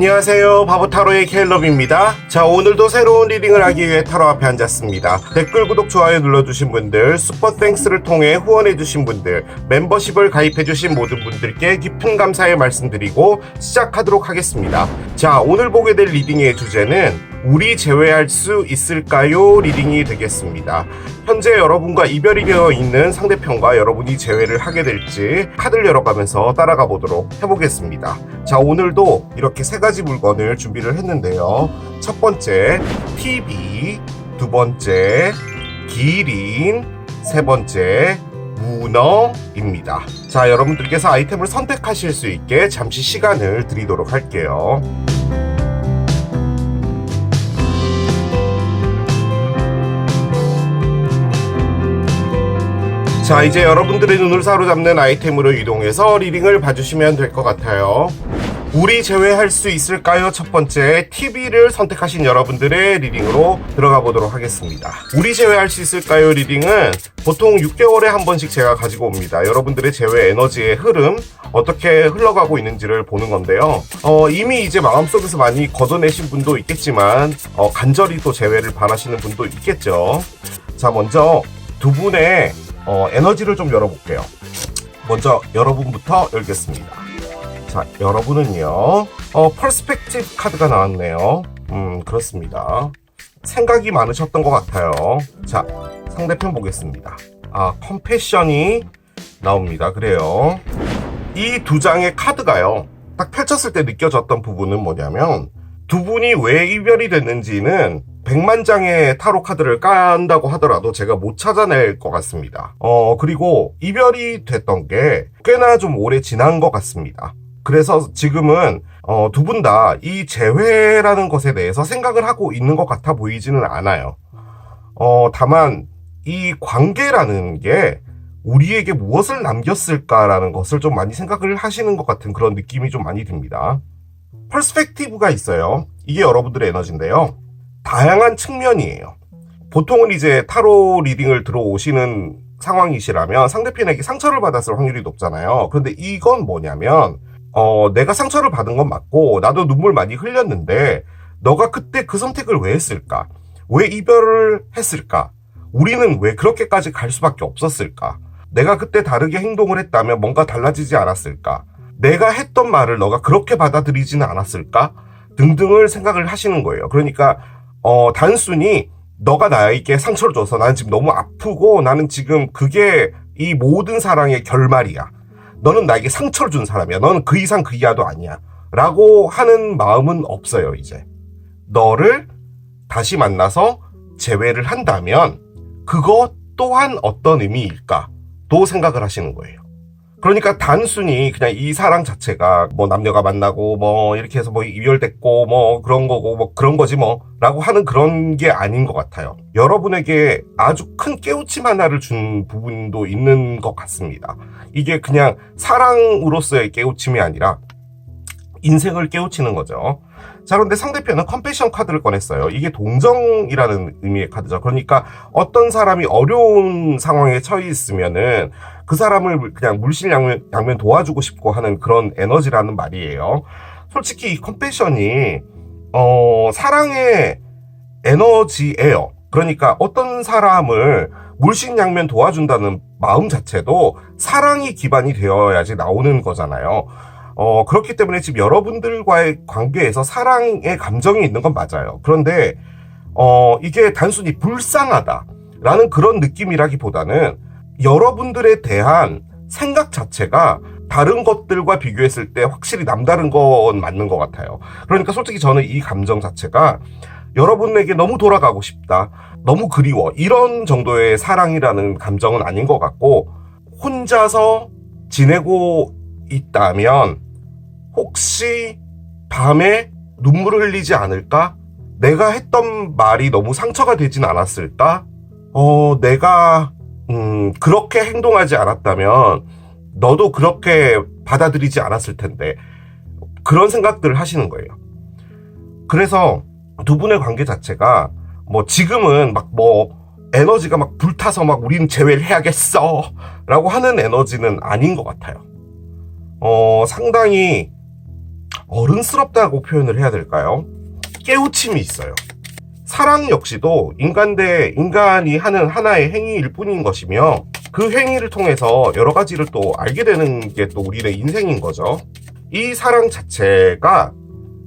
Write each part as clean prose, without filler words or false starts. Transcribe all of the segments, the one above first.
안녕하세요, 바보타로의 켈럽입니다. 자, 오늘도 새로운 리딩을 하기 위해 타로 앞에 앉았습니다. 댓글, 구독, 좋아요 눌러주신 분들, 슈퍼땡스를 통해 후원해주신 분들, 멤버십을 가입해주신 모든 분들께 깊은 감사의 말씀드리고 시작하도록 하겠습니다. 자, 오늘 보게 될 리딩의 주제는 우리 제외할 수 있을까요? 리딩이 되겠습니다. 현재 여러분과 이별이 되어 있는 상대편과 여러분이 제외를 하게 될지 카드를 열어가면서 따라가 보도록 해보겠습니다. 자, 오늘도 이렇게 세 가지 물건을 준비를 했는데요. 첫 번째, TV, 두 번째, 기린, 세 번째, 문어입니다. 자, 여러분들께서 아이템을 선택하실 수 있게 잠시 시간을 드리도록 할게요. 자, 이제 여러분들의 눈을 사로잡는 아이템으로 이동해서 리딩을 봐주시면 될 것 같아요. 우리 제외할 수 있을까요? 첫 번째, TV를 선택하신 여러분들의 리딩으로 들어가 보도록 하겠습니다. 우리 제외할 수 있을까요? 리딩은 보통 6개월에 한 번씩 제가 가지고 옵니다. 여러분들의 제외 에너지의 흐름, 어떻게 흘러가고 있는지를 보는 건데요. 이미 이제 마음속에서 많이 걷어내신 분도 있겠지만 간절히 또 제외를 바라시는 분도 있겠죠. 자, 먼저 두 분의 에너지를 좀 열어볼게요. 먼저 여러분부터 열겠습니다. 자, 여러분은요, 퍼스펙티브 카드가 나왔네요. 그렇습니다. 생각이 많으셨던 것 같아요. 자, 상대편 보겠습니다. 컴패션이 나옵니다. 그래요. 이 두 장의 카드가요, 딱 펼쳤을 때 느껴졌던 부분은 뭐냐면, 두 분이 왜 이별이 됐는지는 100만 장의 타로 카드를 깐다고 하더라도 제가 못 찾아낼 것 같습니다. 그리고 이별이 됐던 게 꽤나 좀 오래 지난 것 같습니다. 그래서 지금은 두 분 다 이 재회라는 것에 대해서 생각을 하고 있는 것 같아 보이지는 않아요. 다만 이 관계라는 게 우리에게 무엇을 남겼을까라는 것을 좀 많이 생각을 하시는 것 같은 그런 느낌이 좀 많이 듭니다. 퍼스펙티브가 있어요. 이게 여러분들의 에너지인데요. 다양한 측면이에요. 보통은 이제 타로 리딩을 들어오시는 상황이시라면 상대편에게 상처를 받았을 확률이 높잖아요. 그런데 이건 뭐냐면 내가 상처를 받은 건 맞고 나도 눈물 많이 흘렸는데 너가 그때 그 선택을 왜 했을까? 왜 이별을 했을까? 우리는 왜 그렇게까지 갈 수밖에 없었을까? 내가 그때 다르게 행동을 했다면 뭔가 달라지지 않았을까? 내가 했던 말을 너가 그렇게 받아들이지는 않았을까? 등등을 생각을 하시는 거예요. 그러니까 단순히 너가 나에게 상처를 줘서 나는 지금 너무 아프고 나는 지금 그게 이 모든 사랑의 결말이야. 너는 나에게 상처를 준 사람이야. 너는 그 이상 그 이하도 아니야. 라고 하는 마음은 없어요, 이제. 너를 다시 만나서 재회를 한다면 그것 또한 어떤 의미일까? 도 생각을 하시는 거예요. 그러니까 단순히 그냥 이 사랑 자체가 뭐 남녀가 만나고 뭐 이렇게 해서 뭐 이별됐고 뭐 그런 거고 뭐 그런 거지 뭐 라고 하는 그런 게 아닌 것 같아요. 여러분에게 아주 큰 깨우침 하나를 준 부분도 있는 것 같습니다. 이게 그냥 사랑으로서의 깨우침이 아니라 인생을 깨우치는 거죠. 자, 그런데 상대편은 컴패션 카드를 꺼냈어요. 이게 동정이라는 의미의 카드죠. 그러니까 어떤 사람이 어려운 상황에 처해 있으면은 그 사람을 그냥 물신양면 도와주고 싶고 하는 그런 에너지라는 말이에요. 솔직히 이 컴패션이 사랑의 에너지예요. 그러니까 어떤 사람을 물신양면 도와준다는 마음 자체도 사랑이 기반이 되어야지 나오는 거잖아요. 그렇기 때문에 지금 여러분들과의 관계에서 사랑의 감정이 있는 건 맞아요. 그런데 이게 단순히 불쌍하다라는 그런 느낌이라기보다는 여러분들에 대한 생각 자체가 다른 것들과 비교했을 때 확실히 남다른 건 맞는 것 같아요. 그러니까 솔직히 저는 이 감정 자체가 여러분에게 너무 돌아가고 싶다, 너무 그리워, 이런 정도의 사랑이라는 감정은 아닌 것 같고, 혼자서 지내고 있다면 혹시 밤에 눈물을 흘리지 않을까? 내가 했던 말이 너무 상처가 되진 않았을까? 내가 그렇게 행동하지 않았다면 너도 그렇게 받아들이지 않았을 텐데, 그런 생각들을 하시는 거예요. 그래서 두 분의 관계 자체가 뭐 지금은 막 뭐 에너지가 막 불타서 막 우리는 재회를 해야겠어 라고 하는 에너지는 아닌 것 같아요. 상당히 어른스럽다고 표현을 해야 될까요? 깨우침이 있어요. 사랑 역시도 인간 대 인간이 하는 하나의 행위일 뿐인 것이며 그 행위를 통해서 여러 가지를 또 알게 되는 게 또 우리의 인생인 거죠. 이 사랑 자체가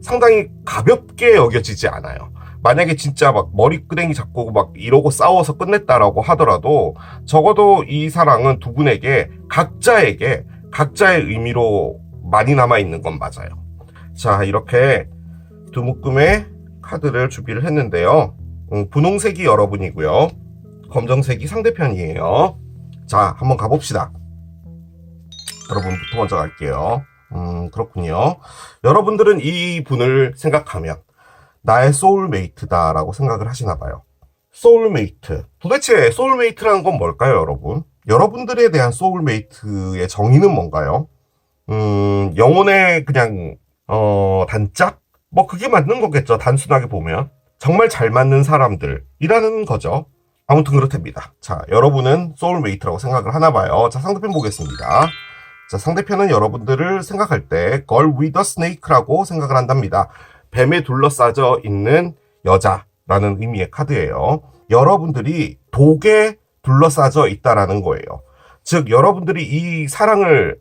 상당히 가볍게 여겨지지 않아요. 만약에 진짜 막 머리끄댕이 잡고 막 이러고 싸워서 끝냈다라고 하더라도 적어도 이 사랑은 두 분에게 각자의 의미로 많이 남아있는 건 맞아요. 자, 이렇게 두 묶음의 카드를 준비를 했는데요. 분홍색이 여러분이고요. 검정색이 상대편이에요. 자, 한번 가봅시다. 여러분부터 먼저 갈게요. 그렇군요. 여러분들은 이 분을 생각하면 나의 소울메이트다라고 생각을 하시나 봐요. 소울메이트. 도대체 소울메이트라는 건 뭘까요, 여러분? 여러분들에 대한 소울메이트의 정의는 뭔가요? 영혼의 그냥 단짝? 뭐 그게 맞는 거겠죠. 단순하게 보면. 정말 잘 맞는 사람들이라는 거죠. 아무튼 그렇답니다. 자, 여러분은 소울메이트라고 생각을 하나 봐요. 자, 상대편 보겠습니다. 자, 상대편은 여러분들을 생각할 때 Girl with a Snake라고 생각을 한답니다. 뱀에 둘러싸져 있는 여자라는 의미의 카드예요. 여러분들이 독에 둘러싸져 있다라는 거예요. 즉, 여러분들이 이 사랑을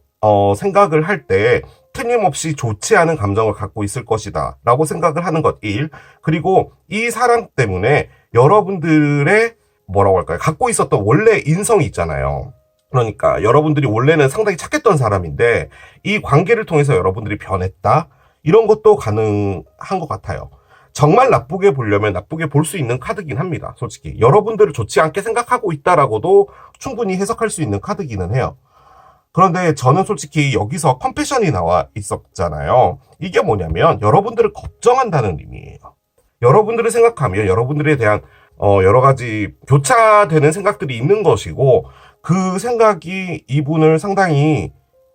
생각을 할 때 틀림없이 좋지 않은 감정을 갖고 있을 것이다 라고 생각을 하는 것 1. 그리고 이 사랑 때문에 여러분들의 뭐라고 할까요? 갖고 있었던 원래 인성이 있잖아요. 그러니까 여러분들이 원래는 상당히 착했던 사람인데 이 관계를 통해서 여러분들이 변했다? 이런 것도 가능한 것 같아요. 정말 나쁘게 보려면 나쁘게 볼 수 있는 카드긴 합니다. 솔직히. 여러분들을 좋지 않게 생각하고 있다라고도 충분히 해석할 수 있는 카드기는 해요. 그런데 저는 솔직히 여기서 컴패션이 나와 있었잖아요. 이게 뭐냐면 여러분들을 걱정한다는 의미예요. 여러분들을 생각하면 여러분들에 대한 여러 가지 교차되는 생각들이 있는 것이고 그 생각이 이분을 상당히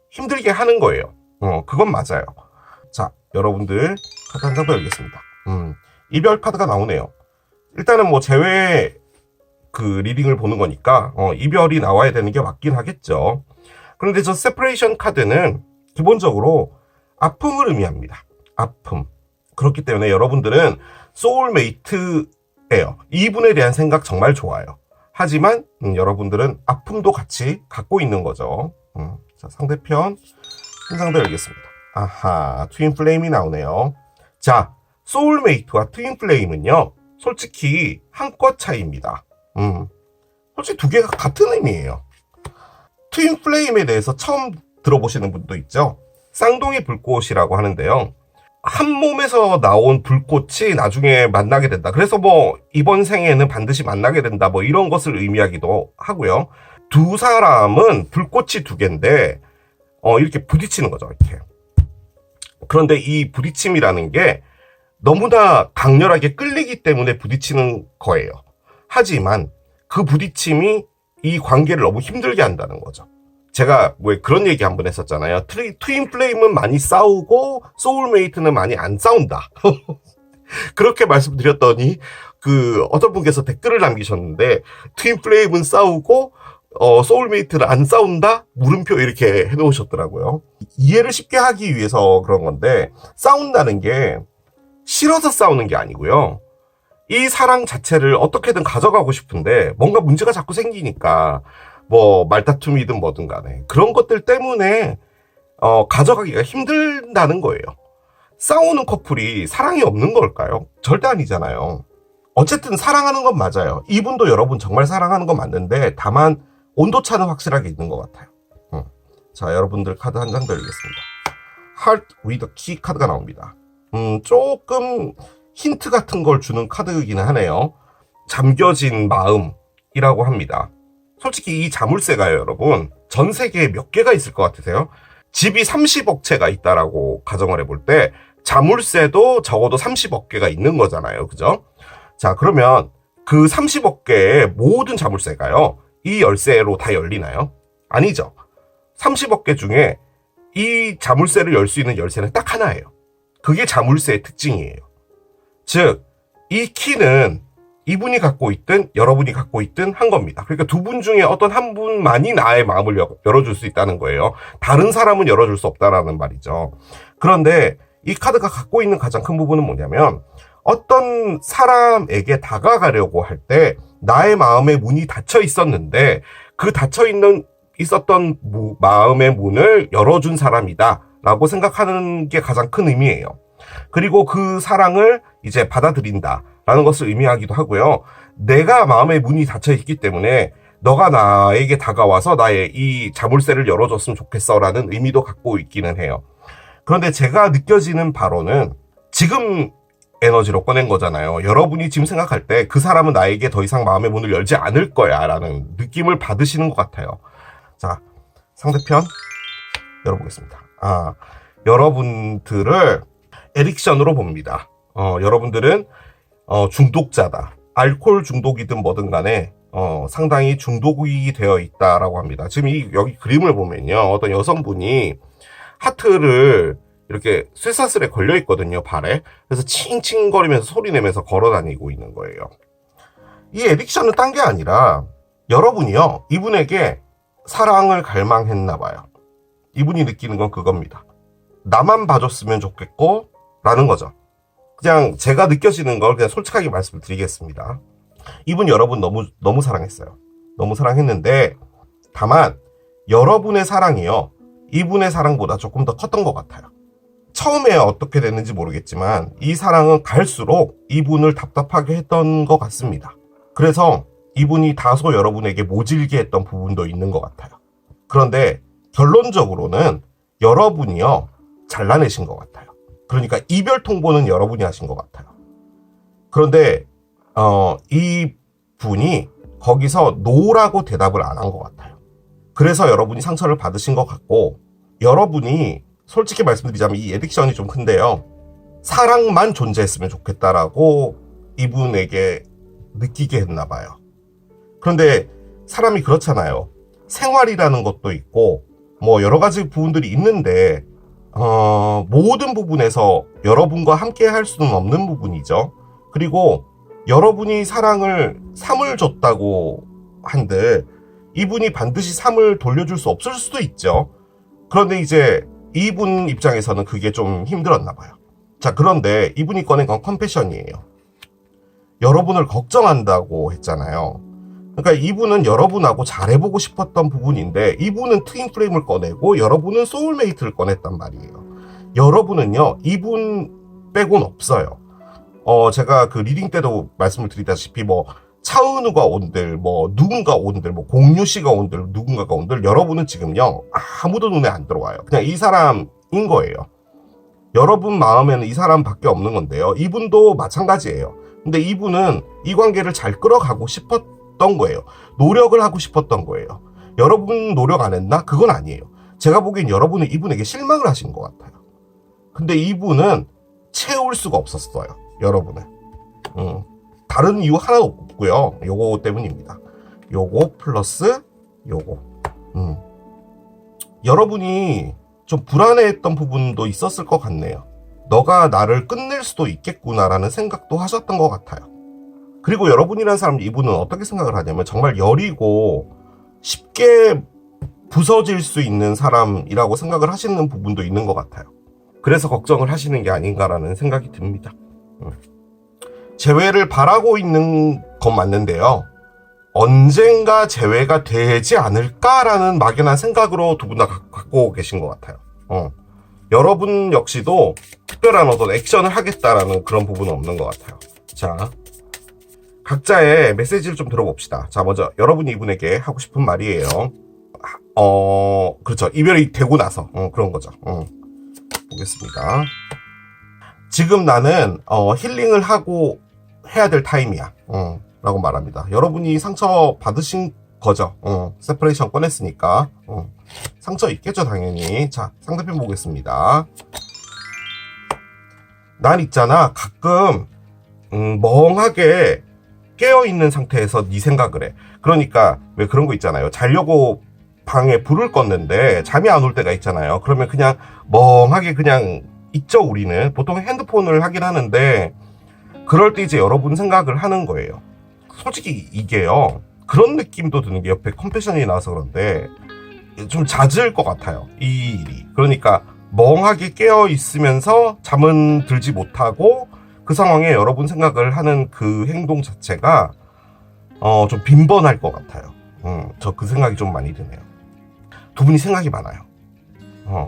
힘들게 하는 거예요. 그건 맞아요. 자, 여러분들 카드 한 장 더 열겠습니다. 이별 카드가 나오네요. 일단은 뭐 제외 리딩을 보는 거니까 이별이 나와야 되는 게 맞긴 하겠죠. 그런데 저 세퍼레이션 카드는 기본적으로 아픔을 의미합니다. 아픔. 그렇기 때문에 여러분들은 소울메이트예요. 이분에 대한 생각 정말 좋아요. 하지만 여러분들은 아픔도 같이 갖고 있는 거죠. 자, 상대편 한 장 더 열겠습니다. 아하, 트윈 플레임이 나오네요. 자, 소울메이트와 트윈 플레임은요, 솔직히 한껏 차이입니다. 솔직히 두 개가 같은 의미예요. 트윈 플레임에 대해서 처음 들어보시는 분도 있죠. 쌍둥이 불꽃이라고 하는데요. 한 몸에서 나온 불꽃이 나중에 만나게 된다. 그래서 뭐 이번 생에는 반드시 만나게 된다. 뭐 이런 것을 의미하기도 하고요. 두 사람은 불꽃이 두 개인데 이렇게 부딪히는 거죠. 이렇게. 그런데 이 부딪힘이라는 게 너무나 강렬하게 끌리기 때문에 부딪히는 거예요. 하지만 그 부딪힘이 이 관계를 너무 힘들게 한다는 거죠. 제가 왜 그런 얘기 한번 했었잖아요. 트윈 플레임은 많이 싸우고 소울메이트는 많이 안 싸운다. 그렇게 말씀드렸더니 어떤 분께서 댓글을 남기셨는데 트윈 플레임은 싸우고 소울메이트는 안 싸운다? 물음표 이렇게 해놓으셨더라고요. 이해를 쉽게 하기 위해서 그런 건데 싸운다는 게 싫어서 싸우는 게 아니고요. 이 사랑 자체를 어떻게든 가져가고 싶은데 뭔가 문제가 자꾸 생기니까 뭐 말다툼이든 뭐든 간에 그런 것들 때문에 가져가기가 힘들다는 거예요. 싸우는 커플이 사랑이 없는 걸까요? 절대 아니잖아요. 어쨌든 사랑하는 건 맞아요. 이분도 여러분 정말 사랑하는 건 맞는데 다만 온도차는 확실하게 있는 것 같아요. 자, 여러분들 카드 한 장 더 열겠습니다. Heart with a Key 카드가 나옵니다. 조금 힌트 같은 걸 주는 카드이긴 하네요. 잠겨진 마음이라고 합니다. 솔직히 이 자물쇠가요, 여러분, 전 세계에 몇 개가 있을 것 같으세요? 집이 30억 채가 있다라고 가정을 해볼 때 자물쇠도 적어도 30억 개가 있는 거잖아요. 그죠? 자, 그러면 그 30억 개의 모든 자물쇠가요, 이 열쇠로 다 열리나요? 아니죠. 30억 개 중에 이 자물쇠를 열 수 있는 열쇠는 딱 하나예요. 그게 자물쇠의 특징이에요. 즉, 이 키는 이분이 갖고 있든 여러분이 갖고 있든 한 겁니다. 그러니까 두 분 중에 어떤 한 분만이 나의 마음을 열어줄 수 있다는 거예요. 다른 사람은 열어줄 수 없다라는 말이죠. 그런데 이 카드가 갖고 있는 가장 큰 부분은 뭐냐면 어떤 사람에게 다가가려고 할 때 나의 마음의 문이 닫혀 있었는데 그 있었던 마음의 문을 열어준 사람이다 라고 생각하는 게 가장 큰 의미예요. 그리고 그 사랑을 이제 받아들인다 라는 것을 의미하기도 하고요. 내가 마음의 문이 닫혀 있기 때문에 너가 나에게 다가와서 나의 이 자물쇠를 열어줬으면 좋겠어 라는 의미도 갖고 있기는 해요. 그런데 제가 느껴지는 바로는 지금 에너지로 꺼낸 거잖아요. 여러분이 지금 생각할 때 그 사람은 나에게 더 이상 마음의 문을 열지 않을 거야 라는 느낌을 받으시는 것 같아요. 자, 상대편 열어보겠습니다. 여러분들을 에딕션으로 봅니다. 여러분들은 중독자다. 알코올 중독이든 뭐든 간에 상당히 중독이 되어 있다라고 합니다. 지금 여기 그림을 보면요. 어떤 여성분이 하트를 이렇게 쇠사슬에 걸려 있거든요, 발에. 그래서 칭칭거리면서 소리 내면서 걸어 다니고 있는 거예요. 이 에딕션은 딴 게 아니라 여러분이요, 이분에게 사랑을 갈망했나 봐요. 이분이 느끼는 건 그겁니다. 나만 봐줬으면 좋겠고 라는 거죠. 그냥 제가 느껴지는 걸 그냥 솔직하게 말씀을 드리겠습니다. 이분 여러분 너무 사랑했어요. 너무 사랑했는데 다만 여러분의 사랑이요, 이분의 사랑보다 조금 더 컸던 것 같아요. 처음에 어떻게 됐는지 모르겠지만 이 사랑은 갈수록 이분을 답답하게 했던 것 같습니다. 그래서 이분이 다소 여러분에게 모질게 했던 부분도 있는 것 같아요. 그런데 결론적으로는 여러분이요, 잘라내신 것 같아요. 그러니까 이별 통보는 여러분이 하신 것 같아요. 그런데 이 분이 거기서 노라고 대답을 안 한 것 같아요. 그래서 여러분이 상처를 받으신 것 같고, 여러분이 솔직히 말씀드리자면 이 에딕션이 좀 큰데요, 사랑만 존재했으면 좋겠다라고 이분에게 느끼게 했나 봐요. 그런데 사람이 그렇잖아요. 생활이라는 것도 있고 뭐 여러 가지 부분들이 있는데 모든 부분에서 여러분과 함께 할 수는 없는 부분이죠. 그리고 여러분이 사랑을 3을 줬다고 한들 이분이 반드시 3을 돌려줄 수 없을 수도 있죠. 그런데 이제 이분 입장에서는 그게 좀 힘들었나 봐요. 자, 그런데 이분이 꺼낸 건 컴패션이에요. 여러분을 걱정한다고 했잖아요. 그러니까 이분은 여러분하고 잘해보고 싶었던 부분인데 이분은 트윈 플레임을 꺼내고 여러분은 소울메이트를 꺼냈단 말이에요. 여러분은요, 이분 빼곤 없어요. 제가 그 리딩 때도 말씀을 드리다시피 뭐 차은우가 온들, 뭐 누군가 온들, 뭐 공유씨가 온들, 누군가가 온들, 여러분은 지금요 아무도 눈에 안 들어와요. 그냥 이 사람인 거예요. 여러분 마음에는 이 사람밖에 없는 건데요. 이분도 마찬가지예요. 근데 이분은 이 관계를 잘 끌어가고 싶었던 거예요. 노력을 하고 싶었던 거예요. 여러분 노력 안 했나? 그건 아니에요. 제가 보기엔 여러분은 이분에게 실망을 하신 것 같아요. 근데 이분은 채울 수가 없었어요. 여러분은. 다른 이유 하나도 없고요. 요거 때문입니다. 요거 플러스 요거. 여러분이 좀 불안해했던 부분도 있었을 것 같네요. 너가 나를 끝낼 수도 있겠구나라는 생각도 하셨던 것 같아요. 그리고 여러분이라는 사람, 이분은 어떻게 생각을 하냐면 정말 여리고 쉽게 부서질 수 있는 사람이라고 생각을 하시는 부분도 있는 것 같아요. 그래서 걱정을 하시는 게 아닌가라는 생각이 듭니다. 재회를 바라고 있는 건 맞는데요, 언젠가 재회가 되지 않을까라는 막연한 생각으로 두 분 다 갖고 계신 것 같아요. 여러분 역시도 특별한 어떤 액션을 하겠다라는 그런 부분은 없는 것 같아요. 자, 각자의 메시지를 좀 들어봅시다. 자, 먼저 여러분이 이분에게 하고 싶은 말이에요. 그렇죠. 이별이 되고 나서 그런 거죠. 보겠습니다. 지금 나는 힐링을 하고 해야 될 타임이야. 라고 말합니다. 여러분이 상처 받으신 거죠. 세퍼레이션 꺼냈으니까 상처 있겠죠, 당연히. 자, 상대편 보겠습니다. 난 있잖아, 가끔 멍하게 깨어있는 상태에서 네 생각을 해. 그러니까 왜 그런 거 있잖아요. 자려고 방에 불을 껐는데 잠이 안 올 때가 있잖아요. 그러면 그냥 멍하게 그냥 있죠. 우리는 보통 핸드폰을 하긴 하는데 그럴 때 이제 여러분 생각을 하는 거예요. 솔직히 이게요, 그런 느낌도 드는 게 옆에 컴패션이 나와서 그런데 좀 잦을 것 같아요, 이 일이. 그러니까 멍하게 깨어 있으면서 잠은 들지 못하고 그 상황에 여러분 생각을 하는 그 행동 자체가 좀 빈번할 것 같아요. 저 그 생각이 좀 많이 드네요. 두 분이 생각이 많아요.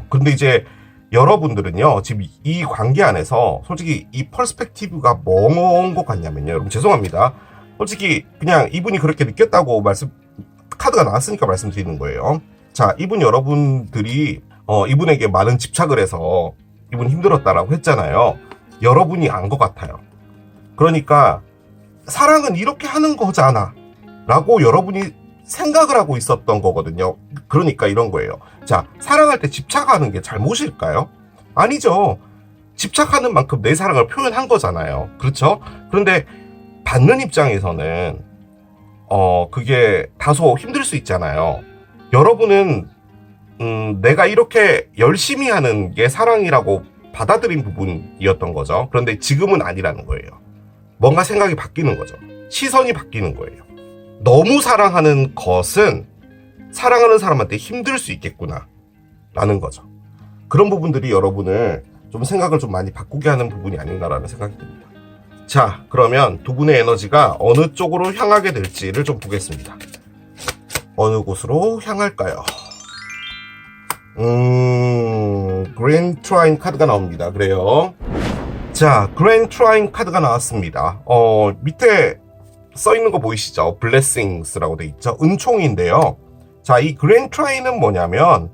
근데 이제 여러분들은요, 지금 이 관계 안에서 솔직히 이 퍼스펙티브가 뭔 것 같냐면요. 여러분 죄송합니다. 솔직히 그냥 이분이 그렇게 느꼈다고 카드가 나왔으니까 말씀드리는 거예요. 자, 이분 여러분들이 이분에게 많은 집착을 해서 이분 힘들었다라고 했잖아요. 여러분이 안 것 같아요. 그러니까 사랑은 이렇게 하는 거잖아 라고 여러분이 생각을 하고 있었던 거거든요. 그러니까 이런 거예요. 자, 사랑할 때 집착하는 게 잘못일까요? 아니죠. 집착하는 만큼 내 사랑을 표현한 거잖아요. 그렇죠? 그런데 받는 입장에서는 그게 다소 힘들 수 있잖아요. 여러분은 내가 이렇게 열심히 하는 게 사랑이라고 받아들인 부분이었던 거죠. 그런데 지금은 아니라는 거예요. 뭔가 생각이 바뀌는 거죠. 시선이 바뀌는 거예요. 너무 사랑하는 것은 사랑하는 사람한테 힘들 수 있겠구나 라는 거죠. 그런 부분들이 여러분을 좀 생각을 좀 많이 바꾸게 하는 부분이 아닌가라는 생각이 듭니다. 자, 그러면 두 분의 에너지가 어느 쪽으로 향하게 될지를 좀 보겠습니다. 어느 곳으로 향할까요? 그랜드 트라인 카드가 나옵니다. 그래요. 자, 그랜드 트라인 카드가 나왔습니다. 밑에 써있는 거 보이시죠? 블레싱스라고 돼 있죠? 은총인데요. 자, 이 그랜드 트라인은 뭐냐면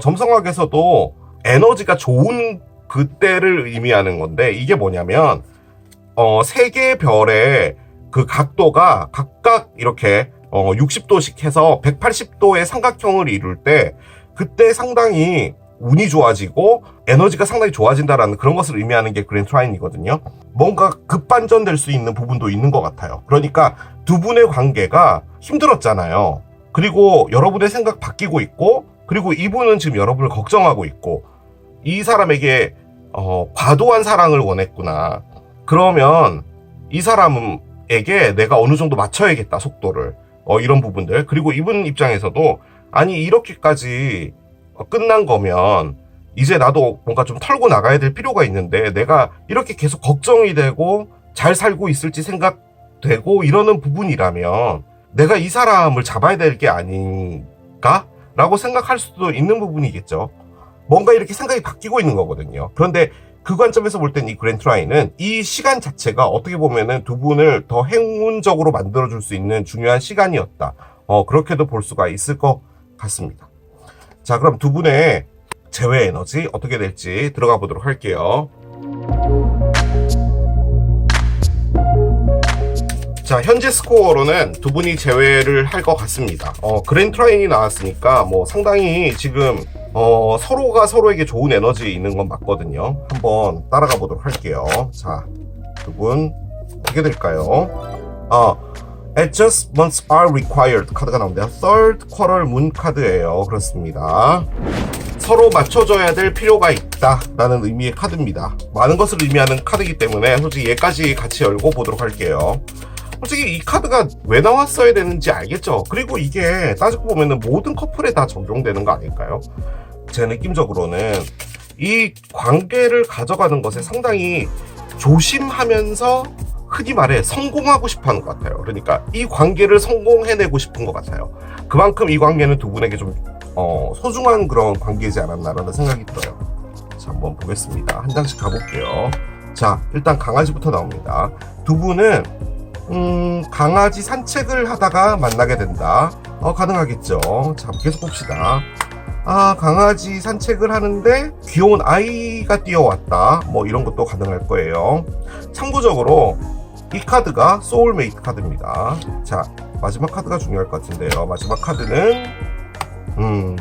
점성학에서도 에너지가 좋은 그때를 의미하는 건데, 이게 뭐냐면 세 개의 별의 그 각도가 각각 이렇게 60도씩 해서 180도의 삼각형을 이룰 때, 그때 상당히 운이 좋아지고 에너지가 상당히 좋아진다라는 그런 것을 의미하는 게 그랜드 트라인이거든요. 뭔가 급반전될 수 있는 부분도 있는 것 같아요. 그러니까 두 분의 관계가 힘들었잖아요. 그리고 여러분의 생각 바뀌고 있고, 그리고 이분은 지금 여러분을 걱정하고 있고, 이 사람에게 과도한 사랑을 원했구나. 그러면 이 사람에게 내가 어느 정도 맞춰야겠다, 속도를. 이런 부분들. 그리고 이분 입장에서도 아니 이렇게까지 끝난 거면 이제 나도 뭔가 좀 털고 나가야 될 필요가 있는데, 내가 이렇게 계속 걱정이 되고 잘 살고 있을지 생각되고 이러는 부분이라면 내가 이 사람을 잡아야 될 게 아닌가? 라고 생각할 수도 있는 부분이겠죠. 뭔가 이렇게 생각이 바뀌고 있는 거거든요. 그런데 그 관점에서 볼 땐 이 그랜드 트라인은 이 시간 자체가 어떻게 보면은 두 분을 더 행운적으로 만들어줄 수 있는 중요한 시간이었다. 그렇게도 볼 수가 있을 것 같습니다. 자, 그럼 두 분의 재회 에너지 어떻게 될지 들어가 보도록 할게요. 자, 현재 스코어로는 두 분이 제외를 할 것 같습니다. 그랜드 트라인이 나왔으니까 뭐 상당히 지금 서로가 서로에게 좋은 에너지 있는 건 맞거든요. 한번 따라가 보도록 할게요. 자, 두 분 어떻게 될까요? Adjustments are required 카드가 나옵니다. Third quarter moon 카드예요. 그렇습니다. 서로 맞춰줘야 될 필요가 있다 라는 의미의 카드입니다. 많은 것을 의미하는 카드이기 때문에 솔직히 얘까지 같이 열고 보도록 할게요. 솔직히 이 카드가 왜 나왔어야 되는지 알겠죠? 그리고 이게 따지고 보면은 모든 커플에 다 적용되는 거 아닐까요? 제 느낌적으로는 이 관계를 가져가는 것에 상당히 조심하면서 흔히 말해 성공하고 싶어 하는 것 같아요. 그러니까 이 관계를 성공해내고 싶은 것 같아요. 그만큼 이 관계는 두 분에게 좀 소중한 그런 관계이지 않았나라는 생각이 들어요. 자, 한번 보겠습니다. 한 장씩 가볼게요. 자, 일단 강아지부터 나옵니다. 두 분은 강아지 산책을 하다가 만나게 된다. 가능하겠죠. 자, 계속 봅시다. 강아지 산책을 하는데 귀여운 아이가 뛰어왔다. 뭐 이런 것도 가능할 거예요. 참고적으로 이 카드가 소울메이트 카드입니다. 자, 마지막 카드가 중요할 것 같은데요. 마지막 카드는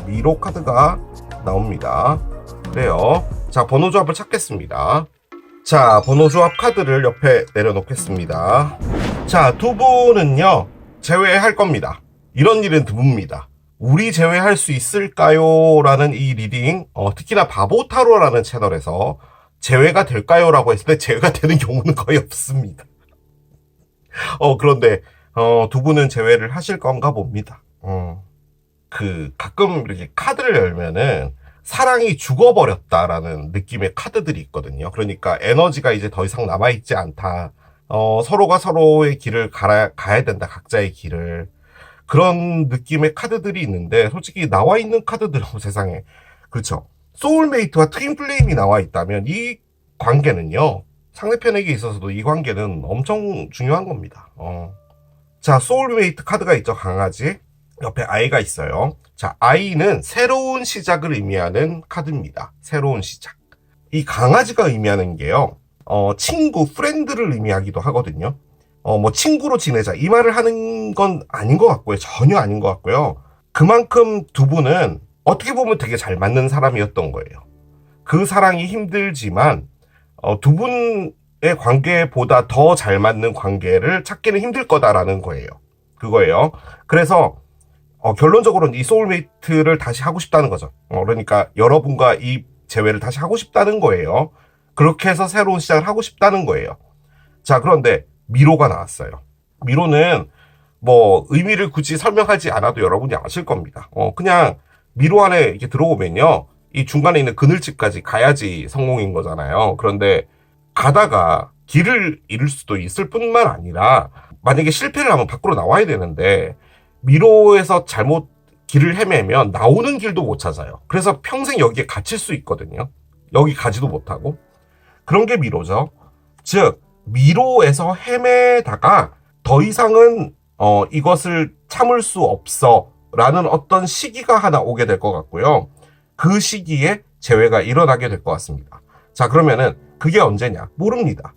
미로 카드가 나옵니다. 그래요. 자, 번호 조합을 찾겠습니다. 자, 번호 조합 카드를 옆에 내려놓겠습니다. 자, 두 분은요 제외할 겁니다. 이런 일은 드뭅니다. 우리 제외할 수 있을까요? 라는 이 리딩, 특히나 바보타로라는 채널에서 제외가 될까요? 라고 했을 때 제외가 되는 경우는 거의 없습니다. 그런데 두 분은 제외를 하실 건가 봅니다. 가끔 이렇게 카드를 열면은 사랑이 죽어버렸다라는 느낌의 카드들이 있거든요. 그러니까 에너지가 이제 더 이상 남아있지 않다. 서로가 서로의 길을 가야 된다. 각자의 길을. 그런 느낌의 카드들이 있는데, 솔직히 나와 있는 카드들은 세상에. 그렇죠. 소울메이트와 트윈플레임이 나와 있다면 이 관계는요, 상대편에게 있어서도 이 관계는 엄청 중요한 겁니다. 자, 소울메이트 카드가 있죠. 강아지. 옆에 아이가 있어요. 자, 아이는 새로운 시작을 의미하는 카드입니다. 새로운 시작. 이 강아지가 의미하는 게요, 친구, 프렌드를 의미하기도 하거든요. 뭐 친구로 지내자 이 말을 하는 건 아닌 것 같고요. 전혀 아닌 것 같고요. 그만큼 두 분은 어떻게 보면 되게 잘 맞는 사람이었던 거예요. 그 사랑이 힘들지만 두 분의 관계보다 더 잘 맞는 관계를 찾기는 힘들 거다라는 거예요. 그거예요. 그래서 결론적으로는 이 소울메이트를 다시 하고 싶다는 거죠. 그러니까 여러분과 이 재회를 다시 하고 싶다는 거예요. 그렇게 해서 새로운 시작을 하고 싶다는 거예요. 자, 그런데 미로가 나왔어요. 미로는 뭐 의미를 굳이 설명하지 않아도 여러분이 아실 겁니다. 그냥 미로 안에 이렇게 들어오면요, 이 중간에 있는 그늘집까지 가야지 성공인 거잖아요. 그런데 가다가 길을 잃을 수도 있을 뿐만 아니라 만약에 실패를 하면 밖으로 나와야 되는데 미로에서 잘못 길을 헤매면 나오는 길도 못 찾아요. 그래서 평생 여기에 갇힐 수 있거든요. 여기 가지도 못하고. 그런 게 미로죠. 즉 미로에서 헤매다가 더 이상은 이것을 참을 수 없어 라는 어떤 시기가 하나 오게 될 것 같고요. 그 시기에 재회가 일어나게 될 것 같습니다. 자, 그러면은 그게 언제냐? 모릅니다.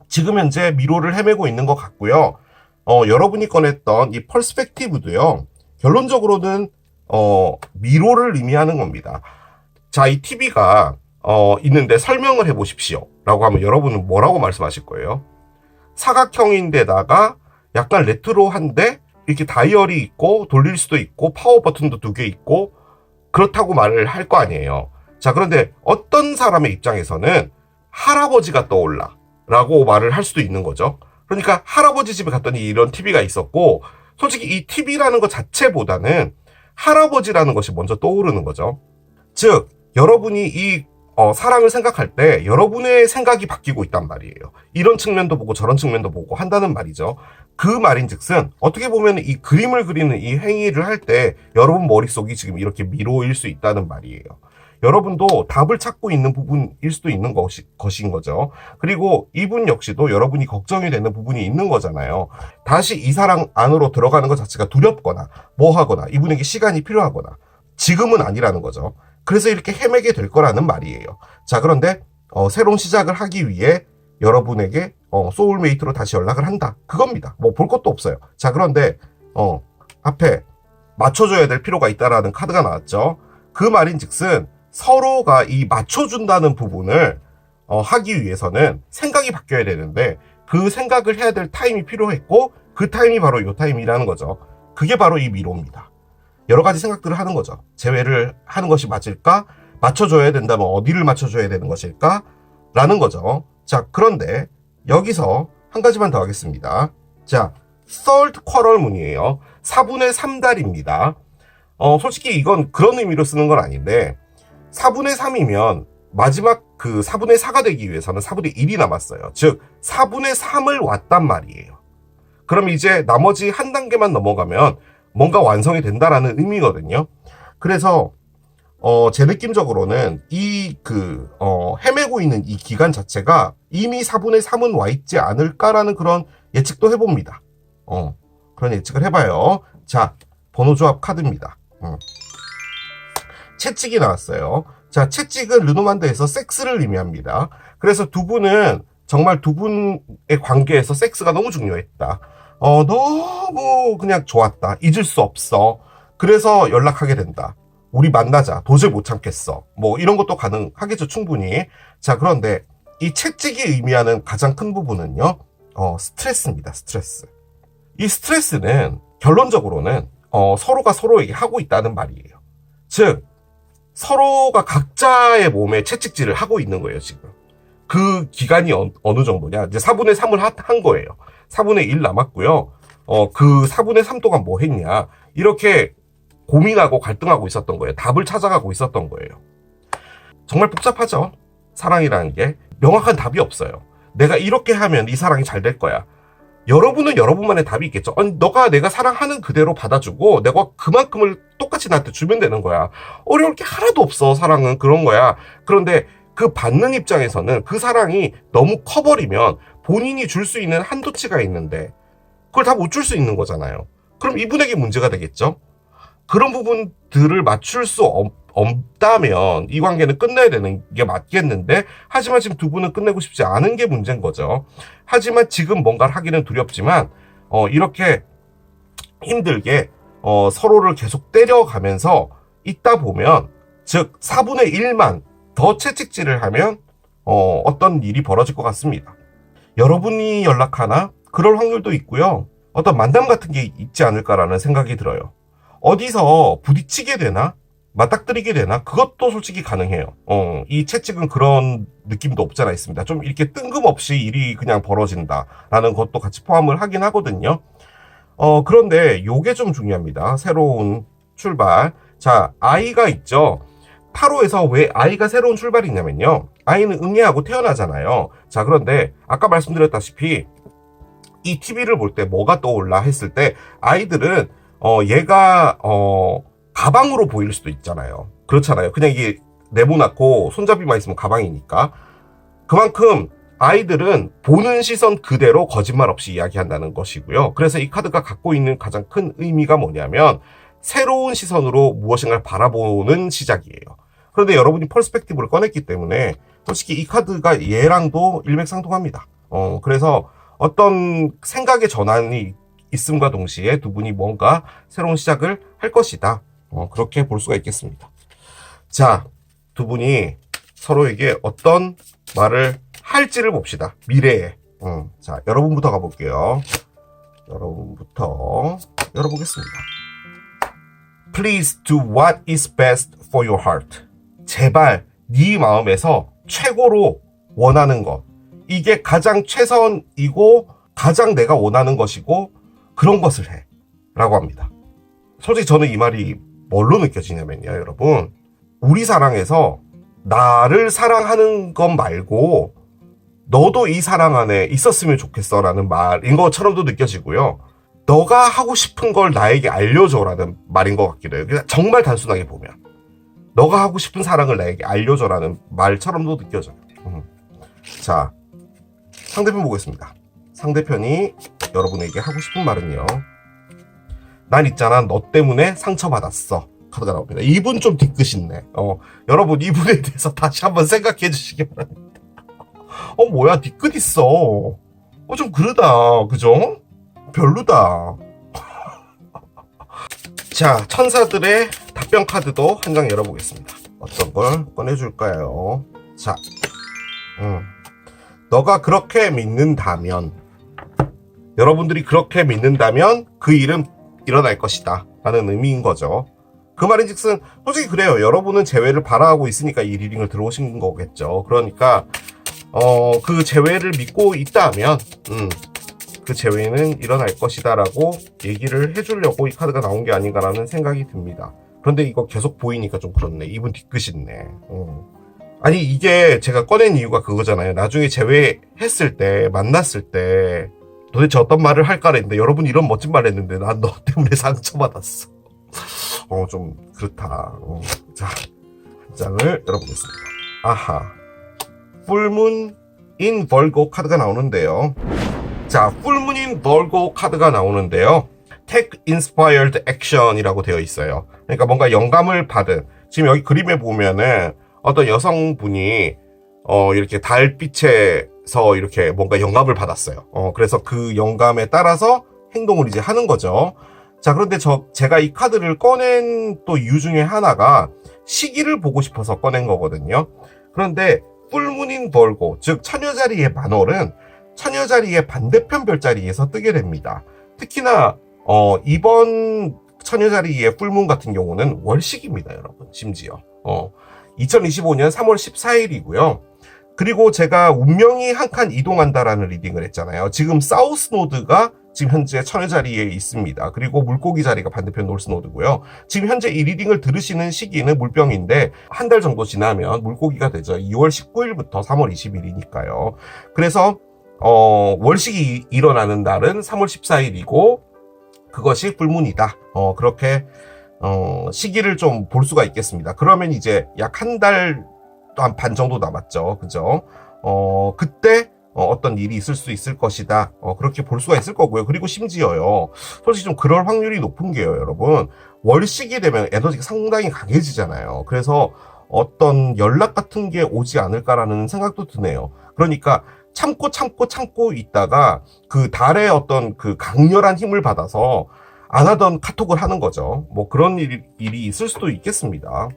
지금 현재 미로를 헤매고 있는 것 같고요. 여러분이 꺼냈던 이 퍼스펙티브도요, 결론적으로는 미로를 의미하는 겁니다. 자, 이 TV가 있는데 설명을 해보십시오 라고 하면 여러분은 뭐라고 말씀하실 거예요? 사각형인데다가 약간 레트로한데 이렇게 다이얼이 있고 돌릴 수도 있고 파워 버튼도 2개 있고 그렇다고 말을 할 거 아니에요. 자, 그런데 어떤 사람의 입장에서는 할아버지가 떠올라 라고 말을 할 수도 있는 거죠. 그러니까 할아버지 집에 갔더니 이런 TV가 있었고, 솔직히 이 TV라는 것 자체보다는 할아버지라는 것이 먼저 떠오르는 거죠. 즉 여러분이 이 사랑을 생각할 때 여러분의 생각이 바뀌고 있단 말이에요. 이런 측면도 보고 저런 측면도 보고 한다는 말이죠. 그 말인즉슨 어떻게 보면 이 그림을 그리는 이 행위를 할 때 여러분 머릿속이 지금 이렇게 미로일 수 있다는 말이에요. 여러분도 답을 찾고 있는 부분일 수도 있는 것인 거죠. 그리고 이분 역시도 여러분이 걱정이 되는 부분이 있는 거잖아요. 다시 이 사랑 안으로 들어가는 것 자체가 두렵거나 뭐 하거나 이분에게 시간이 필요하거나 지금은 아니라는 거죠. 그래서 이렇게 헤매게 될 거라는 말이에요. 자, 그런데 새로운 시작을 하기 위해 여러분에게 소울메이트로 다시 연락을 한다. 그겁니다. 뭐 볼 것도 없어요. 자, 그런데 앞에 맞춰줘야 될 필요가 있다라는 카드가 나왔죠. 그 말인즉슨 서로가 이 맞춰준다는 부분을 하기 위해서는 생각이 바뀌어야 되는데 그 생각을 해야 될 타임이 필요했고 그 타임이 바로 이 타임이라는 거죠. 그게 바로 이 미로입니다. 여러 가지 생각들을 하는 거죠. 재회를 하는 것이 맞을까? 맞춰줘야 된다면 어디를 맞춰줘야 되는 것일까? 라는 거죠. 자, 그런데 여기서 한 가지만 더 하겠습니다. 자, Third Quarrel 문이에요. 4분의 3달입니다. 솔직히 이건 그런 의미로 쓰는 건 아닌데 4분의 3이면 마지막 그 4분의 4가 되기 위해서는 4분의 1이 남았어요. 즉 4분의 3을 왔단 말이에요. 그럼 이제 나머지 한 단계만 넘어가면 뭔가 완성이 된다라는 의미거든요. 그래서 제 느낌적으로는 헤매고 있는 이 기간 자체가 이미 4분의 3은 와 있지 않을까라는 그런 예측도 해봅니다. 그런 예측을 해봐요. 자, 번호 조합 카드입니다. 채찍이 나왔어요. 자, 채찍은 르노만드에서 섹스를 의미합니다. 그래서 두 분은 정말 두 분의 관계에서 섹스가 너무 중요했다. 너무 그냥 좋았다. 잊을 수 없어. 그래서 연락하게 된다. 우리 만나자. 도저히 못 참겠어. 뭐 이런 것도 가능하겠죠, 충분히. 자, 그런데 이 채찍이 의미하는 가장 큰 부분은요, 스트레스입니다. 스트레스. 이 스트레스는 결론적으로는 서로가 서로에게 하고 있다는 말이에요. 즉 서로가 각자의 몸에 채찍질을 하고 있는 거예요, 지금. 그 기간이 어느 정도냐? 이제 4분의 3을 한 거예요. 4분의 1 남았고요. 그 4분의 3 동안 뭐 했냐? 이렇게 고민하고 갈등하고 있었던 거예요. 답을 찾아가고 있었던 거예요. 정말 복잡하죠. 사랑이라는 게 명확한 답이 없어요. 내가 이렇게 하면 이 사랑이 잘 될 거야. 여러분은 여러분만의 답이 있겠죠. 아니, 너가 내가 사랑하는 그대로 받아주고 내가 그만큼을 똑같이 나한테 주면 되는 거야. 어려울 게 하나도 없어. 사랑은 그런 거야. 그런데 그 받는 입장에서는 그 사랑이 너무 커버리면 본인이 줄 수 있는 한도치가 있는데 그걸 다 못 줄 수 있는 거잖아요. 그럼 이분에게 문제가 되겠죠. 그런 부분들을 맞출 수 없다면 이 관계는 끝내야 되는 게 맞겠는데, 하지만 지금 두 분은 끝내고 싶지 않은 게 문제인 거죠. 하지만 지금 뭔가를 하기는 두렵지만 이렇게 힘들게 서로를 계속 때려가면서 있다 보면, 즉 4분의 1만 더 채찍질을 하면 어떤 일이 벌어질 것 같습니다. 여러분이 연락하나? 그럴 확률도 있고요. 어떤 만남 같은 게 있지 않을까라는 생각이 들어요. 어디서 부딪히게 되나? 맞닥뜨리게 되나? 그것도 솔직히 가능해요. 이 채찍은 그런 느낌도 없지 않아 있습니다. 좀 이렇게 뜬금없이 일이 그냥 벌어진다라는 것도 같이 포함을 하긴 하거든요. 그런데 요게 좀 중요합니다. 새로운 출발. 자, 아이가 있죠. 타로에서 왜 아이가 새로운 출발이냐면요. 아이는 응애하고 태어나잖아요. 자, 그런데 아까 말씀드렸다시피 이 TV를 볼 때 뭐가 떠올라 했을 때 아이들은 얘가 가방으로 보일 수도 있잖아요. 그렇잖아요. 그냥 이게 네모나고 손잡이만 있으면 가방이니까. 그만큼 아이들은 보는 시선 그대로 거짓말 없이 이야기한다는 것이고요. 그래서 이 카드가 갖고 있는 가장 큰 의미가 뭐냐면 새로운 시선으로 무엇인가를 바라보는 시작이에요. 그런데 여러분이 퍼스펙티브를 꺼냈기 때문에 솔직히 이 카드가 얘랑도 일맥상통합니다. 그래서 어떤 생각의 전환이 있음과 동시에 두 분이 뭔가 새로운 시작을 할 것이다. 그렇게 볼 수가 있겠습니다. 자, 두 분이 서로에게 어떤 말을 할지를 봅시다. 미래에. 자, 여러분부터 가볼게요. 여러분부터 열어보겠습니다. Please do what is best for your heart. 제발 네 마음에서 최고로 원하는 것. 이게 가장 최선이고 가장 내가 원하는 것이고 그런 것을 해. 라고 합니다. 솔직히 저는 이 말이 뭘로 느껴지냐면요, 여러분. 우리 사랑에서 나를 사랑하는 것 말고 너도 이 사랑 안에 있었으면 좋겠어 라는 말인 것처럼도 느껴지고요. 너가 하고 싶은 걸 나에게 알려줘 라는 말인 것 같기도 해요. 그냥 정말 단순하게 보면 너가 하고 싶은 사랑을 나에게 알려줘 라는 말처럼도 느껴져요. 자, 상대편 보겠습니다. 상대편이 여러분에게 하고 싶은 말은요. 난 있잖아, 너 때문에 상처받았어. 카드가 나옵니다. 이분 좀 뒤끝있네. 여러분 이분에 대해서 다시 한번 생각해 주시기 바랍니다. 뭐야, 뒤끝 있어. 좀 그러다. 그죠? 별로다. 자, 천사들의 답변 카드도 한 장 열어보겠습니다. 어떤 걸 꺼내줄까요? 자, 너가 그렇게 믿는다면, 여러분들이 그렇게 믿는다면 그 일은 일어날 것이다 라는 의미인 거죠. 그 말인즉슨 솔직히 그래요. 여러분은 재회를 바라하고 있으니까 이 리딩을 들어오신 거겠죠. 그러니까 그 재회를 믿고 있다면 그 재회는 일어날 것이다 라고 얘기를 해주려고 이 카드가 나온 게 아닌가라는 생각이 듭니다. 그런데 이거 계속 보이니까 좀 그렇네. 이분 뒤끝 있네. 아니, 이게 제가 꺼낸 이유가 그거잖아요. 나중에 재회했을 때, 만났을 때 도대체 어떤 말을 할까 했는데 여러분이 이런 멋진 말 했는데 난 너 때문에 상처받았어. 좀 그렇다. 자, 한 장을 열어보겠습니다. 아하, 풀문 인 벌고 카드가 나오는데요. 자, 풀문 인 벌고 카드가 나오는데요. Take Inspired Action이라고 되어 있어요. 그러니까 뭔가 영감을 받은, 지금 여기 그림에 보면은 어떤 여성분이 이렇게 달빛에서 이렇게 뭔가 영감을 받았어요. 그래서 그 영감에 따라서 행동을 이제 하는 거죠. 자, 그런데 제가 이 카드를 꺼낸 또 이유 중에 하나가 시기를 보고 싶어서 꺼낸 거거든요. 그런데 풀문인 벌고, 즉 처녀자리의 만월은 처녀자리의 반대편 별자리에서 뜨게 됩니다. 특히나 이번 처녀자리의 풀문 같은 경우는 월식입니다, 여러분. 심지어 2025년 3월 14일이고요. 그리고 제가 운명이 한 칸 이동한다라는 리딩을 했잖아요. 지금 사우스 노드가 지금 현재 천의 자리에 있습니다. 그리고 물고기 자리가 반대편 노스 노드고요. 지금 현재 이 리딩을 들으시는 시기는 물병인데 한 달 정도 지나면 물고기가 되죠. 2월 19일부터 3월 20일이니까요. 그래서 월식이 일어나는 날은 3월 14일이고 그것이 풀문이다. 그렇게 시기를 좀 볼 수가 있겠습니다. 그러면 이제 약 한 달 반 정도 남았죠. 그죠? 그때 어떤 일이 있을 수 있을 것이다. 그렇게 볼 수가 있을 거고요. 그리고 심지어요. 솔직히 좀 그럴 확률이 높은 게요, 여러분. 월식이 되면 에너지가 상당히 강해지잖아요. 그래서 어떤 연락 같은 게 오지 않을까라는 생각도 드네요. 그러니까 참고 있다가 그 달의 어떤 그 강렬한 힘을 받아서 안 하던 카톡을 하는 거죠. 뭐 그런 일이 있을 수도 있겠습니다.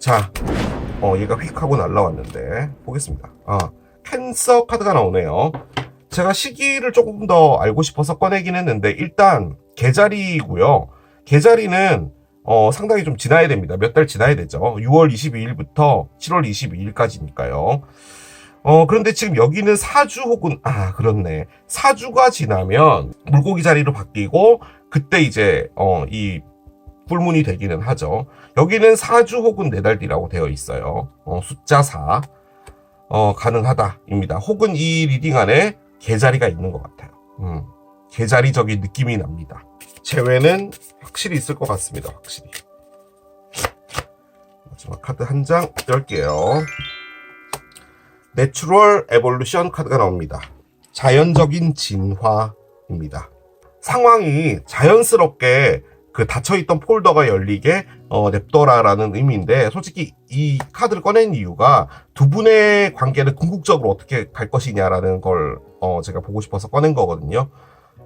자, 얘가 휙 하고 날라왔는데 보겠습니다. 캔서 카드가 나오네요. 제가 시기를 조금 더 알고 싶어서 꺼내긴 했는데 일단 계자리고요. 계자리는 상당히 좀 지나야 됩니다. 몇 달 지나야 되죠. 6월 22일부터 7월 22일까지니까요. 그런데 지금 여기는 사주 혹은 그렇네. 사주가 지나면 물고기 자리로 바뀌고 그때 이제 이 풀문이 되기는 하죠. 여기는 사주 혹은 4달 뒤라고 되어 있어요. 숫자 4 가능하다입니다. 혹은 이 리딩 안에 계자리가 있는 것 같아요. 계자리적인 느낌이 납니다. 재회는 확실히 있을 것 같습니다. 확실히. 마지막 카드 한 장 열게요. 내추럴 에볼루션 카드가 나옵니다. 자연적인 진화입니다. 상황이 자연스럽게 그 닫혀있던 폴더가 열리게 냅둬라라는 의미인데 솔직히 이 카드를 꺼낸 이유가 두 분의 관계는 궁극적으로 어떻게 갈 것이냐라는 걸 제가 보고 싶어서 꺼낸 거거든요.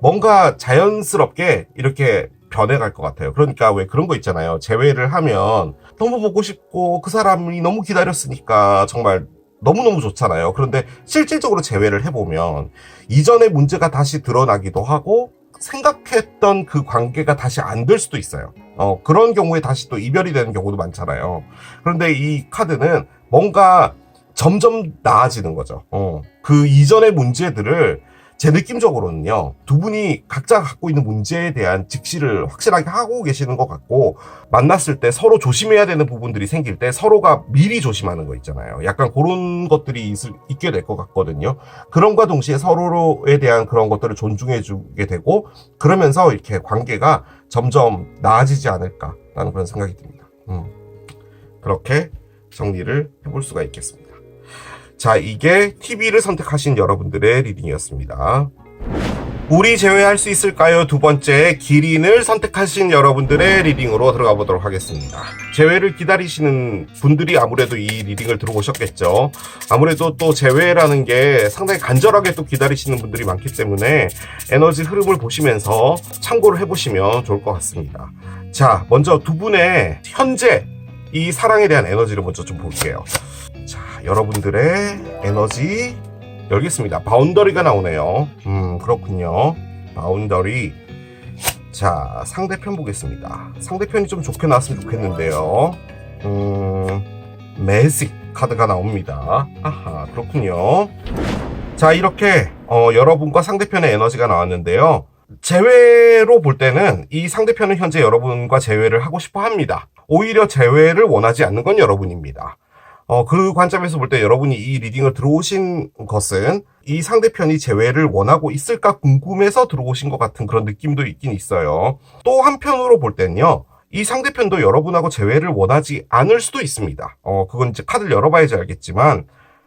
뭔가 자연스럽게 이렇게 변해갈 것 같아요. 그러니까 왜 그런 거 있잖아요. 재회를 하면 너무 보고 싶고 그 사람이 너무 기다렸으니까 정말 너무너무 좋잖아요. 그런데 실질적으로 재회를 해보면 이전의 문제가 다시 드러나기도 하고 생각했던 그 관계가 다시 안 될 수도 있어요. 그런 경우에 다시 또 이별이 되는 경우도 많잖아요. 그런데 이 카드는 뭔가 점점 나아지는 거죠. 그 이전의 문제들을 제 느낌적으로는요, 두 분이 각자 갖고 있는 문제에 대한 직시를 확실하게 하고 계시는 것 같고, 만났을 때 서로 조심해야 되는 부분들이 생길 때 서로가 미리 조심하는 거 있잖아요. 약간 그런 것들이 있게 될 것 같거든요. 그런과 동시에 서로에 대한 그런 것들을 존중해주게 되고, 그러면서 이렇게 관계가 점점 나아지지 않을까라는 그런 생각이 듭니다. 그렇게 정리를 해볼 수가 있겠습니다. 자, 이게 TV를 선택하신 여러분들의 리딩이었습니다. 우리 제외할 수 있을까요? 두 번째, 기린을 선택하신 여러분들의 리딩으로 들어가 보도록 하겠습니다. 제외를 기다리시는 분들이 아무래도 이 리딩을 들어오셨겠죠. 아무래도 또 제외라는 게 상당히 간절하게 또 기다리시는 분들이 많기 때문에 에너지 흐름을 보시면서 참고를 해보시면 좋을 것 같습니다. 자, 먼저 두 분의 현재 이 사랑에 대한 에너지를 먼저 좀 볼게요. 자, 여러분들의 에너지 열겠습니다. 바운더리가 나오네요. 그렇군요. 바운더리. 자, 상대편 보겠습니다. 상대편이 좀 좋게 나왔으면 좋겠는데요. 매직 카드가 나옵니다. 아하, 그렇군요. 자, 이렇게 여러분과 상대편의 에너지가 나왔는데요. 재회로 볼 때는 이 상대편은 현재 여러분과 재회를 하고 싶어 합니다. 오히려 재회를 원하지 않는 건 여러분입니다. 그 관점에서 볼 때 여러분이 이 리딩을 들어오신 것은 이 상대편이 재회를 원하고 있을까 궁금해서 들어오신 것 같은 그런 느낌도 있긴 있어요. 또 한편으로 볼 때는요, 이 상대편도 여러분하고 재회를 원하지 않을 수도 있습니다. 그건 이제 카드를 열어봐야지 알겠지만,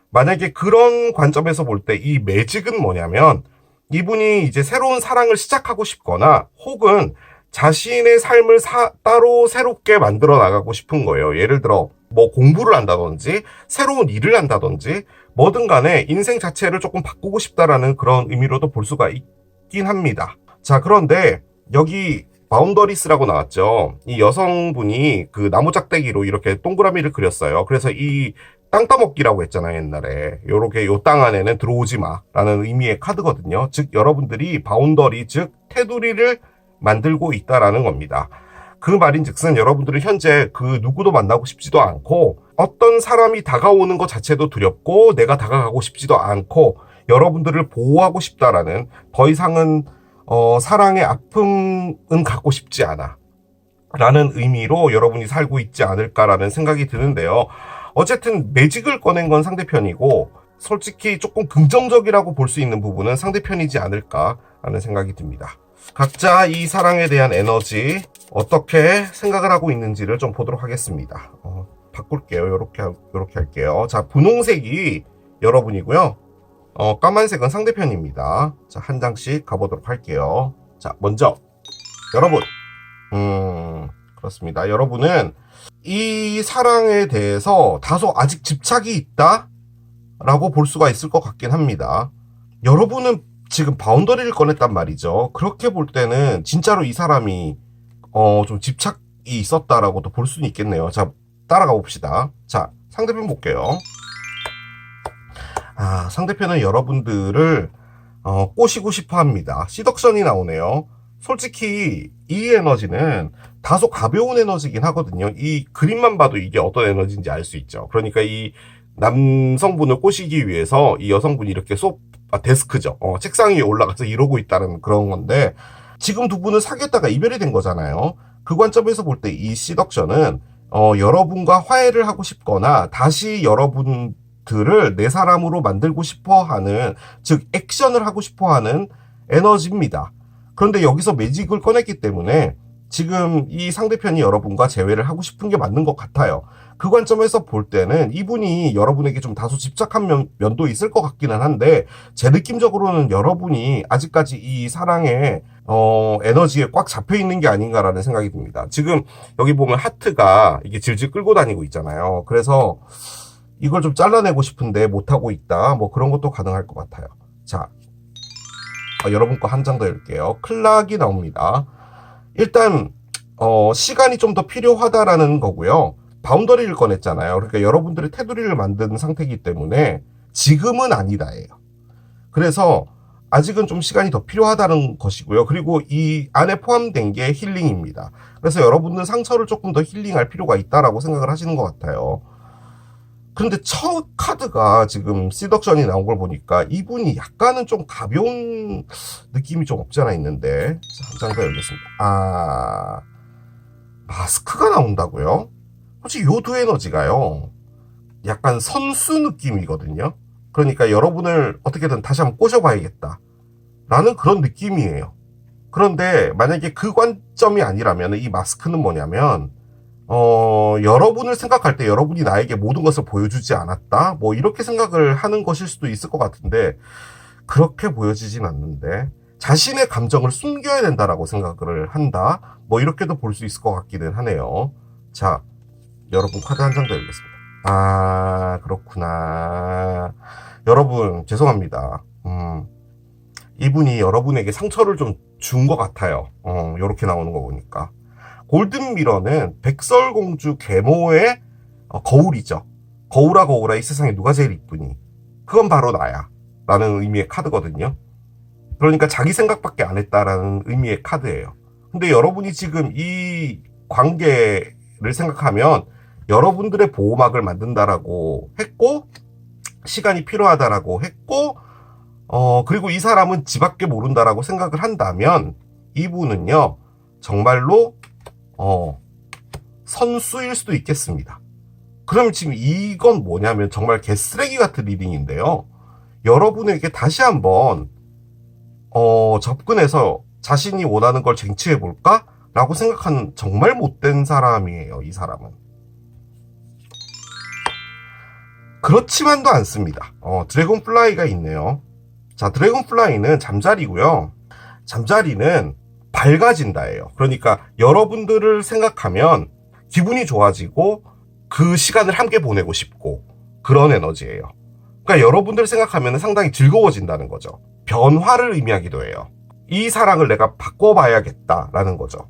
만약에 그런 관점에서 볼 때 이 매직은 뭐냐면, 이분이 이제 새로운 사랑을 시작하고 싶거나, 혹은 자신의 삶을 따로 새롭게 만들어 나가고 싶은 거예요. 예를 들어, 뭐 공부를 한다든지 새로운 일을 한다든지 뭐든 간에 인생 자체를 조금 바꾸고 싶다라는 그런 의미로도 볼 수가 있긴 합니다. 자, 그런데 여기 바운더리스라고 나왔죠. 이 여성분이 그 나무 짝대기로 이렇게 동그라미를 그렸어요. 그래서 이 땅 따먹기라고 했잖아요, 옛날에. 요렇게 요 땅 안에는 들어오지 마라는 의미의 카드거든요. 즉 여러분들이 바운더리, 즉 테두리를 만들고 있다라는 겁니다. 그 말인즉슨 여러분들은 현재 그 누구도 만나고 싶지도 않고 어떤 사람이 다가오는 것 자체도 두렵고 내가 다가가고 싶지도 않고 여러분들을 보호하고 싶다라는 더 이상은 사랑의 아픔은 갖고 싶지 않아 라는 의미로 여러분이 살고 있지 않을까라는 생각이 드는데요. 어쨌든 매직을 꺼낸 건 상대편이고 솔직히 조금 긍정적이라고 볼 수 있는 부분은 상대편이지 않을까라는 생각이 듭니다. 각자 이 사랑에 대한 에너지 어떻게 생각을 하고 있는지를 좀 보도록 하겠습니다. 바꿀게요. 요렇게 할게요. 자, 분홍색이 여러분이고요. 까만색은 상대편입니다. 자, 한 장씩 가보도록 할게요. 자, 먼저 여러분. 그렇습니다. 여러분은 이 사랑에 대해서 다소 아직 집착이 있다? 라고 볼 수가 있을 것 같긴 합니다. 여러분은 지금 바운더리를 꺼냈단 말이죠. 그렇게 볼 때는 진짜로 이 사람이 좀 집착이 있었다라고도 볼 수는 있겠네요. 자, 따라가 봅시다. 자, 상대편 볼게요. 상대편은 여러분들을 꼬시고 싶어 합니다. 시덕션이 나오네요. 솔직히 이 에너지는 다소 가벼운 에너지긴 하거든요. 이 그림만 봐도 이게 어떤 에너지인지 알 수 있죠. 그러니까 이 남성분을 꼬시기 위해서 이 여성분이 이렇게 데스크죠. 책상 위에 올라가서 이러고 있다는 그런 건데 지금 두 분은 사귀었다가 이별이 된 거잖아요. 그 관점에서 볼 때 이 시덕션은 여러분과 화해를 하고 싶거나 다시 여러분들을 내 사람으로 만들고 싶어 하는, 즉 액션을 하고 싶어 하는 에너지입니다. 그런데 여기서 매직을 꺼냈기 때문에 지금 이 상대편이 여러분과 재회를 하고 싶은 게 맞는 것 같아요. 그 관점에서 볼 때는 이분이 여러분에게 좀 다소 집착한 면도 있을 것 같기는 한데 제 느낌적으로는 여러분이 아직까지 이 사랑의 에너지에 꽉 잡혀 있는 게 아닌가라는 생각이 듭니다. 지금 여기 보면 하트가 이게 질질 끌고 다니고 있잖아요. 그래서 이걸 좀 잘라내고 싶은데 못하고 있다. 뭐 그런 것도 가능할 것 같아요. 자, 여러분 거 한 장 더 읽을게요. 클락이 나옵니다. 일단 시간이 좀 더 필요하다라는 거고요. 바운더리를 꺼냈잖아요. 그러니까 여러분들의 테두리를 만든 상태이기 때문에 지금은 아니다예요. 그래서 아직은 좀 시간이 더 필요하다는 것이고요. 그리고 이 안에 포함된 게 힐링입니다. 그래서 여러분들 상처를 조금 더 힐링할 필요가 있다라고 생각을 하시는 것 같아요. 그런데 첫 카드가 지금 시덕션이 나온 걸 보니까 이분이 약간은 좀 가벼운 느낌이 좀 없지 않아 있는데, 한 장 더 열겠습니다. 마스크가 나온다고요? 솔직히 요 두 에너지가요 약간 선수 느낌이거든요. 그러니까 여러분을 어떻게든 다시 한번 꼬셔봐야겠다 라는 그런 느낌이에요. 그런데 만약에 그 관점이 아니라면 이 마스크는 뭐냐면 여러분을 생각할 때 여러분이 나에게 모든 것을 보여주지 않았다? 뭐 이렇게 생각을 하는 것일 수도 있을 것 같은데 그렇게 보여지진 않는데 자신의 감정을 숨겨야 된다라고 생각을 한다? 뭐 이렇게도 볼 수 있을 것 같기는 하네요. 자, 여러분 카드 한 장 더 읽겠습니다. 그렇구나. 여러분 죄송합니다. 이분이 여러분에게 상처를 좀 준 것 같아요. 요렇게 나오는 거 보니까. 골든미러는 백설공주 계모의 거울이죠. 거울아 거울아 이 세상에 누가 제일 이쁘니? 그건 바로 나야 라는 의미의 카드거든요. 그러니까 자기 생각밖에 안 했다라는 의미의 카드예요. 근데 여러분이 지금 이 관계를 생각하면 여러분들의 보호막을 만든다라고 했고 시간이 필요하다라고 했고 그리고 이 사람은 지밖에 모른다라고 생각을 한다면 이분은요 정말로 선수일 수도 있겠습니다. 그럼 지금 이건 뭐냐면 정말 개쓰레기 같은 리딩인데요. 여러분에게 다시 한번 접근해서 자신이 원하는 걸 쟁취해볼까? 라고 생각하는 정말 못된 사람이에요. 이 사람은. 그렇지만도 않습니다. 드래곤플라이가 있네요. 자, 드래곤플라이는 잠자리고요. 잠자리는 밝아진다예요. 그러니까 여러분들을 생각하면 기분이 좋아지고 그 시간을 함께 보내고 싶고 그런 에너지예요. 그러니까 여러분들 생각하면 상당히 즐거워진다는 거죠. 변화를 의미하기도 해요. 이 사랑을 내가 바꿔봐야겠다라는 거죠.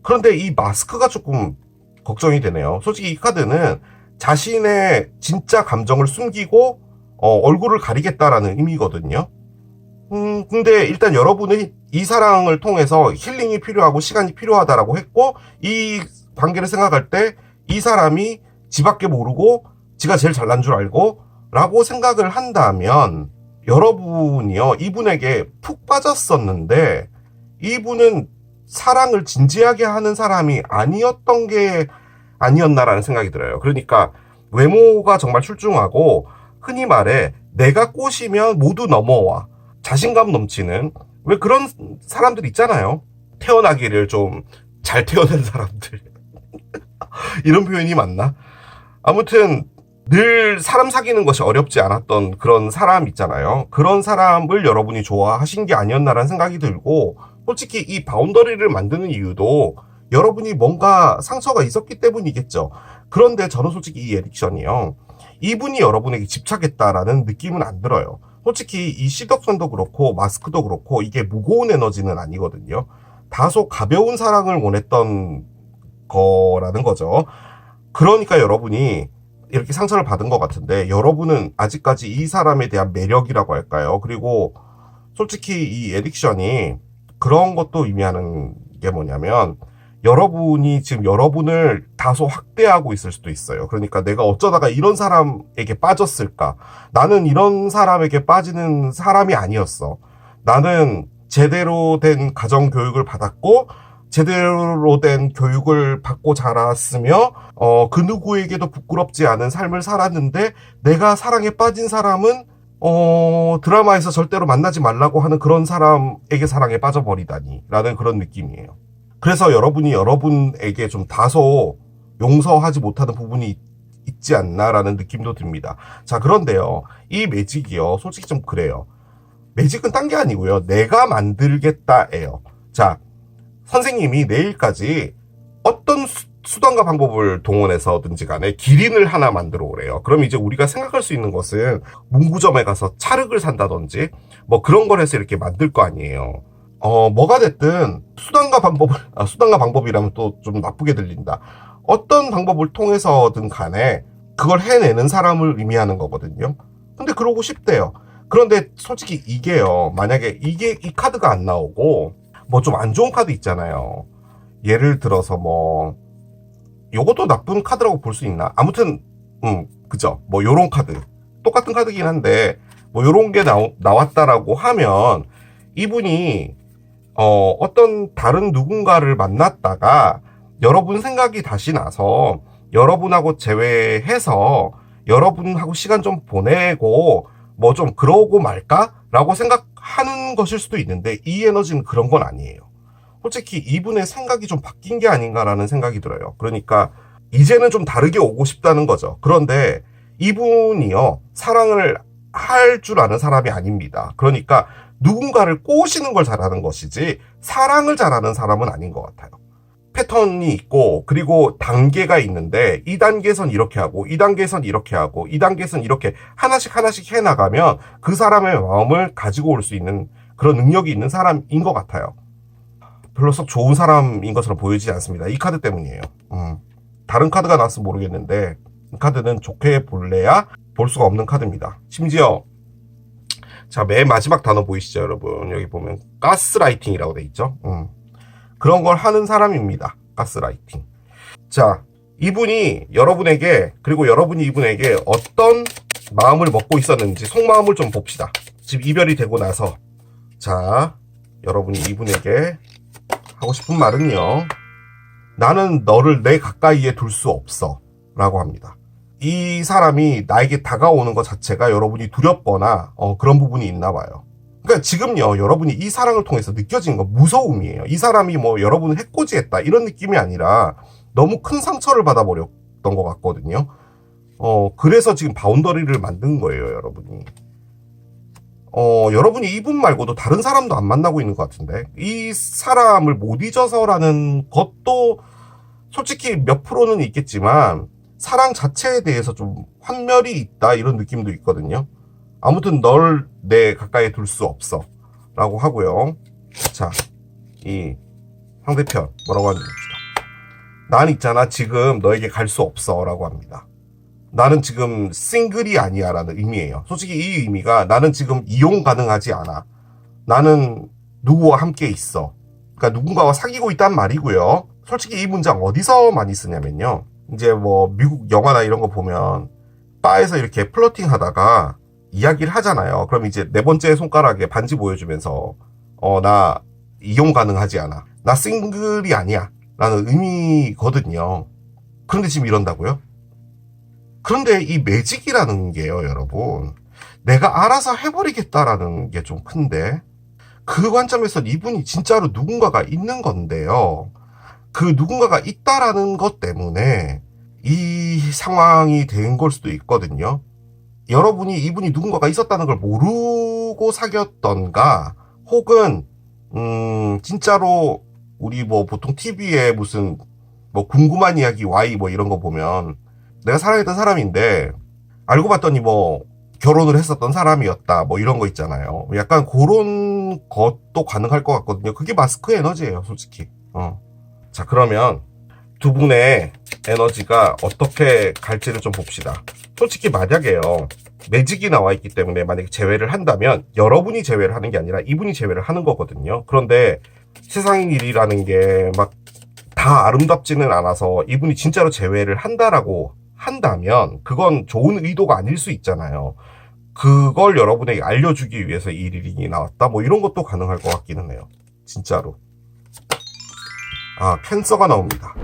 그런데 이 마스크가 조금 걱정이 되네요. 솔직히 이 카드는 자신의 진짜 감정을 숨기고 얼굴을 가리겠다라는 의미거든요. 근데 일단 여러분은 이 사랑을 통해서 힐링이 필요하고 시간이 필요하다라고 했고, 이 관계를 생각할 때 이 사람이 지밖에 모르고 지가 제일 잘난 줄 알고 라고 생각을 한다면, 여러분이요, 이분에게 푹 빠졌었는데 이분은 사랑을 진지하게 하는 사람이 아니었던 게 아니었나라는 생각이 들어요. 그러니까 외모가 정말 출중하고, 흔히 말해 내가 꼬시면 모두 넘어와, 자신감 넘치는, 왜 그런 사람들 있잖아요. 태어나기를 좀 잘 태어난 사람들. 이런 표현이 맞나? 아무튼 늘 사람 사귀는 것이 어렵지 않았던 그런 사람 있잖아요. 그런 사람을 여러분이 좋아하신 게 아니었나라는 생각이 들고, 솔직히 이 바운더리를 만드는 이유도 여러분이 뭔가 상처가 있었기 때문이겠죠. 그런데 저는 솔직히 이 에릭션이요, 이분이 여러분에게 집착했다라는 느낌은 안 들어요. 솔직히 이 시덕션도 그렇고 마스크도 그렇고 이게 무거운 에너지는 아니거든요. 다소 가벼운 사랑을 원했던 거라는 거죠. 그러니까 여러분이 이렇게 상처를 받은 것 같은데, 여러분은 아직까지 이 사람에 대한 매력이라고 할까요? 그리고 솔직히 이 에딕션이 그런 것도 의미하는 게 뭐냐면, 여러분이 지금 여러분을 다소 확대하고 있을 수도 있어요. 그러니까 내가 어쩌다가 이런 사람에게 빠졌을까? 나는 이런 사람에게 빠지는 사람이 아니었어. 나는 제대로 된 가정 교육을 받았고, 제대로 된 교육을 받고 자랐으며, 그 누구에게도 부끄럽지 않은 삶을 살았는데, 내가 사랑에 빠진 사람은 드라마에서 절대로 만나지 말라고 하는 그런 사람에게 사랑에 빠져버리다니 라는 그런 느낌이에요. 그래서 여러분이 여러분에게 좀 다소 용서하지 못하는 부분이 있지 않나라는 느낌도 듭니다. 자, 그런데요, 이 매직이요, 솔직히 좀 그래요. 매직은 딴 게 아니고요, 내가 만들겠다예요. 자, 선생님이 내일까지 어떤 수단과 방법을 동원해서든지 간에 기린을 하나 만들어 오래요. 그럼 이제 우리가 생각할 수 있는 것은 문구점에 가서 찰흙을 산다든지 뭐 그런 걸 해서 이렇게 만들 거 아니에요. 뭐가 됐든 수단과 방법이라면 또 좀 나쁘게 들린다. 어떤 방법을 통해서든 간에 그걸 해내는 사람을 의미하는 거거든요. 근데 그러고 싶대요. 그런데 솔직히 이게요, 만약에 이 카드가 안 나오고 뭐 좀 안 좋은 카드 있잖아요. 예를 들어서 뭐 요것도 나쁜 카드라고 볼 수 있나? 아무튼 그죠? 뭐 요런 카드, 똑같은 카드긴 한데 뭐 요런 게 나왔다라고 하면, 이분이 어떤 다른 누군가를 만났다가 여러분 생각이 다시 나서 여러분하고 재회해서 여러분하고 시간 좀 보내고 뭐 좀 그러고 말까라고 생각하는 것일 수도 있는데, 이 에너지는 그런 건 아니에요. 솔직히 이분의 생각이 좀 바뀐 게 아닌가라는 생각이 들어요. 그러니까 이제는 좀 다르게 오고 싶다는 거죠. 그런데 이분이요, 사랑을 할 줄 아는 사람이 아닙니다. 그러니까 누군가를 꼬시는 걸 잘하는 것이지 사랑을 잘하는 사람은 아닌 것 같아요. 패턴이 있고, 그리고 단계가 있는데, 이 단계에선 이렇게 하고, 이 단계에선 이렇게 하고, 이 단계에선 이렇게 하나씩 해나가면 그 사람의 마음을 가지고 올 수 있는 그런 능력이 있는 사람인 것 같아요. 별로 썩 좋은 사람인 것처럼 보이지 않습니다. 이 카드 때문이에요. 다른 카드가 나왔으면 모르겠는데, 이 카드는 좋게 볼래야 볼 수가 없는 카드입니다. 심지어 자, 맨 마지막 단어 보이시죠, 여러분? 여기 보면 가스라이팅이라고 돼 있죠. 그런 걸 하는 사람입니다. 가스라이팅. 자, 이분이 여러분에게, 그리고 여러분이 이분에게 어떤 마음을 먹고 있었는지 속마음을 좀 봅시다. 지금 이별이 되고 나서, 자, 여러분이 이분에게 하고 싶은 말은요, 나는 너를 내 가까이에 둘 수 없어 라고 합니다. 이 사람이 나에게 다가오는 것 자체가 여러분이 두렵거나 그런 부분이 있나 봐요. 그러니까 지금요, 여러분이 이 사랑을 통해서 느껴진 건 무서움이에요. 이 사람이 뭐 여러분을 해코지했다 이런 느낌이 아니라 너무 큰 상처를 받아버렸던 것 같거든요. 그래서 지금 바운더리를 만든 거예요, 여러분이. 여러분이 이분 말고도 다른 사람도 안 만나고 있는 것 같은데, 이 사람을 못 잊어서라는 것도 솔직히 몇 프로는 있겠지만 사랑 자체에 대해서 좀 환멸이 있다 이런 느낌도 있거든요. 아무튼 널 내 가까이에 둘 수 없어 라고 하고요. 자, 이 상대편 뭐라고 하는지 봅시다. 난 있잖아 지금 너에게 갈 수 없어 라고 합니다. 나는 지금 싱글이 아니야 라는 의미예요. 솔직히 이 의미가 나는 지금 이용 가능하지 않아. 나는 누구와 함께 있어. 그러니까 누군가와 사귀고 있단 말이고요. 솔직히 이 문장 어디서 많이 쓰냐면요. 이제 뭐 미국 영화나 이런 거 보면 바에서 이렇게 플러팅 하다가 이야기를 하잖아요. 그럼 이제 네 번째 손가락에 반지 보여주면서 나 이용 가능하지 않아. 나 싱글이 아니야. 라는 의미거든요. 그런데 지금 이런다고요? 그런데 이 매직이라는 게요, 여러분. 내가 알아서 해버리겠다라는 게 좀 큰데, 그 관점에서 이분이 진짜로 누군가가 있는 건데요. 그 누군가가 있다라는 것 때문에 이 상황이 된 걸 수도 있거든요. 여러분이 이분이 누군가가 있었다는 걸 모르고 사귀었던가, 혹은 진짜로 우리 뭐 보통 TV에 무슨 뭐 궁금한 이야기 Y 뭐 이런 거 보면 내가 사랑했던 사람인데 알고 봤더니 뭐 결혼을 했었던 사람이었다 뭐 이런 거 있잖아요. 약간 그런 것도 가능할 것 같거든요. 그게 마스크 에너지예요, 솔직히. 자, 그러면 두 분의 에너지가 어떻게 갈지를 좀 봅시다. 솔직히 만약에요, 매직이 나와 있기 때문에 만약에 제외를 한다면 여러분이 제외를 하는 게 아니라 이분이 제외를 하는 거거든요. 그런데 세상 일이라는 게 막 다 아름답지는 않아서 이분이 진짜로 제외를 한다라고 한다면 그건 좋은 의도가 아닐 수 있잖아요. 그걸 여러분에게 알려주기 위해서 이 리딩이 나왔다 뭐 이런 것도 가능할 것 같기는 해요. 진짜로. 캔서가 나옵니다.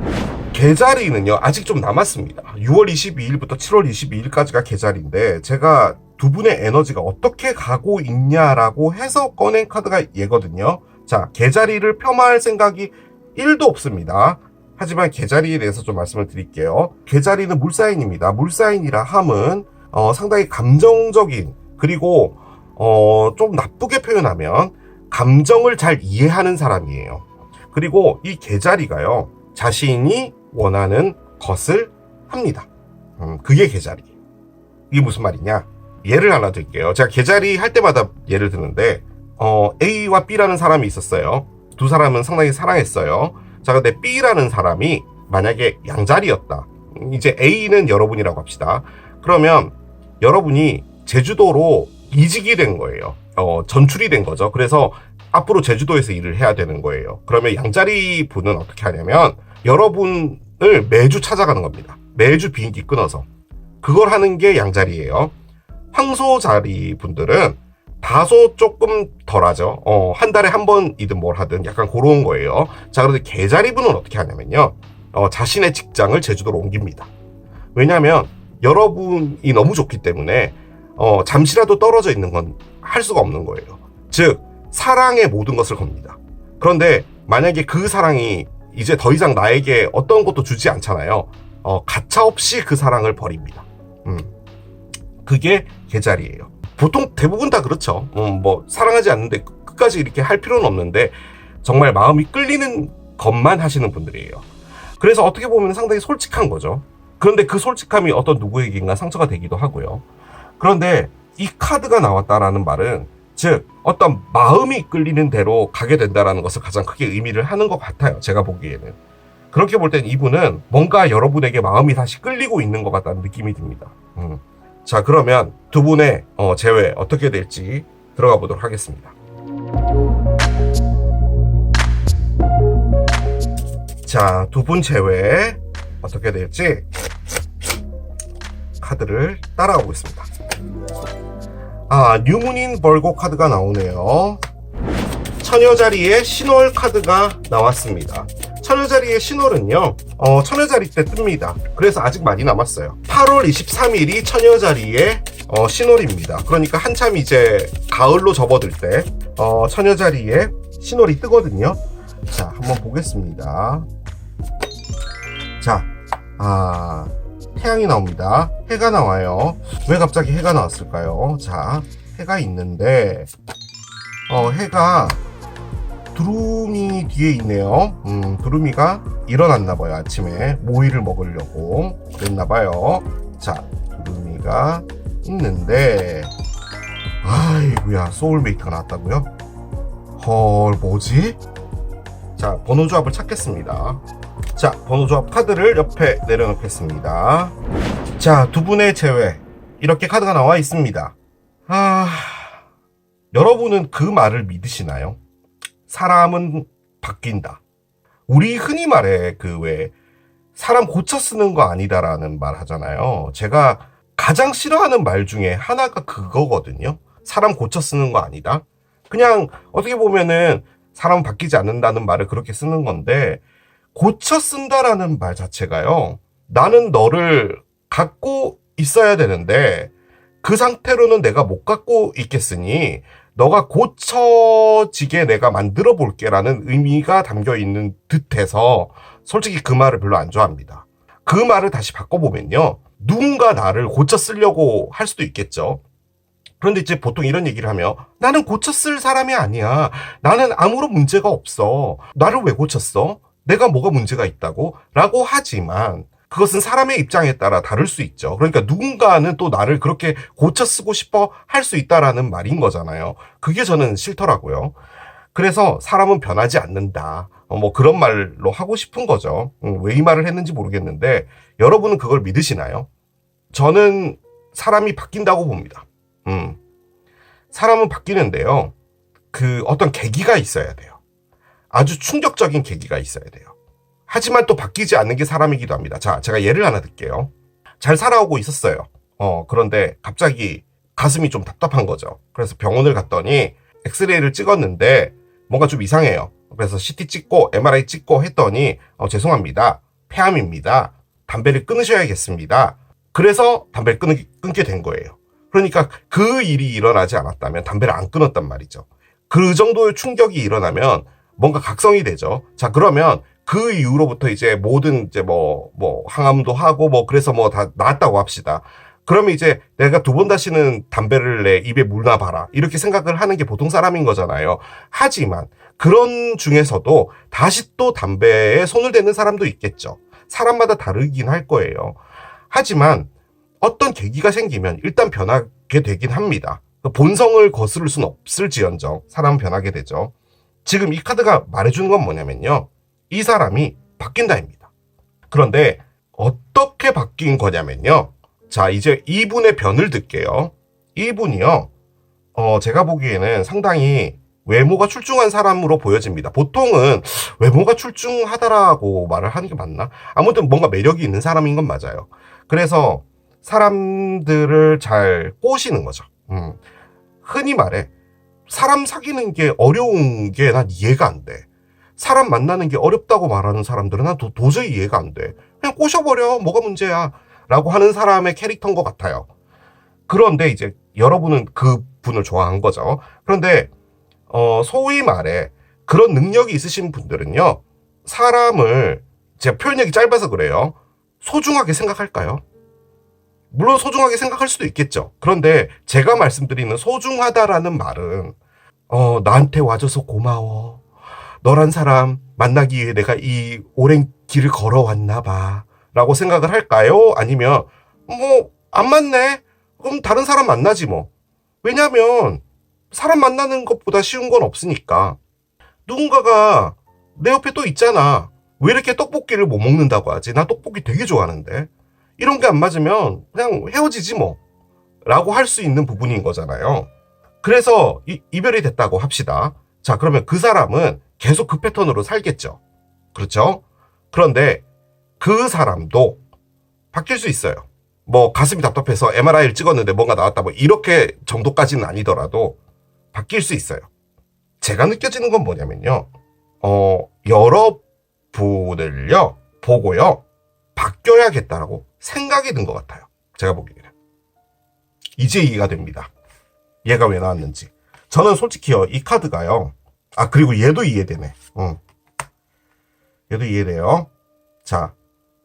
계자리는요 아직 좀 남았습니다. 6월 22일부터 7월 22일까지가 계자리인데 제가 두 분의 에너지가 어떻게 가고 있냐라고 해서 꺼낸 카드가 얘거든요. 자, 계자리를 폄하할 생각이 1도 없습니다. 하지만 계자리에 대해서 좀 말씀을 드릴게요. 계자리는 물사인입니다. 물사인이라 함은 상당히 감정적인, 그리고 좀 나쁘게 표현하면 감정을 잘 이해하는 사람이에요. 그리고 이 계자리가요 자신이 원하는 것을 합니다. 그게 계자리. 이게 무슨 말이냐? 예를 하나 드릴게요. 제가 계자리 할 때마다 예를 드는데 A와 B라는 사람이 있었어요. 두 사람은 상당히 사랑했어요. 자, 근데 B라는 사람이 만약에 양자리였다. 이제 A는 여러분이라고 합시다. 그러면 여러분이 제주도로 이직이 된 거예요. 전출이 된 거죠. 그래서 앞으로 제주도에서 일을 해야 되는 거예요. 그러면 양자리 분은 어떻게 하냐면 여러분을 매주 찾아가는 겁니다. 매주 비행기 끊어서. 그걸 하는 게 양자리예요. 황소자리 분들은 다소 조금 덜하죠. 한 달에 한 번이든 뭘 하든 약간 그런 거예요. 자, 그런데 계자리 분은 어떻게 하냐면요. 자신의 직장을 제주도로 옮깁니다. 왜냐하면 여러분이 너무 좋기 때문에 잠시라도 떨어져 있는 건 할 수가 없는 거예요. 즉 사랑의 모든 것을 겁니다. 그런데 만약에 그 사랑이 이제 더 이상 나에게 어떤 것도 주지 않잖아요. 가차없이 그 사랑을 버립니다. 그게 계자리예요. 보통 대부분 다 그렇죠. 뭐 사랑하지 않는데 끝까지 이렇게 할 필요는 없는데 정말 마음이 끌리는 것만 하시는 분들이에요. 그래서 어떻게 보면 상당히 솔직한 거죠. 그런데 그 솔직함이 어떤 누구에게인가 상처가 되기도 하고요. 그런데 이 카드가 나왔다라는 말은 즉 어떤 마음이 끌리는 대로 가게 된다라는 것을 가장 크게 의미를 하는 것 같아요. 제가 보기에는. 그렇게 볼 땐 이분은 뭔가 여러분에게 마음이 다시 끌리고 있는 것 같다는 느낌이 듭니다. 자, 그러면 두 분의 재회 어떻게 될지 들어가 보도록 하겠습니다. 자, 두 분 재회 어떻게 될지 카드를 따라가 보겠습니다. 뉴문인 벌고 카드가 나오네요. 처녀자리에 신월 카드가 나왔습니다. 처녀자리의 신월은요 처녀자리 때 뜹니다. 그래서 아직 많이 남았어요. 8월 23일이 처녀자리의 신월입니다. 그러니까 한참 이제 가을로 접어들 때 처녀자리에 신월이 뜨거든요. 자, 한번 보겠습니다. 자, 태양이 나옵니다. 해가 나와요. 왜 갑자기 해가 나왔을까요? 자, 해가 있는데 해가 두루미 뒤에 있네요. 두루미가 일어났나봐요. 아침에 모이를 먹으려고 그랬나봐요. 자, 두루미가 있는데 아이고야, 소울메이트가 나왔다고요? 헐, 뭐지? 자, 번호조합을 찾겠습니다. 자, 번호조합 카드를 옆에 내려놓겠습니다. 자, 두 분의 재회 이렇게 카드가 나와 있습니다. 여러분은 그 말을 믿으시나요? 사람은 바뀐다. 우리 흔히 말해 그 왜 사람 고쳐 쓰는 거 아니다라는 말 하잖아요. 제가 가장 싫어하는 말 중에 하나가 그거거든요. 사람 고쳐 쓰는 거 아니다. 그냥 어떻게 보면은 사람 바뀌지 않는다는 말을 그렇게 쓰는 건데, 고쳐 쓴다라는 말 자체가요, 나는 너를 갖고 있어야 되는데 그 상태로는 내가 못 갖고 있겠으니 너가 고쳐지게 내가 만들어 볼게라는 의미가 담겨 있는 듯해서 솔직히 그 말을 별로 안 좋아합니다. 그 말을 다시 바꿔보면요, 누군가 나를 고쳐 쓰려고 할 수도 있겠죠. 그런데 이제 보통 이런 얘기를 하면, 나는 고쳐 쓸 사람이 아니야. 나는 아무런 문제가 없어. 나를 왜 고쳤어? 내가 뭐가 문제가 있다고? 라고 하지만 그것은 사람의 입장에 따라 다를 수 있죠. 그러니까 누군가는 또 나를 그렇게 고쳐 쓰고 싶어 할 수 있다라는 말인 거잖아요. 그게 저는 싫더라고요. 그래서 사람은 변하지 않는다. 뭐 그런 말로 하고 싶은 거죠. 왜 이 말을 했는지 모르겠는데 여러분은 그걸 믿으시나요? 저는 사람이 바뀐다고 봅니다. 사람은 바뀌는데요, 그 어떤 계기가 있어야 돼요. 아주 충격적인 계기가 있어야 돼요. 하지만 또 바뀌지 않는 게 사람이기도 합니다. 자, 제가 예를 하나 들게요. 잘 살아오고 있었어요. 그런데 갑자기 가슴이 좀 답답한 거죠. 그래서 병원을 갔더니 엑스레이를 찍었는데 뭔가 좀 이상해요. 그래서 CT 찍고 MRI 찍고 했더니 죄송합니다. 폐암입니다. 담배를 끊으셔야겠습니다. 그래서 담배를 끊게 된 거예요. 그러니까 그 일이 일어나지 않았다면 담배를 안 끊었단 말이죠. 그 정도의 충격이 일어나면 뭔가 각성이 되죠. 자, 그러면 그 이후로부터 이제 모든 이제 뭐 항암도 하고 뭐 그래서 뭐 다 나았다고 합시다. 그러면 이제 내가 두 번 다시는 담배를 내 입에 물나 봐라, 이렇게 생각을 하는 게 보통 사람인 거잖아요. 하지만 그런 중에서도 다시 또 담배에 손을 대는 사람도 있겠죠. 사람마다 다르긴 할 거예요. 하지만 어떤 계기가 생기면 일단 변하게 되긴 합니다. 본성을 거스를 수는 없을지언정 사람은 변하게 되죠. 지금 이 카드가 말해주는 건 뭐냐면요, 이 사람이 바뀐다입니다. 그런데 어떻게 바뀐 거냐면요, 자, 이제 이분의 변을 듣게요. 이분이요, 제가 보기에는 상당히 외모가 출중한 사람으로 보여집니다. 보통은 외모가 출중하다라고 말을 하는 게 맞나? 아무튼 뭔가 매력이 있는 사람인 건 맞아요. 그래서 사람들을 잘 꼬시는 거죠. 흔히 말해 사람 사귀는 게 어려운 게 난 이해가 안 돼. 사람 만나는 게 어렵다고 말하는 사람들은 난 도저히 이해가 안 돼. 그냥 꼬셔버려, 뭐가 문제야 라고 하는 사람의 캐릭터인 것 같아요. 그런데 이제 여러분은 그 분을 좋아한 거죠. 그런데 소위 말해 그런 능력이 있으신 분들은요, 사람을, 제가 표현력이 짧아서 그래요, 소중하게 생각할까요? 물론 소중하게 생각할 수도 있겠죠. 그런데 제가 말씀드리는 소중하다라는 말은 나한테 와줘서 고마워, 너란 사람 만나기 위해 내가 이 오랜 길을 걸어왔나 봐 라고 생각을 할까요? 아니면 뭐 안 맞네, 그럼 다른 사람 만나지 뭐. 왜냐면 사람 만나는 것보다 쉬운 건 없으니까. 누군가가 내 옆에 또 있잖아, 왜 이렇게 떡볶이를 못 먹는다고 하지, 나 떡볶이 되게 좋아하는데, 이런 게 안 맞으면 그냥 헤어지지 뭐 라고 할 수 있는 부분인 거잖아요. 그래서 이별이 됐다고 합시다. 자, 그러면 그 사람은 계속 그 패턴으로 살겠죠. 그렇죠? 그런데 그 사람도 바뀔 수 있어요. 뭐 가슴이 답답해서 MRI를 찍었는데 뭔가 나왔다, 뭐 이렇게 정도까지는 아니더라도 바뀔 수 있어요. 제가 느껴지는 건 뭐냐면요, 여러분을요 보고요 바뀌어야겠다라고 생각이 든 것 같아요. 제가 보기에는. 이제 이해가 됩니다. 얘가 왜 나왔는지. 저는 솔직히요, 이 카드가요, 그리고 얘도 이해되네. 얘도 이해돼요. 자,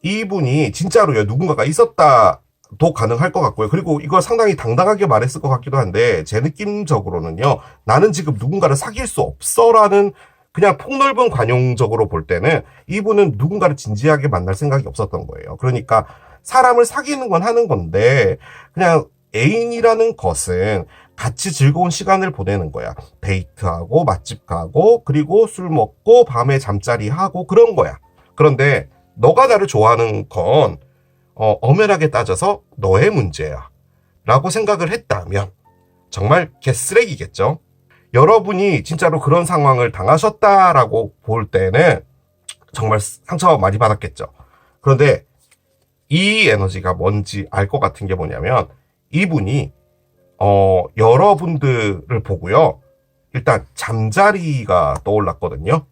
이분이 진짜로요, 누군가가 있었다도 가능할 것 같고요. 그리고 이거 상당히 당당하게 말했을 것 같기도 한데, 제 느낌적으로는요, 나는 지금 누군가를 사귈 수 없어라는, 그냥 폭넓은 관용적으로 볼 때는 이분은 누군가를 진지하게 만날 생각이 없었던 거예요. 그러니까 사람을 사귀는 건 하는 건데, 그냥 애인이라는 것은 같이 즐거운 시간을 보내는 거야. 데이트하고 맛집 가고 그리고 술 먹고 밤에 잠자리 하고 그런 거야. 그런데 너가 나를 좋아하는 건 엄연하게 따져서 너의 문제야 라고 생각을 했다면 정말 개쓰레기겠죠. 여러분이 진짜로 그런 상황을 당하셨다라고 볼 때는 정말 상처 많이 받았겠죠. 그런데 이 에너지가 뭔지 알 것 같은 게 뭐냐면, 이분이 여러분들을 보고요, 일단 잠자리가 떠올랐거든요.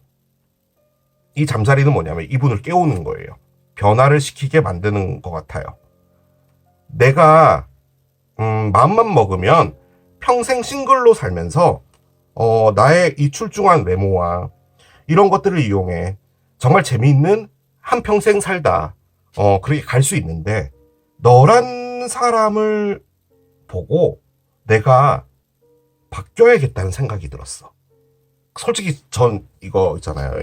이 잠자리는 뭐냐면 이분을 깨우는 거예요. 변화를 시키게 만드는 것 같아요. 내가 마음만 먹으면 평생 싱글로 살면서 나의 이 출중한 외모와 이런 것들을 이용해 정말 재미있는 한평생 살다 그렇게 갈 수 있는데, 너란 사람을 보고 내가 바뀌어야겠다는 생각이 들었어. 솔직히 전 이거 있잖아요.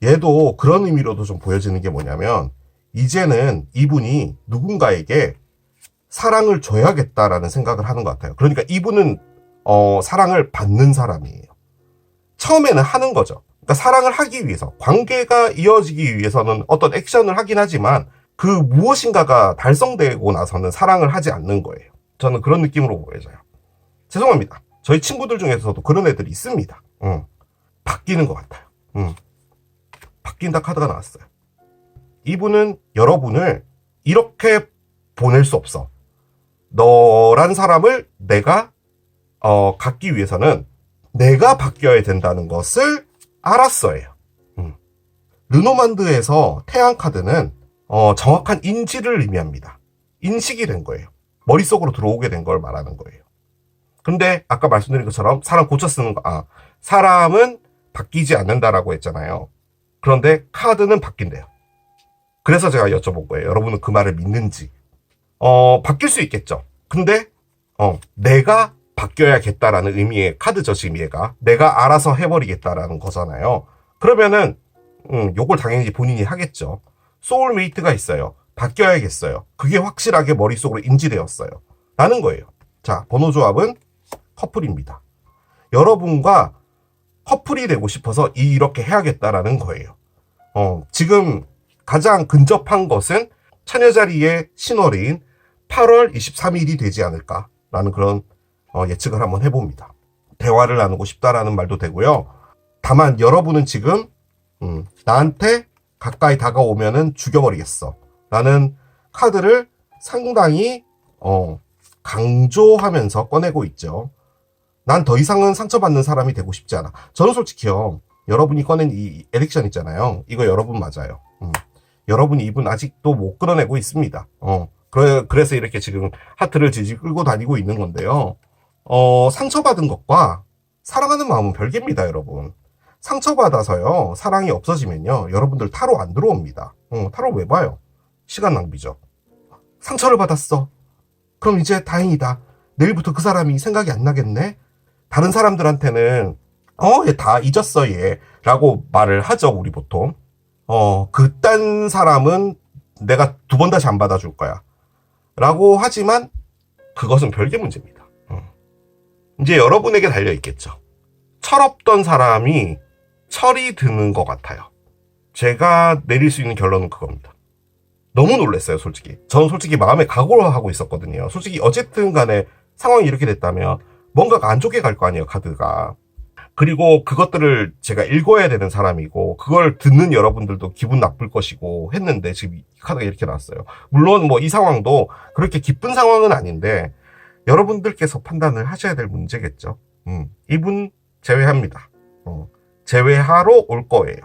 얘도 그런 의미로도 좀 보여지는 게 뭐냐면, 이제는 이분이 누군가에게 사랑을 줘야겠다라는 생각을 하는 것 같아요. 그러니까 이분은 사랑을 받는 사람이에요. 처음에는 하는 거죠. 그러니까 사랑을 하기 위해서, 관계가 이어지기 위해서는 어떤 액션을 하긴 하지만 그 무엇인가가 달성되고 나서는 사랑을 하지 않는 거예요. 저는 그런 느낌으로 보여져요. 죄송합니다. 저희 친구들 중에서도 그런 애들이 있습니다. 바뀌는 것 같아요. 바뀐다 카드가 나왔어요. 이분은 여러분을 이렇게 보낼 수 없어. 너란 사람을 내가 갖기 위해서는 내가 바뀌어야 된다는 것을 알았어요. 르노만드에서 태양 카드는 정확한 인지를 의미합니다. 인식이 된 거예요. 머릿속으로 들어오게 된 걸 말하는 거예요. 근데 아까 말씀드린 것처럼 사람 고쳐 쓰는 거, 사람은 바뀌지 않는다라고 했잖아요. 그런데 카드는 바뀐대요. 그래서 제가 여쭤본 거예요. 여러분은 그 말을 믿는지. 바뀔 수 있겠죠. 근데 내가 바뀌어야겠다라는 의미의 카드죠. 지금 얘가 내가 알아서 해버리겠다라는 거잖아요. 그러면은 요걸 당연히 본인이 하겠죠. 소울메이트가 있어요. 바뀌어야겠어요. 그게 확실하게 머릿속으로 인지되었어요. 라는 거예요. 자, 번호 조합은 커플입니다. 여러분과 커플이 되고 싶어서 이렇게 해야겠다라는 거예요. 지금 가장 근접한 것은 처녀자리의 신월인 8월 23일이 되지 않을까라는 그런 예측을 한번 해봅니다. 대화를 나누고 싶다라는 말도 되고요. 다만 여러분은 지금 나한테 가까이 다가오면은 죽여버리겠어 라는 카드를 상당히 강조하면서 꺼내고 있죠. 난 더 이상은 상처받는 사람이 되고 싶지 않아. 저는 솔직히요, 여러분이 꺼낸 이 에릭션 있잖아요. 이거 여러분 맞아요. 여러분이 이분 아직도 못 끌어내고 있습니다. 그래서 이렇게 지금 하트를 질질 끌고 다니고 있는 건데요. 상처받은 것과 사랑하는 마음은 별개입니다, 여러분. 상처받아서요, 사랑이 없어지면요, 여러분들 타로 안 들어옵니다. 타로 왜 봐요? 시간 낭비죠. 상처를 받았어. 그럼 이제 다행이다. 내일부터 그 사람이 생각이 안 나겠네? 다른 사람들한테는 얘 다 잊었어 얘 라고 말을 하죠, 우리 보통. 그딴 사람은 내가 두 번 다시 안 받아줄 거야 라고 하지만 그것은 별개 문제입니다. 이제 여러분에게 달려있겠죠. 철없던 사람이 철이 드는 것 같아요. 제가 내릴 수 있는 결론은 그겁니다. 너무 놀랐어요, 솔직히. 저는 솔직히 마음에 각오를 하고 있었거든요. 솔직히 어쨌든 간에 상황이 이렇게 됐다면 뭔가가 안 좋게 갈 거 아니에요, 카드가. 그리고 그것들을 제가 읽어야 되는 사람이고, 그걸 듣는 여러분들도 기분 나쁠 것이고 했는데 지금 이 카드가 이렇게 나왔어요. 물론 뭐 이 상황도 그렇게 기쁜 상황은 아닌데 여러분들께서 판단을 하셔야 될 문제겠죠. 이분 제외합니다. 제외하러 올 거예요.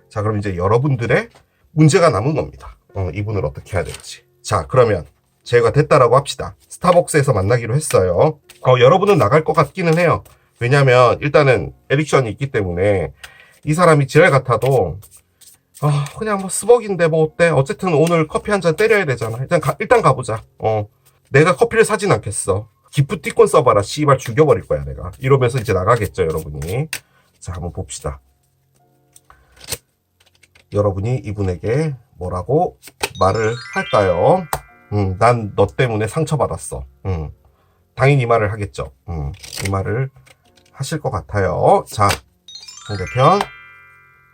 자, 그럼 이제 여러분들의 문제가 남은 겁니다. 이분을 어떻게 해야 될지. 자, 그러면 제가 됐다라고 합시다. 스타벅스에서 만나기로 했어요. 여러분은 나갈 것 같기는 해요. 왜냐면 일단은 에릭션이 있기 때문에 이 사람이 지랄 같아도 그냥 뭐 스벅인데 뭐 어때? 어쨌든 오늘 커피 한 잔 때려야 되잖아. 일단 가보자. 내가 커피를 사진 않겠어. 기프티콘 써봐라. 씨발 죽여버릴 거야 내가. 이러면서 이제 나가겠죠, 여러분이. 자, 한번 봅시다. 여러분이 이분에게 뭐라고 말을 할까요? 난 너 때문에 상처받았어. 당연히 이 말을 하겠죠. 이 말을 하실 것 같아요. 자, 상대편.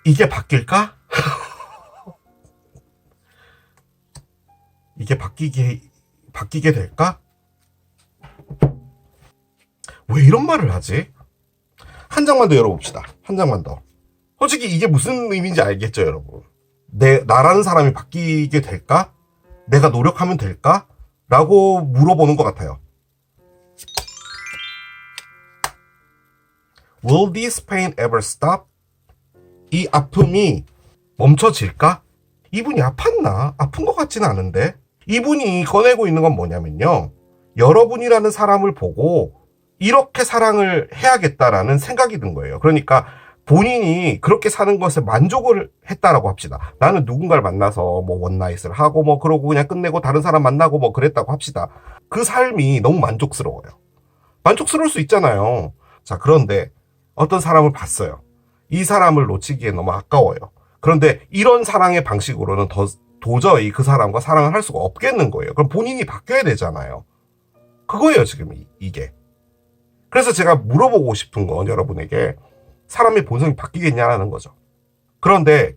이게 바뀔까? 이게 바뀌게 될까? 왜 이런 말을 하지? 한 장만 더 열어봅시다. 한 장만 더. 솔직히 이게 무슨 의미인지 알겠죠, 여러분? 나라는 사람이 바뀌게 될까? 내가 노력하면 될까? 라고 물어보는 것 같아요. Will this pain ever stop? 이 아픔이 멈춰질까? 이분이 아팠나? 아픈 것 같지는 않은데? 이분이 꺼내고 있는 건 뭐냐면요. 여러분이라는 사람을 보고 이렇게 사랑을 해야겠다라는 생각이 든 거예요. 그러니까 본인이 그렇게 사는 것에 만족을 했다라고 합시다. 나는 누군가를 만나서 뭐 원나잇을 하고 뭐 그러고 그냥 끝내고 다른 사람 만나고 뭐 그랬다고 합시다. 그 삶이 너무 만족스러워요. 만족스러울 수 있잖아요. 자, 그런데 어떤 사람을 봤어요. 이 사람을 놓치기에 너무 아까워요. 그런데 이런 사랑의 방식으로는 도저히 그 사람과 사랑을 할 수가 없겠는 거예요. 그럼 본인이 바뀌어야 되잖아요. 그거예요, 지금 이게. 그래서 제가 물어보고 싶은 건 여러분에게 사람의 본성이 바뀌겠냐라는 거죠. 그런데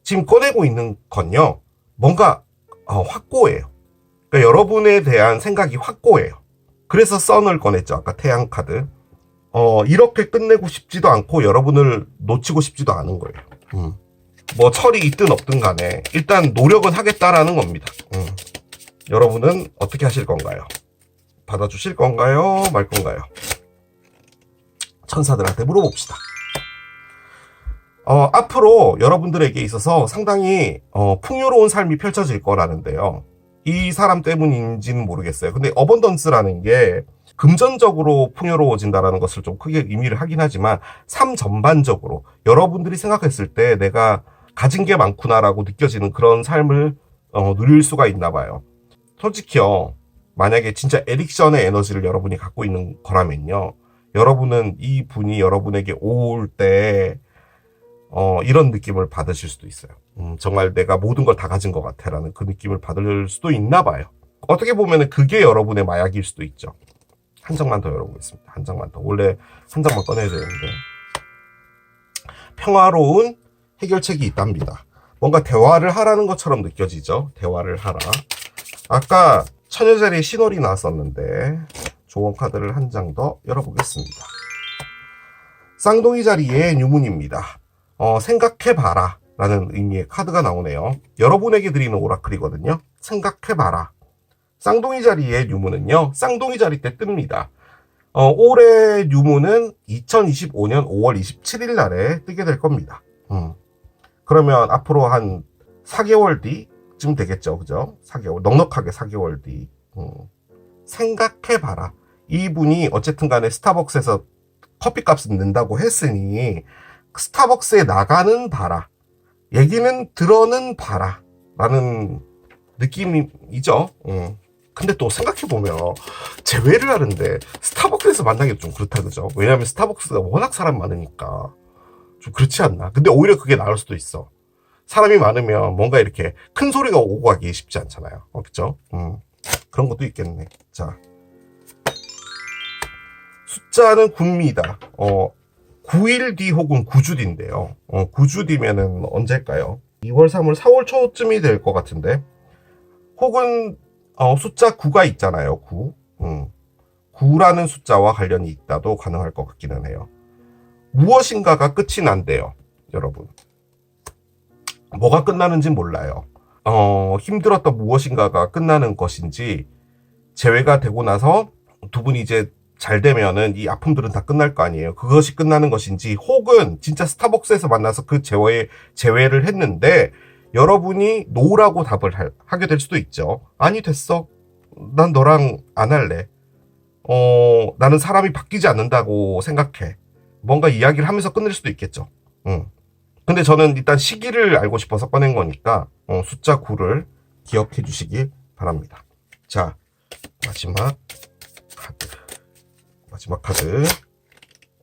지금 꺼내고 있는 건요, 뭔가 확고해요. 그러니까 여러분에 대한 생각이 확고해요. 그래서 선을 꺼냈죠. 아까 태양 카드. 이렇게 끝내고 싶지도 않고 여러분을 놓치고 싶지도 않은 거예요. 뭐 철이 있든 없든 간에 일단 노력은 하겠다라는 겁니다. 여러분은 어떻게 하실 건가요? 받아주실 건가요? 말 건가요? 천사들한테 물어봅시다. 앞으로 여러분들에게 있어서 상당히 풍요로운 삶이 펼쳐질 거라는데요. 이 사람 때문인지는 모르겠어요. 근데 어번던스라는 게 금전적으로 풍요로워진다는 것을 좀 크게 의미를 하긴 하지만 삶 전반적으로 여러분들이 생각했을 때 내가 가진 게 많구나라고 느껴지는 그런 삶을 누릴 수가 있나 봐요. 솔직히요. 만약에 진짜 에릭션의 에너지를 여러분이 갖고 있는 거라면요. 여러분은 이 분이 여러분에게 올 때 이런 느낌을 받으실 수도 있어요. 정말 내가 모든 걸 다 가진 것 같아라는 그 느낌을 받을 수도 있나 봐요. 어떻게 보면 그게 여러분의 마약일 수도 있죠. 한 장만 더 열어보겠습니다. 한 장만 더. 원래 한 장만 꺼내야 되는데. 평화로운 해결책이 있답니다. 뭔가 대화를 하라는 것처럼 느껴지죠. 대화를 하라. 아까 처녀자리에 신월이 나왔었는데 조언 카드를 한 장 더 열어보겠습니다. 쌍둥이 자리의 뉴문입니다. 생각해봐라 라는 의미의 카드가 나오네요. 여러분에게 드리는 오라클이거든요. 생각해봐라. 쌍둥이 자리의 뉴문은요, 쌍둥이 자리 때 뜹니다. 올해 뉴문은 2025년 5월 27일 날에 뜨게 될 겁니다. 그러면 앞으로 한 4개월 뒤쯤 되겠죠. 그죠? 4개월. 넉넉하게 4개월 뒤. 생각해봐라. 이분이 어쨌든 간에 스타벅스에서 커피값을 낸다고 했으니 스타벅스에 나가는 봐라. 얘기는 들어는 봐라. 라는 느낌이죠. 근데 또 생각해보면 재회를 하는데 스타벅스에서 만나기도 좀 그렇다 그죠? 왜냐면 스타벅스가 워낙 사람 많으니까 좀 그렇지 않나? 근데 오히려 그게 나을 수도 있어. 사람이 많으면 뭔가 이렇게 큰 소리가 오고 가기 쉽지 않잖아요. 그죠? 그런 것도 있겠네. 자, 숫자는 9입니다. 9일 뒤 혹은 9주 뒤인데요. 9주 뒤면은 언제일까요? 2월, 3월, 4월 초쯤이 될 것 같은데, 혹은 숫자 9가 있잖아요. 9. 9라는 숫자와 관련이 있다도 가능할 것 같기는 해요. 무엇인가가 끝이 난대요. 여러분. 뭐가 끝나는지 몰라요. 힘들었던 무엇인가가 끝나는 것인지, 재회가 되고 나서 두 분이 이제 잘 되면은 이 아픔들은 다 끝날 거 아니에요. 그것이 끝나는 것인지, 혹은 진짜 스타벅스에서 만나서 그 재회를 했는데 여러분이 노라고 답을 하게 될 수도 있죠. 아니, 됐어. 난 너랑 안 할래. 나는 사람이 바뀌지 않는다고 생각해. 뭔가 이야기를 하면서 끝낼 수도 있겠죠. 근데 저는 일단 시기를 알고 싶어서 꺼낸 거니까 숫자 9를 기억해 주시기 바랍니다. 자, 마지막 카드.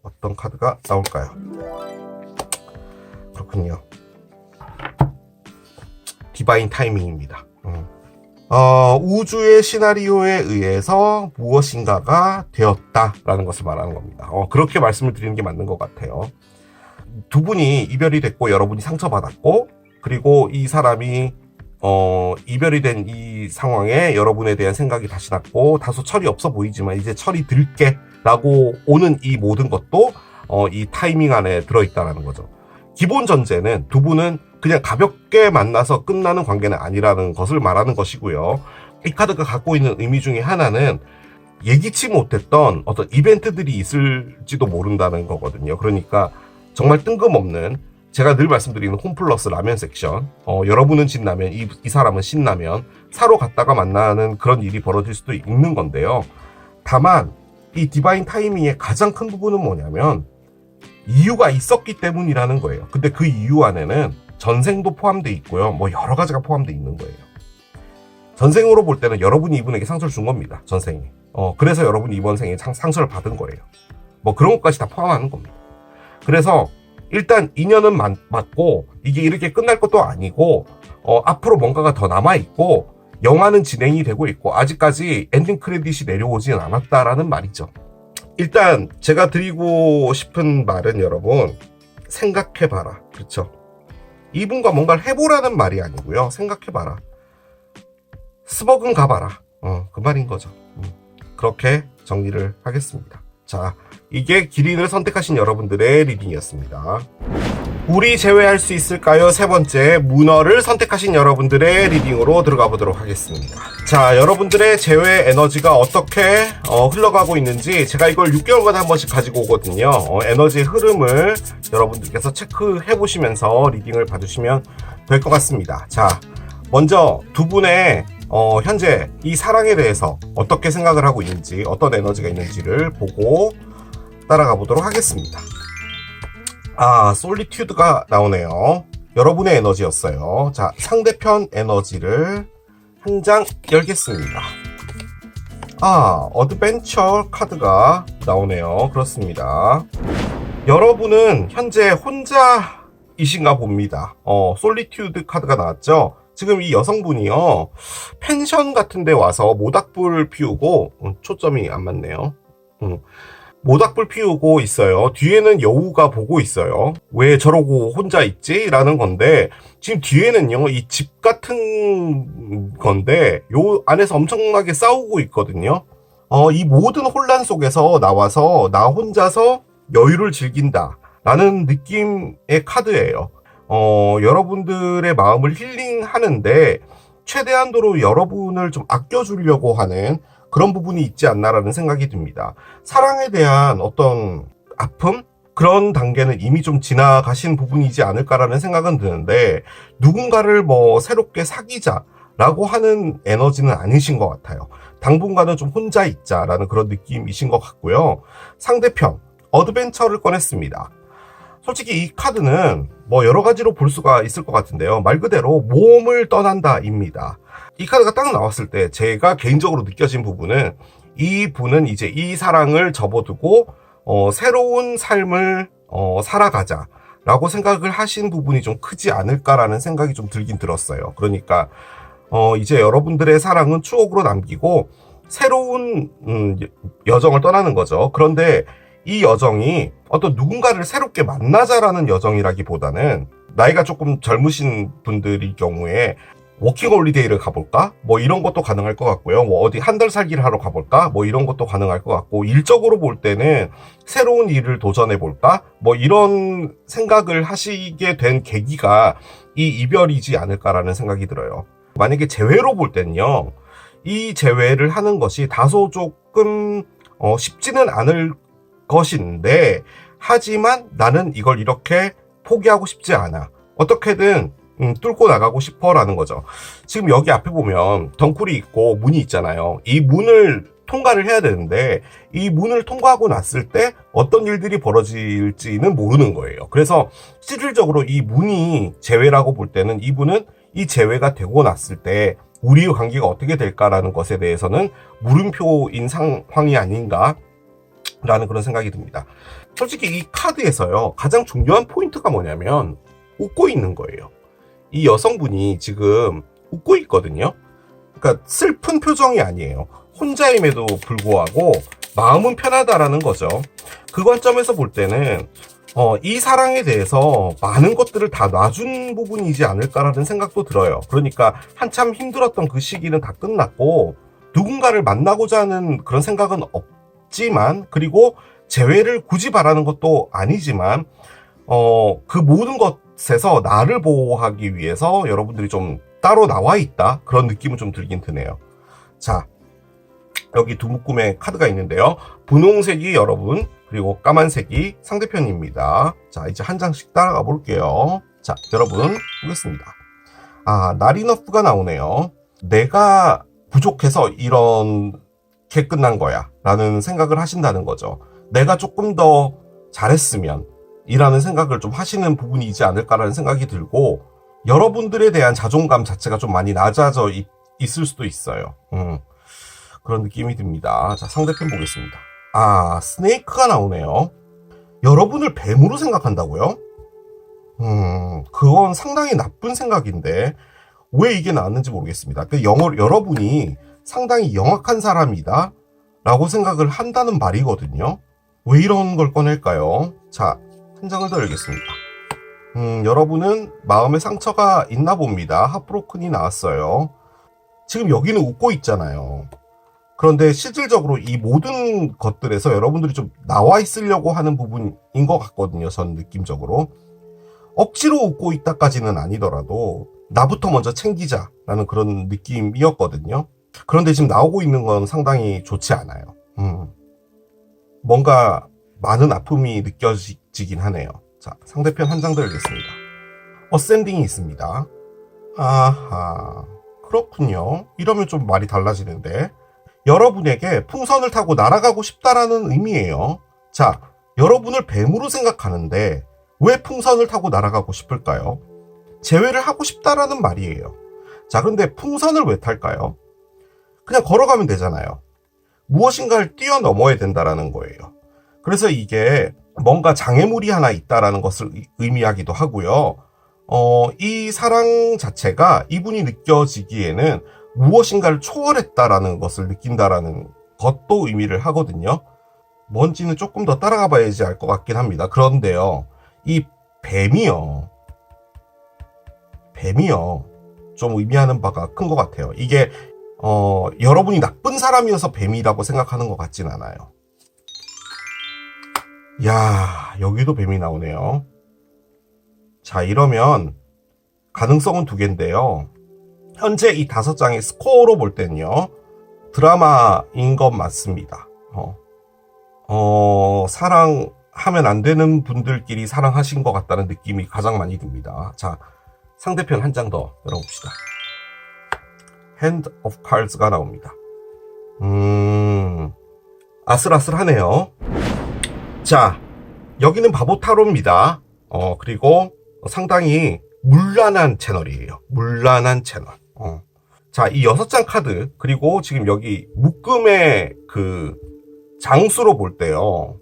어떤 카드가 나올까요? 그렇군요. 디바인 타이밍입니다. 우주의 시나리오에 의해서 무엇인가가 되었다라는 것을 말하는 겁니다. 그렇게 말씀을 드리는 게 맞는 것 같아요. 두 분이 이별이 됐고 여러분이 상처받았고, 그리고 이 사람이 이별이 된 이 상황에 여러분에 대한 생각이 다시 났고, 다소 철이 없어 보이지만 이제 철이 들게 라고 오는 이 모든 것도 이 타이밍 안에 들어있다는 거죠. 기본 전제는 두 분은 그냥 가볍게 만나서 끝나는 관계는 아니라는 것을 말하는 것이고요. 이 카드가 갖고 있는 의미 중에 하나는 예기치 못했던 어떤 이벤트들이 있을지도 모른다는 거거든요. 그러니까 정말 뜬금없는, 제가 늘 말씀드리는 홈플러스 라면 섹션, 여러분은 진라면, 이 사람은 신라면, 사러 갔다가 만나는 그런 일이 벌어질 수도 있는 건데요. 다만 이 디바인 타이밍의 가장 큰 부분은 뭐냐면 이유가 있었기 때문이라는 거예요. 근데 그 이유 안에는 전생도 포함되어 있고요. 뭐 여러 가지가 포함되어 있는 거예요. 전생으로 볼 때는 여러분이 이분에게 상처를 준 겁니다. 전생에. 그래서 여러분이 이번 생에 상처를 받은 거예요. 뭐 그런 것까지 다 포함하는 겁니다. 그래서 일단 인연은 맞고 이게 이렇게 끝날 것도 아니고 앞으로 뭔가가 더 남아있고 영화는 진행이 되고 있고 아직까지 엔딩 크레딧이 내려오진 않았다라는 말이죠. 일단 제가 드리고 싶은 말은 여러분, 생각해봐라. 그렇죠? 이분과 뭔가를 해보라는 말이 아니고요. 생각해봐라. 스벅은 가봐라. 그 말인 거죠. 그렇게 정리를 하겠습니다. 자, 이게 기린을 선택하신 여러분들의 리딩이었습니다. 우리 제외할 수 있을까요? 세 번째, 문어를 선택하신 여러분들의 리딩으로 들어가 보도록 하겠습니다. 자, 여러분들의 제외 에너지가 어떻게 흘러가고 있는지 제가 이걸 6개월마다 한 번씩 가지고 오거든요. 에너지의 흐름을 여러분들께서 체크해 보시면서 리딩을 봐주시면 될 것 같습니다. 자, 먼저 두 분의 현재 이 사랑에 대해서 어떻게 생각을 하고 있는지, 어떤 에너지가 있는지를 보고 따라가 보도록 하겠습니다. 솔리튜드가 나오네요. 여러분의 에너지였어요. 자, 상대편 에너지를 한 장 열겠습니다. 어드벤처 카드가 나오네요. 그렇습니다. 여러분은 현재 혼자이신가 봅니다. 솔리튜드 카드가 나왔죠. 지금 이 여성분이요, 펜션 같은 데 와서 모닥불 피우고, 초점이 안 맞네요. 모닥불 피우고 있어요. 뒤에는 여우가 보고 있어요. 왜 저러고 혼자 있지? 라는 건데, 지금 뒤에는요, 이 집 같은 건데, 요 안에서 엄청나게 싸우고 있거든요. 이 모든 혼란 속에서 나와서 나 혼자서 여유를 즐긴다 라는 느낌의 카드예요. 여러분들의 마음을 힐링하는데 최대한도로 여러분을 좀 아껴주려고 하는 그런 부분이 있지 않나라는 생각이 듭니다. 사랑에 대한 어떤 아픔? 그런 단계는 이미 좀 지나가신 부분이지 않을까라는 생각은 드는데, 누군가를 뭐 새롭게 사귀자라고 하는 에너지는 아니신 것 같아요. 당분간은 좀 혼자 있자라는 그런 느낌이신 것 같고요. 상대편, 어드벤처를 꺼냈습니다. 솔직히 이 카드는 뭐 여러 가지로 볼 수가 있을 것 같은데요. 말 그대로 모험을 떠난다입니다. 이 카드가 딱 나왔을 때 제가 개인적으로 느껴진 부분은, 이 분은 이제 이 사랑을 접어두고 새로운 삶을 살아가자 라고 생각을 하신 부분이 좀 크지 않을까라는 생각이 좀 들긴 들었어요. 그러니까 이제 여러분들의 사랑은 추억으로 남기고 새로운 여정을 떠나는 거죠. 그런데 이 여정이 어떤 누군가를 새롭게 만나자라는 여정이라기보다는, 나이가 조금 젊으신 분들일 경우에 워킹 홀리데이를 가볼까? 뭐 이런 것도 가능할 것 같고요. 뭐 어디 한 달 살기를 하러 가볼까? 뭐 이런 것도 가능할 것 같고, 일적으로 볼 때는 새로운 일을 도전해 볼까? 뭐 이런 생각을 하시게 된 계기가 이 이별이지 않을까라는 생각이 들어요. 만약에 재회로 볼 때는요, 이 재회를 하는 것이 다소 조금 쉽지는 않을 것인데, 하지만 나는 이걸 이렇게 포기하고 싶지 않아. 어떻게든 뚫고 나가고 싶어 라는 거죠. 지금 여기 앞에 보면 덩굴이 있고 문이 있잖아요. 이 문을 통과를 해야 되는데, 이 문을 통과하고 났을 때 어떤 일들이 벌어질지는 모르는 거예요. 그래서 실질적으로 이 문이 재회라고 볼 때는, 이분은 이 재회가 되고 났을 때 우리의 관계가 어떻게 될까라는 것에 대해서는 물음표인 상황이 아닌가 라는 그런 생각이 듭니다. 솔직히 이 카드에서요, 가장 중요한 포인트가 뭐냐면 웃고 있는 거예요. 이 여성분이 지금 웃고 있거든요. 그러니까 슬픈 표정이 아니에요. 혼자임에도 불구하고 마음은 편하다라는 거죠. 그 관점에서 볼 때는 이 사랑에 대해서 많은 것들을 다 놔준 부분이지 않을까라는 생각도 들어요. 그러니까 한참 힘들었던 그 시기는 다 끝났고, 누군가를 만나고자 하는 그런 생각은 없지만, 그리고 재회를 굳이 바라는 것도 아니지만 그 모든 것에서 나를 보호하기 위해서 여러분들이 좀 따로 나와 있다, 그런 느낌은 좀 들긴 드네요. 자, 여기 두 묶음의 카드가 있는데요. 분홍색이 여러분, 그리고 까만색이 상대편입니다. 자, 이제 한 장씩 따라가 볼게요. 자, 여러분 보겠습니다. 나리너프가 나오네요. 내가 부족해서 이렇게 끝난 거야 라는 생각을 하신다는 거죠. 내가 조금 더 잘했으면 이라는 생각을 좀 하시는 부분이지 않을까라는 생각이 들고, 여러분들에 대한 자존감 자체가 좀 많이 낮아져 있을 수도 있어요. 그런 느낌이 듭니다. 자, 상대편 보겠습니다. 스네이크가 나오네요. 여러분을 뱀으로 생각한다고요? 그건 상당히 나쁜 생각인데 왜 이게 나왔는지 모르겠습니다. 여러분이 상당히 영악한 사람이다 라고 생각을 한다는 말이거든요. 왜 이런 걸 꺼낼까요? 자, 한 장을 더 열겠습니다. 여러분은 마음의 상처가 있나 봅니다. 하프로큰이 나왔어요. 지금 여기는 웃고 있잖아요. 그런데 실질적으로 이 모든 것들에서 여러분들이 좀 나와 있으려고 하는 부분인 것 같거든요. 전 느낌적으로. 억지로 웃고 있다까지는 아니더라도 나부터 먼저 챙기자라는 그런 느낌이었거든요. 그런데 지금 나오고 있는 건 상당히 좋지 않아요. 뭔가 많은 아픔이 느껴지긴 하네요. 자, 상대편 한 장 더 열겠습니다. 어센딩이 있습니다. 아하, 그렇군요. 이러면 좀 말이 달라지는데, 여러분에게 풍선을 타고 날아가고 싶다라는 의미예요. 자, 여러분을 뱀으로 생각하는데 왜 풍선을 타고 날아가고 싶을까요? 재회를 하고 싶다라는 말이에요. 자, 그런데 풍선을 왜 탈까요? 그냥 걸어가면 되잖아요. 무엇인가를 뛰어넘어야 된다라는 거예요. 그래서 이게 뭔가 장애물이 하나 있다라는 것을 의미하기도 하고요. 이 사랑 자체가 이분이 느껴지기에는 무엇인가를 초월했다라는 것을 느낀다라는 것도 의미를 하거든요. 뭔지는 조금 더 따라가 봐야지 알 것 같긴 합니다. 그런데요, 이 뱀이요, 좀 의미하는 바가 큰 것 같아요. 이게 여러분이 나쁜 사람이어서 뱀이라고 생각하는 것 같진 않아요. 야, 여기도 뱀이 나오네요. 자, 이러면 가능성은 두 개인데요. 현재 이 5장의 스코어로 볼 때는요, 드라마인 것 맞습니다. 사랑하면 안 되는 분들끼리 사랑하신 것 같다는 느낌이 가장 많이 듭니다. 자, 상대편 한 장 더 열어봅시다. Hand of Cards가 나옵니다. 아슬아슬하네요. 자, 여기는 바보 타로입니다. 그리고 상당히 문란한 채널이에요. 문란한 채널. 자, 이 6장 카드, 그리고 지금 여기 묶음의 그 장수로 볼 때요,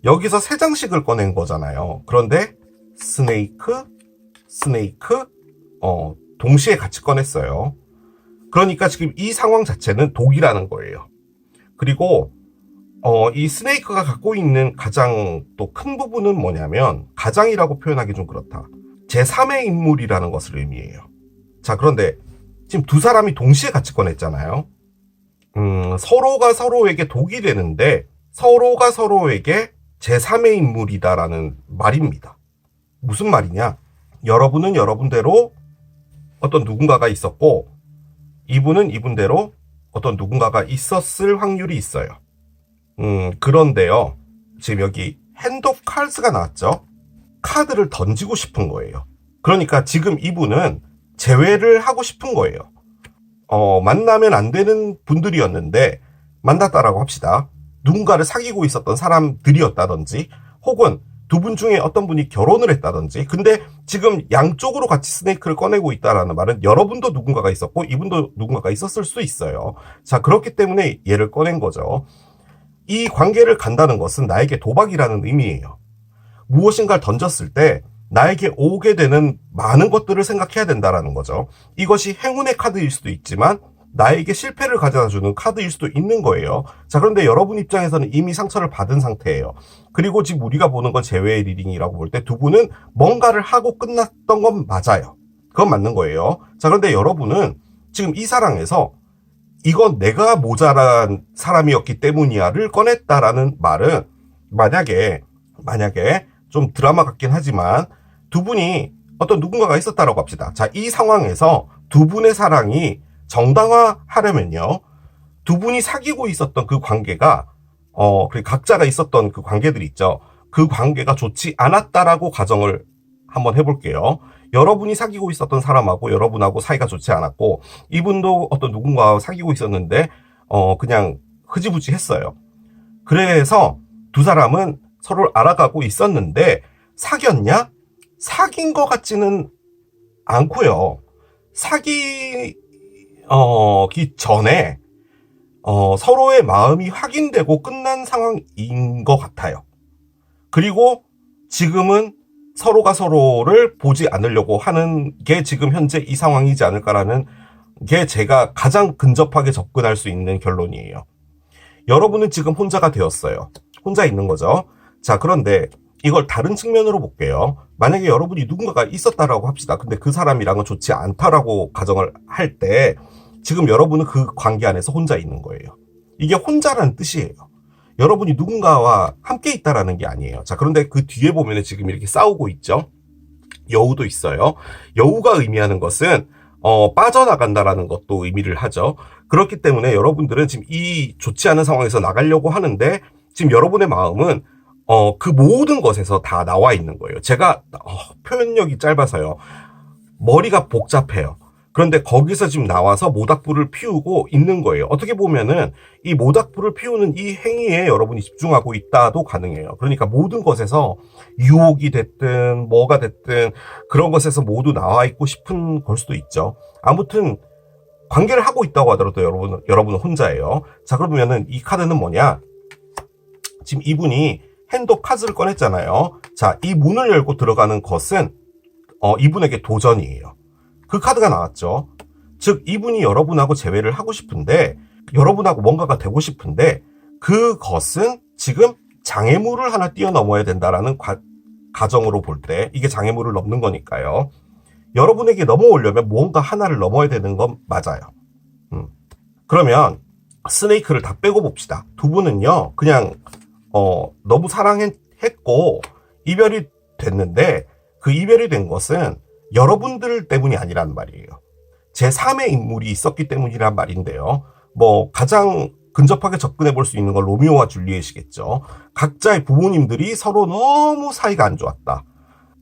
여기서 3장씩을 꺼낸 거잖아요. 그런데 스네이크, 동시에 같이 꺼냈어요. 그러니까 지금 이 상황 자체는 독이라는 거예요. 그리고 이 스네이크가 갖고 있는 가장 또 큰 부분은 뭐냐면, 가장이라고 표현하기 좀 그렇다, 제3의 인물이라는 것을 의미해요. 자, 그런데 지금 두 사람이 동시에 같이 꺼냈잖아요. 서로가 서로에게 독이 되는데 서로가 서로에게 제3의 인물이다라는 말입니다. 무슨 말이냐? 여러분은 여러분대로 어떤 누군가가 있었고, 이분은 이분대로 어떤 누군가가 있었을 확률이 있어요. 그런데요, 지금 여기 핸드 오브 칼스가 나왔죠? 카드를 던지고 싶은 거예요. 그러니까 지금 이분은 재회를 하고 싶은 거예요. 만나면 안 되는 분들이었는데 만났다라고 합시다. 누군가를 사귀고 있었던 사람들이었다든지, 혹은 두 분 중에 어떤 분이 결혼을 했다든지. 근데 지금 양쪽으로 같이 스네이크를 꺼내고 있다라는 말은 여러분도 누군가가 있었고 이분도 누군가가 있었을 수 있어요. 자, 그렇기 때문에 얘를 꺼낸 거죠. 이 관계를 간다는 것은 나에게 도박이라는 의미예요. 무엇인가를 던졌을 때 나에게 오게 되는 많은 것들을 생각해야 된다라는 거죠. 이것이 행운의 카드일 수도 있지만 나에게 실패를 가져다주는 카드일 수도 있는 거예요. 자, 그런데 여러분 입장에서는 이미 상처를 받은 상태예요. 그리고 지금 우리가 보는 건 재회의 리딩이라고 볼 때 두 분은 뭔가를 하고 끝났던 건 맞아요. 그건 맞는 거예요. 자, 그런데 여러분은 지금 이 사랑에서 이건 내가 모자란 사람이었기 때문이야를 꺼냈다라는 말은 만약에 좀 드라마 같긴 하지만 두 분이 어떤 누군가가 있었다라고 합시다. 자, 이 상황에서 두 분의 사랑이 정당화하려면요, 두 분이 사귀고 있었던 그 관계가 그리고 각자가 있었던 그 관계들이 있죠. 그 관계가 좋지 않았다라고 가정을 한번 해볼게요. 여러분이 사귀고 있었던 사람하고 여러분하고 사이가 좋지 않았고, 이분도 어떤 누군가와 사귀고 있었는데 그냥 흐지부지 했어요. 그래서 두 사람은 서로를 알아가고 있었는데 사귀었냐? 사귄 것 같지는 않고요. 사귀기 전에 서로의 마음이 확인되고 끝난 상황인 것 같아요. 그리고 지금은 서로가 서로를 보지 않으려고 하는 게 지금 현재 이 상황이지 않을까라는 게 제가 가장 근접하게 접근할 수 있는 결론이에요. 여러분은 지금 혼자가 되었어요. 혼자 있는 거죠. 자, 그런데 이걸 다른 측면으로 볼게요. 만약에 여러분이 누군가가 있었다라고 합시다. 근데 그 사람이랑은 좋지 않다라고 가정을 할 때 지금 여러분은 그 관계 안에서 혼자 있는 거예요. 이게 혼자라는 뜻이에요. 여러분이 누군가와 함께 있다라는 게 아니에요. 자, 그런데 그 뒤에 보면 지금 이렇게 싸우고 있죠. 여우도 있어요. 여우가 의미하는 것은 빠져나간다라는 것도 의미를 하죠. 그렇기 때문에 여러분들은 지금 이 좋지 않은 상황에서 나가려고 하는데 지금 여러분의 마음은 그 모든 것에서 다 나와 있는 거예요. 제가 표현력이 짧아서요. 머리가 복잡해요. 그런데 거기서 지금 나와서 모닥불을 피우고 있는 거예요. 어떻게 보면은 이 모닥불을 피우는 이 행위에 여러분이 집중하고 있다도 가능해요. 그러니까 모든 것에서 유혹이 됐든 뭐가 됐든 그런 것에서 모두 나와 있고 싶은 걸 수도 있죠. 아무튼 관계를 하고 있다고 하더라도 여러분은 혼자예요. 자, 그러면은 이 카드는 뭐냐? 지금 이분이 핸드 카드를 꺼냈잖아요. 자, 이 문을 열고 들어가는 것은 이분에게 도전이에요. 그 카드가 나왔죠. 즉 이분이 여러분하고 재회를 하고 싶은데, 여러분하고 뭔가가 되고 싶은데, 그것은 지금 장애물을 하나 뛰어넘어야 된다라는 가정으로 볼 때 이게 장애물을 넘는 거니까요. 여러분에게 넘어오려면 뭔가 하나를 넘어야 되는 건 맞아요. 그러면 스네이크를 다 빼고 봅시다. 두 분은요, 그냥 너무 사랑했고 이별이 됐는데, 그 이별이 된 것은 여러분들 때문이 아니란 말이에요. 제3의 인물이 있었기 때문이란 말인데요. 뭐 가장 근접하게 접근해 볼 수 있는 건 로미오와 줄리엣이겠죠. 각자의 부모님들이 서로 너무 사이가 안 좋았다.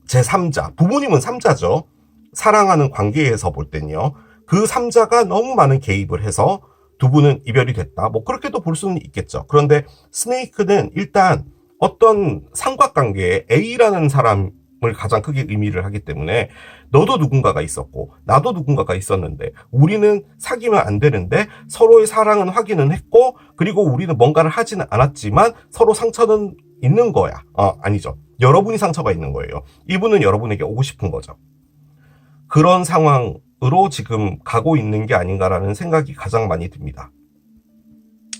제3자, 부모님은 3자죠. 사랑하는 관계에서 볼 땐요. 그 3자가 너무 많은 개입을 해서 두 분은 이별이 됐다. 뭐 그렇게도 볼 수는 있겠죠. 그런데 스네이크는 일단 어떤 삼각관계에 A라는 사람을 가장 크게 의미를 하기 때문에 너도 누군가가 있었고 나도 누군가가 있었는데 우리는 사귀면 안 되는데 서로의 사랑은 확인은 했고, 그리고 우리는 뭔가를 하지는 않았지만 서로 상처는 있는 거야. 아니죠. 여러분이 상처가 있는 거예요. 이분은 여러분에게 오고 싶은 거죠. 그런 상황으로 지금 가고 있는 게 아닌가라는 생각이 가장 많이 듭니다.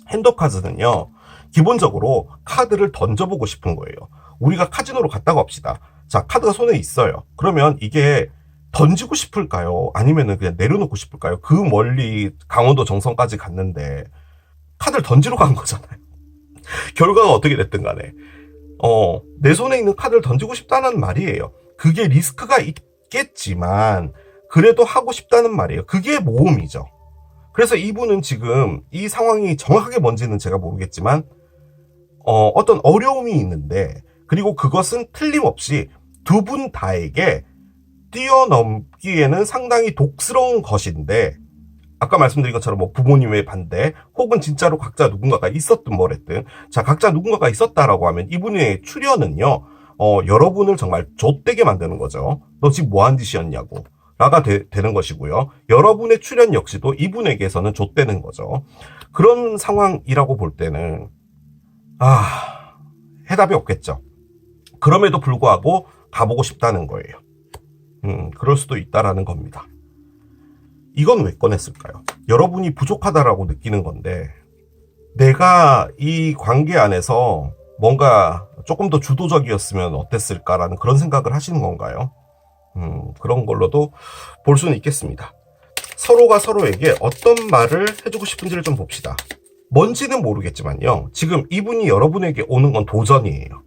핸드카드는요, 기본적으로 카드를 던져보고 싶은 거예요. 우리가 카지노로 갔다고 합시다. 자, 카드가 손에 있어요. 그러면 이게 던지고 싶을까요? 아니면은 그냥 내려놓고 싶을까요? 그 멀리 강원도 정선까지 갔는데 카드를 던지러 간 거잖아요. 결과가 어떻게 됐든 간에 내 손에 있는 카드를 던지고 싶다는 말이에요. 그게 리스크가 있겠지만 그래도 하고 싶다는 말이에요. 그게 모험이죠. 그래서 이분은 지금 이 상황이 정확하게 뭔지는 제가 모르겠지만 어떤 어려움이 있는데, 그리고 그것은 틀림없이 두 분 다에게 뛰어넘기에는 상당히 독스러운 것인데, 아까 말씀드린 것처럼 뭐 부모님의 반대, 혹은 진짜로 각자 누군가가 있었든 뭐랬든, 자, 각자 누군가가 있었다라고 하면 이분의 출연은요, 여러분을 정말 좆되게 만드는 거죠. 너 지금 뭐한 짓이었냐고 라가 되는 것이고요. 여러분의 출연 역시도 이분에게서는 좆되는 거죠. 그런 상황이라고 볼 때는 해답이 없겠죠. 그럼에도 불구하고 가보고 싶다는 거예요. 그럴 수도 있다라는 겁니다. 이건 왜 꺼냈을까요? 여러분이 부족하다라고 느끼는 건데, 내가 이 관계 안에서 뭔가 조금 더 주도적이었으면 어땠을까라는 그런 생각을 하시는 건가요? 그런 걸로도 볼 수는 있겠습니다. 서로가 서로에게 어떤 말을 해주고 싶은지를 좀 봅시다. 뭔지는 모르겠지만요. 지금 이분이 여러분에게 오는 건 도전이에요.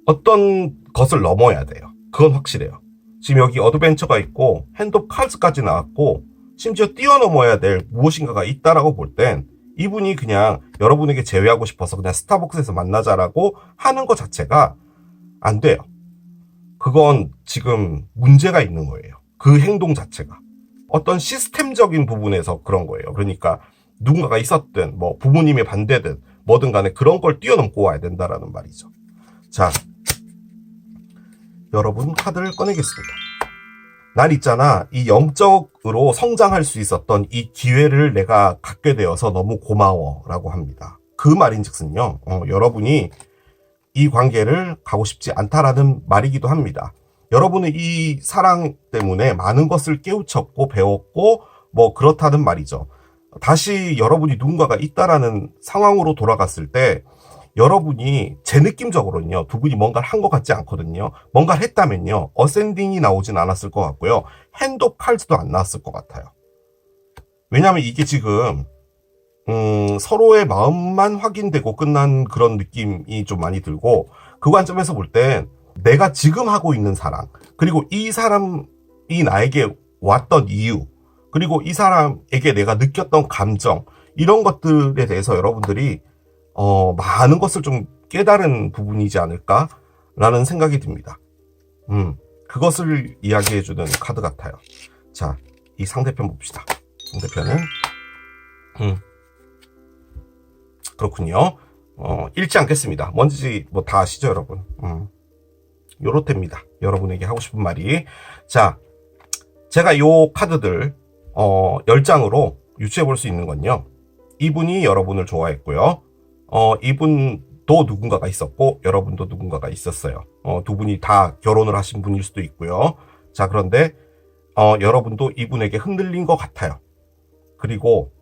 어떤 것을 넘어야 돼요. 그건 확실해요. 지금 여기 어드벤처가 있고 핸드 오브 칼즈까지 나왔고 심지어 뛰어넘어야 될 무엇인가가 있다라고 볼 땐 이분이 그냥 여러분에게 제외하고 싶어서 그냥 스타벅스에서 만나자라고 하는 것 자체가 안 돼요. 그건 지금 문제가 있는 거예요. 그 행동 자체가. 어떤 시스템적인 부분에서 그런 거예요. 그러니까 누군가가 있었든 뭐 부모님의 반대든 뭐든 간에 그런 걸 뛰어넘고 와야 된다라는 말이죠. 자, 여러분 카드를 꺼내겠습니다. 난 있잖아, 이 영적으로 성장할 수 있었던 이 기회를 내가 갖게 되어서 너무 고마워 라고 합니다. 그 말인즉슨요, 여러분이 이 관계를 가고 싶지 않다라는 말이기도 합니다. 여러분은 이 사랑 때문에 많은 것을 깨우쳤고 배웠고 뭐 그렇다는 말이죠. 다시 여러분이 누군가가 있다라는 상황으로 돌아갔을 때 여러분이 제 느낌적으로는요, 두 분이 뭔가를 한 것 같지 않거든요. 뭔가를 했다면요, 어센딩이 나오진 않았을 것 같고요, 핸드 오브 칼즈도 안 나왔을 것 같아요. 왜냐하면 이게 지금 서로의 마음만 확인되고 끝난 그런 느낌이 좀 많이 들고, 그 관점에서 볼 땐 내가 지금 하고 있는 사랑, 그리고 이 사람이 나에게 왔던 이유, 그리고 이 사람에게 내가 느꼈던 감정, 이런 것들에 대해서 여러분들이 많은 것을 좀 깨달은 부분이지 않을까라는 생각이 듭니다. 그것을 이야기해주는 카드 같아요. 자, 이 상대편 봅시다. 상대편은 그렇군요. 읽지 않겠습니다. 뭔지 뭐 다 아시죠, 여러분? 요렇답니다. 여러분에게 하고 싶은 말이. 자, 제가 요 카드들 10장으로 유추해 볼 수 있는 건요, 이분이 여러분을 좋아했고요, 이분도 누군가가 있었고 여러분도 누군가가 있었어요. 두 분이 다 결혼을 하신 분일 수도 있고요. 자, 그런데 여러분도 이분에게 흔들린 것 같아요. 그리고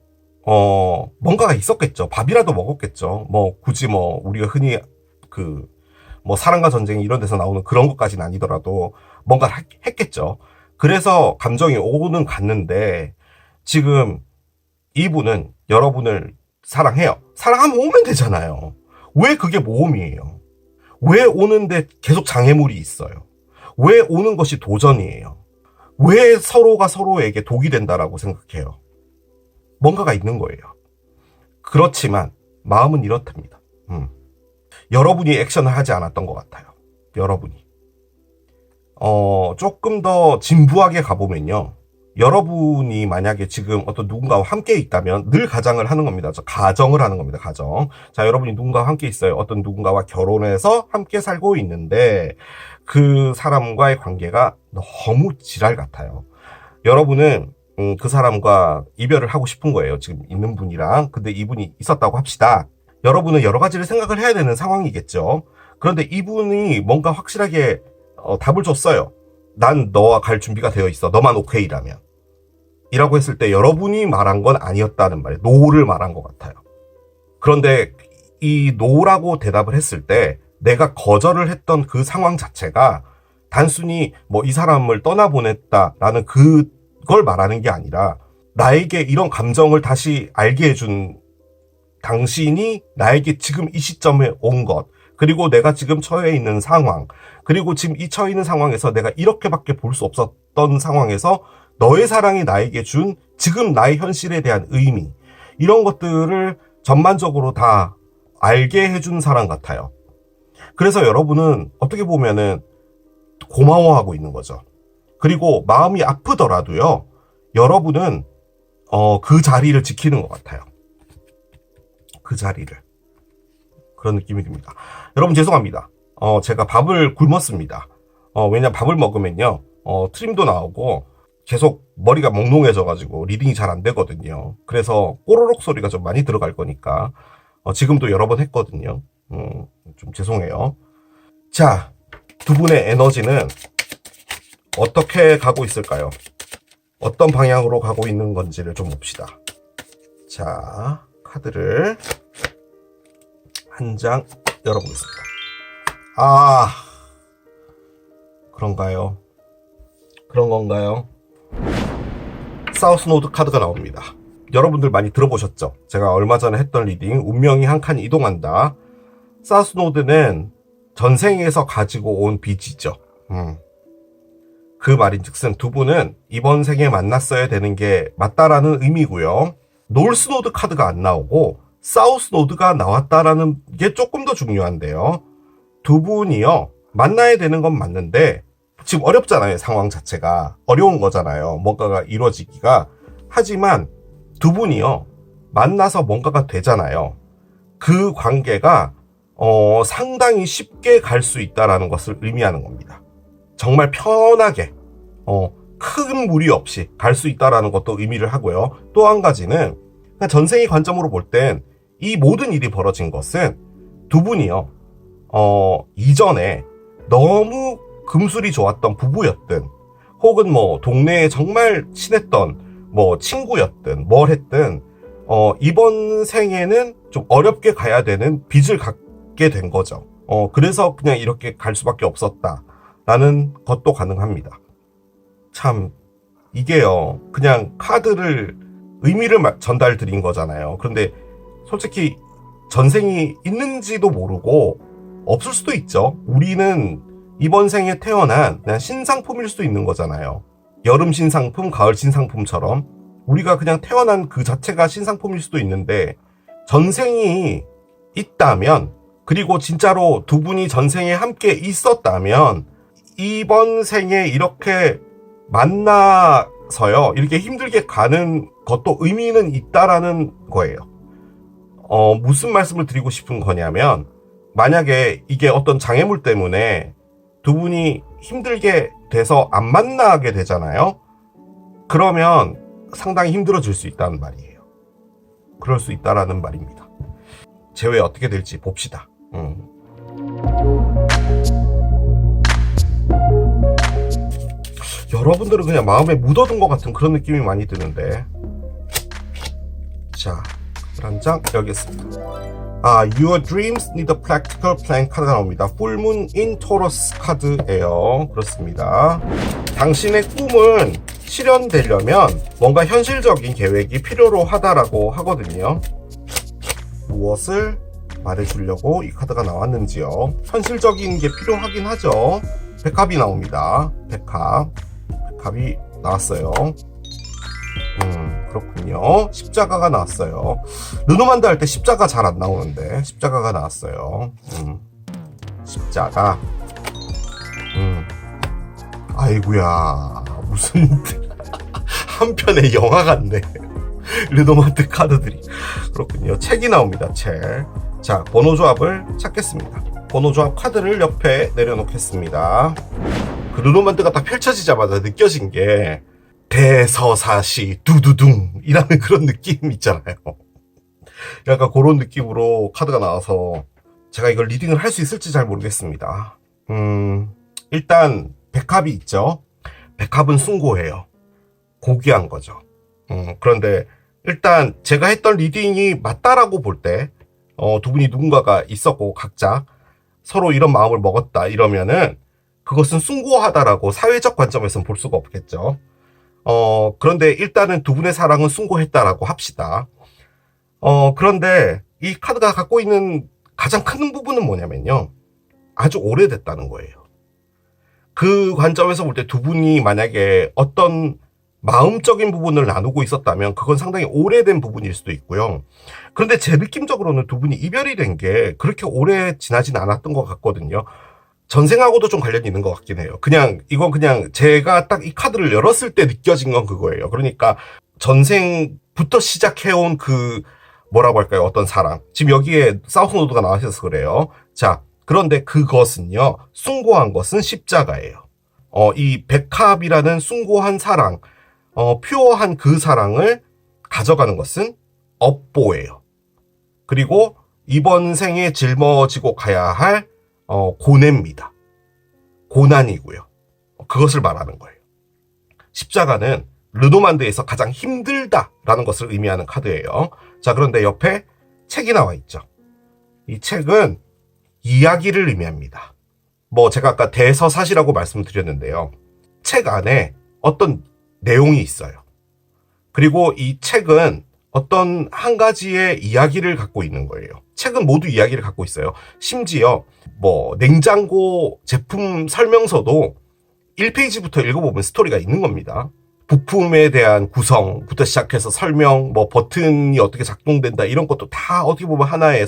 뭔가가 있었겠죠. 밥이라도 먹었겠죠. 뭐 굳이 뭐 우리가 흔히 뭐 사랑과 전쟁 이런 데서 나오는 그런 것까지는 아니더라도 뭔가를 했겠죠. 그래서 감정이 오고는 갔는데, 지금 이분은 여러분을 사랑해요. 사랑하면 오면 되잖아요. 왜 그게 모험이에요? 왜 오는데 계속 장애물이 있어요? 왜 오는 것이 도전이에요? 왜 서로가 서로에게 독이 된다라고 생각해요? 뭔가가 있는 거예요. 그렇지만 마음은 이렇답니다. 여러분이 액션을 하지 않았던 것 같아요. 여러분이 조금 더 진부하게 가보면요, 여러분이 만약에 지금 어떤 누군가와 함께 있다면 늘 가정을 하는 겁니다. 가정을 하는 겁니다. 가정. 자, 여러분이 누군가와 함께 있어요. 어떤 누군가와 결혼해서 함께 살고 있는데 그 사람과의 관계가 너무 지랄 같아요. 여러분은 그 사람과 이별을 하고 싶은 거예요. 지금 있는 분이랑. 근데 이분이 있었다고 합시다. 여러분은 여러 가지를 생각을 해야 되는 상황이겠죠. 그런데 이분이 뭔가 확실하게 답을 줬어요. 난 너와 갈 준비가 되어 있어. 너만 오케이라면. 이라고 했을 때 여러분이 말한 건 아니었다는 말이에요. 노를 말한 것 같아요. 그런데 이 노라고 대답을 했을 때 내가 거절을 했던 그 상황 자체가 단순히 뭐 이 사람을 떠나보냈다라는 그걸 말하는 게 아니라, 나에게 이런 감정을 다시 알게 해준 당신이 나에게 지금 이 시점에 온 것, 그리고 내가 지금 처해 있는 상황, 그리고 지금 이 처해 있는 상황에서 내가 이렇게밖에 볼 수 없었던 상황에서 너의 사랑이 나에게 준 지금 나의 현실에 대한 의미, 이런 것들을 전반적으로 다 알게 해준 사람 같아요. 그래서 여러분은 어떻게 보면은 고마워하고 있는 거죠. 그리고 마음이 아프더라도요, 여러분은 그 자리를 지키는 것 같아요. 그 자리를. 그런 느낌이 듭니다. 여러분 죄송합니다. 제가 밥을 굶었습니다. 왜냐면 밥을 먹으면요, 트림도 나오고 계속 머리가 몽롱해져가지고 리딩이 잘 안 되거든요. 그래서 꼬르륵 소리가 좀 많이 들어갈 거니까 지금도 여러 번 했거든요. 좀 죄송해요. 자, 두 분의 에너지는 어떻게 가고 있을까요? 어떤 방향으로 가고 있는 건지를 좀 봅시다. 자, 카드를 한 장 열어보겠습니다. 아, 그런가요? 그런 건가요? 사우스 노드 카드가 나옵니다. 여러분들 많이 들어보셨죠? 제가 얼마 전에 했던 리딩 운명이 한 칸 이동한다. 사우스노드는 전생에서 가지고 온 빚이죠. 그 말인즉슨 두 분은 이번 생에 만났어야 되는 게 맞다라는 의미고요. 노스노드 카드가 안 나오고 사우스노드가 나왔다라는 게 조금 더 중요한데요. 두 분이요 만나야 되는 건 맞는데 지금 어렵잖아요. 상황 자체가 어려운 거잖아요. 뭔가가 이루어지기가. 하지만 두 분이요 만나서 뭔가가 되잖아요. 그 관계가 상당히 쉽게 갈 수 있다라는 것을 의미하는 겁니다. 정말 편하게 큰 무리 없이 갈 수 있다라는 것도 의미를 하고요. 또 한 가지는 전생의 관점으로 볼 땐 이 모든 일이 벌어진 것은 두 분이요 이전에 너무 금술이 좋았던 부부였든 혹은 뭐 동네에 정말 친했던 뭐 친구였든 뭘 했든 이번 생에는 좀 어렵게 가야 되는 빚을 갖게 된 거죠. 그래서 그냥 이렇게 갈 수밖에 없었다라는 것도 가능합니다. 참 이게요 그냥 카드를 의미를 전달 드린 거잖아요. 그런데 솔직히 전생이 있는지도 모르고 없을 수도 있죠. 우리는 이번 생에 태어난 그냥 신상품일 수도 있는 거잖아요. 여름 신상품, 가을 신상품처럼 우리가 그냥 태어난 그 자체가 신상품일 수도 있는데 전생이 있다면 그리고 진짜로 두 분이 전생에 함께 있었다면 이번 생에 이렇게 만나서요 이렇게 힘들게 가는 것도 의미는 있다라는 거예요. 무슨 말씀을 드리고 싶은 거냐면 만약에 이게 어떤 장애물 때문에 두 분이 힘들게 돼서 안 만나게 되잖아요. 그러면 상당히 힘들어질 수 있다는 말이에요. 그럴 수 있다라는 말입니다. 재회 어떻게 될지 봅시다. 여러분들은 그냥 마음에 묻어둔 것 같은 그런 느낌이 많이 드는데. 자, 한 장 여기 있습니다. Your dreams need a practical plan 카드가 나옵니다. Full Moon in Taurus 카드예요. 그렇습니다. 당신의 꿈은 실현되려면 뭔가 현실적인 계획이 필요로 하다라고 하거든요. 무엇을 말해주려고 이 카드가 나왔는지요. 현실적인 게 필요하긴 하죠. 백합이 나옵니다. 백합이 나왔어요. 그렇군요. 십자가가 나왔어요. 르노만드 할 때 십자가 잘 안 나오는데 십자가가 나왔어요. 십자가. 아이고야 무슨 한편의 영화 같네. 르노만드 카드들이. 그렇군요. 책이 나옵니다. 책. 자, 번호 조합을 찾겠습니다. 번호 조합 카드를 옆에 내려놓겠습니다. 그 르노만드가 딱 펼쳐지자마자 느껴진 게 대서사시 두두둥이라는 그런 느낌 있잖아요. 약간 그런 느낌으로 카드가 나와서 제가 이걸 리딩을 할 수 있을지 잘 모르겠습니다. 일단 백합이 있죠. 백합은 숭고해요. 고귀한 거죠. 그런데 일단 제가 했던 리딩이 맞다라고 볼 때 두 분이 누군가가 있었고 각자 서로 이런 마음을 먹었다 이러면은 그것은 숭고하다라고 사회적 관점에서는 볼 수가 없겠죠. 그런데 일단은 두 분의 사랑은 숭고했다라고 합시다. 그런데 이 카드가 갖고 있는 가장 큰 부분은 뭐냐면요. 아주 오래됐다는 거예요. 그 관점에서 볼 때 두 분이 만약에 어떤 마음적인 부분을 나누고 있었다면 그건 상당히 오래된 부분일 수도 있고요. 그런데 제 느낌적으로는 두 분이 이별이 된 게 그렇게 오래 지나진 않았던 것 같거든요. 전생하고도 좀 관련이 있는 것 같긴 해요. 이건 그냥 제가 딱 이 카드를 열었을 때 느껴진 건 그거예요. 그러니까 전생부터 시작해온 뭐라고 할까요? 어떤 사랑. 지금 여기에 사우스노드가 나와서 그래요. 자, 그런데 그것은요, 숭고한 것은 십자가예요. 이 백합이라는 숭고한 사랑, 퓨어한 그 사랑을 가져가는 것은 업보예요. 그리고 이번 생에 짊어지고 가야 할 고뇌입니다. 고난이고요. 그것을 말하는 거예요. 십자가는 르노만드에서 가장 힘들다라는 것을 의미하는 카드예요. 자, 그런데 옆에 책이 나와 있죠. 이 책은 이야기를 의미합니다. 제가 아까 대서사시라고 말씀드렸는데요. 책 안에 어떤 내용이 있어요. 그리고 이 책은 어떤 한 가지의 이야기를 갖고 있는 거예요. 책은 모두 이야기를 갖고 있어요. 심지어 뭐 냉장고 제품 설명서도 1페이지부터 읽어보면 스토리가 있는 겁니다. 부품에 대한 구성부터 시작해서 설명, 뭐 버튼이 어떻게 작동된다 이런 것도 다 어떻게 보면 하나의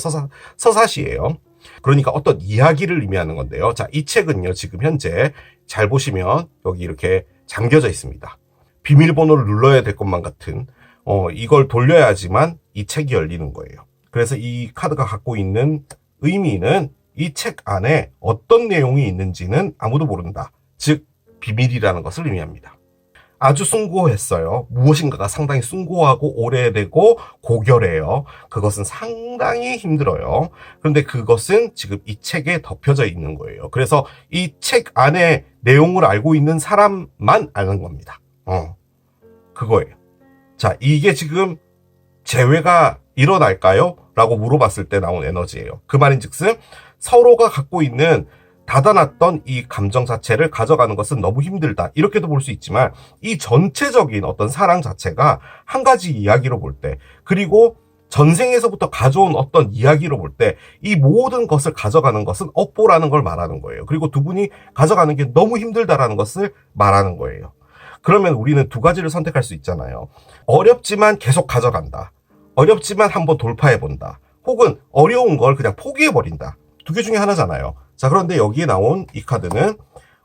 서사시예요. 그러니까 어떤 이야기를 의미하는 건데요. 자, 이 책은요, 지금 현재 잘 보시면 여기 이렇게 잠겨져 있습니다. 비밀번호를 눌러야 될 것만 같은 이걸 돌려야지만 이 책이 열리는 거예요. 그래서 이 카드가 갖고 있는 의미는 이 책 안에 어떤 내용이 있는지는 아무도 모른다. 즉 비밀이라는 것을 의미합니다. 아주 숭고했어요. 무엇인가가 상당히 숭고하고 오래되고 고결해요. 그것은 상당히 힘들어요. 그런데 그것은 지금 이 책에 덮여져 있는 거예요. 그래서 이 책 안에 내용을 알고 있는 사람만 아는 겁니다. 그거예요. 자, 이게 지금 재회가 일어날까요? 라고 물어봤을 때 나온 에너지예요. 그 말인즉슨 서로가 갖고 있는 닫아놨던 이 감정 자체를 가져가는 것은 너무 힘들다. 이렇게도 볼 수 있지만 이 전체적인 어떤 사랑 자체가 한 가지 이야기로 볼 때, 그리고 전생에서부터 가져온 어떤 이야기로 볼 때 이 모든 것을 가져가는 것은 업보라는 걸 말하는 거예요. 그리고 두 분이 가져가는 게 너무 힘들다라는 것을 말하는 거예요. 그러면 우리는 두 가지를 선택할 수 있잖아요. 어렵지만 계속 가져간다. 어렵지만 한번 돌파해본다. 혹은 어려운 걸 그냥 포기해버린다. 두 개 중에 하나잖아요. 자, 그런데 여기에 나온 이 카드는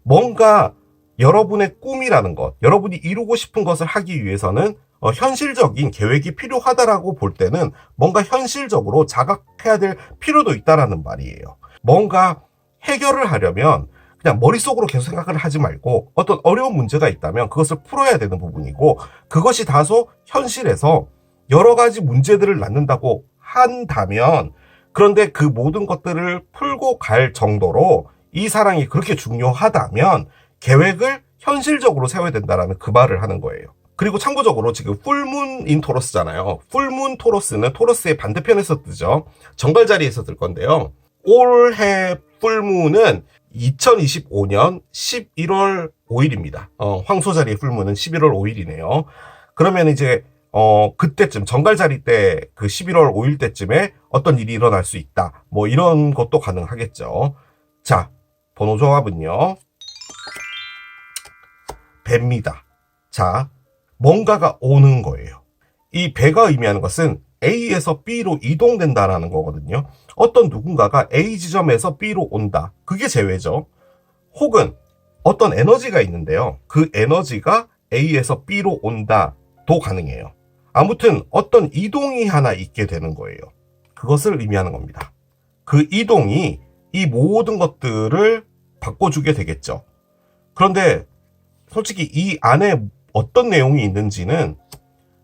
뭔가 여러분의 꿈이라는 것, 여러분이 이루고 싶은 것을 하기 위해서는 현실적인 계획이 필요하다라고 볼 때는 뭔가 현실적으로 자각해야 될 필요도 있다라는 말이에요. 뭔가 해결을 하려면 그냥 머릿속으로 계속 생각을 하지 말고 어떤 어려운 문제가 있다면 그것을 풀어야 되는 부분이고, 그것이 다소 현실에서 여러 가지 문제들을 낳는다고 한다면, 그런데 그 모든 것들을 풀고 갈 정도로 이 사랑이 그렇게 중요하다면 계획을 현실적으로 세워야 된다라는 그 말을 하는 거예요. 그리고 참고적으로 지금 풀문인 토러스잖아요. 풀문 토러스는 토러스의 반대편에서 뜨죠. 정갈자리에서 뜰 건데요. 올해 풀문은 2025년 11월 5일입니다. 황소자리의 풀문은 11월 5일이네요. 그러면 이제 그때쯤 정갈자리 때 그 11월 5일 때쯤에 어떤 일이 일어날 수 있다. 뭐 이런 것도 가능하겠죠. 자, 번호 조합은요. 배입니다. 자, 뭔가가 오는 거예요. 이 배가 의미하는 것은 A에서 B로 이동된다라는 거거든요. 어떤 누군가가 A 지점에서 B로 온다. 그게 재회죠. 혹은 어떤 에너지가 있는데요. 그 에너지가 A에서 B로 온다도 가능해요. 아무튼 어떤 이동이 하나 있게 되는 거예요. 그것을 의미하는 겁니다. 그 이동이 이 모든 것들을 바꿔주게 되겠죠. 그런데 솔직히 이 안에 어떤 내용이 있는지는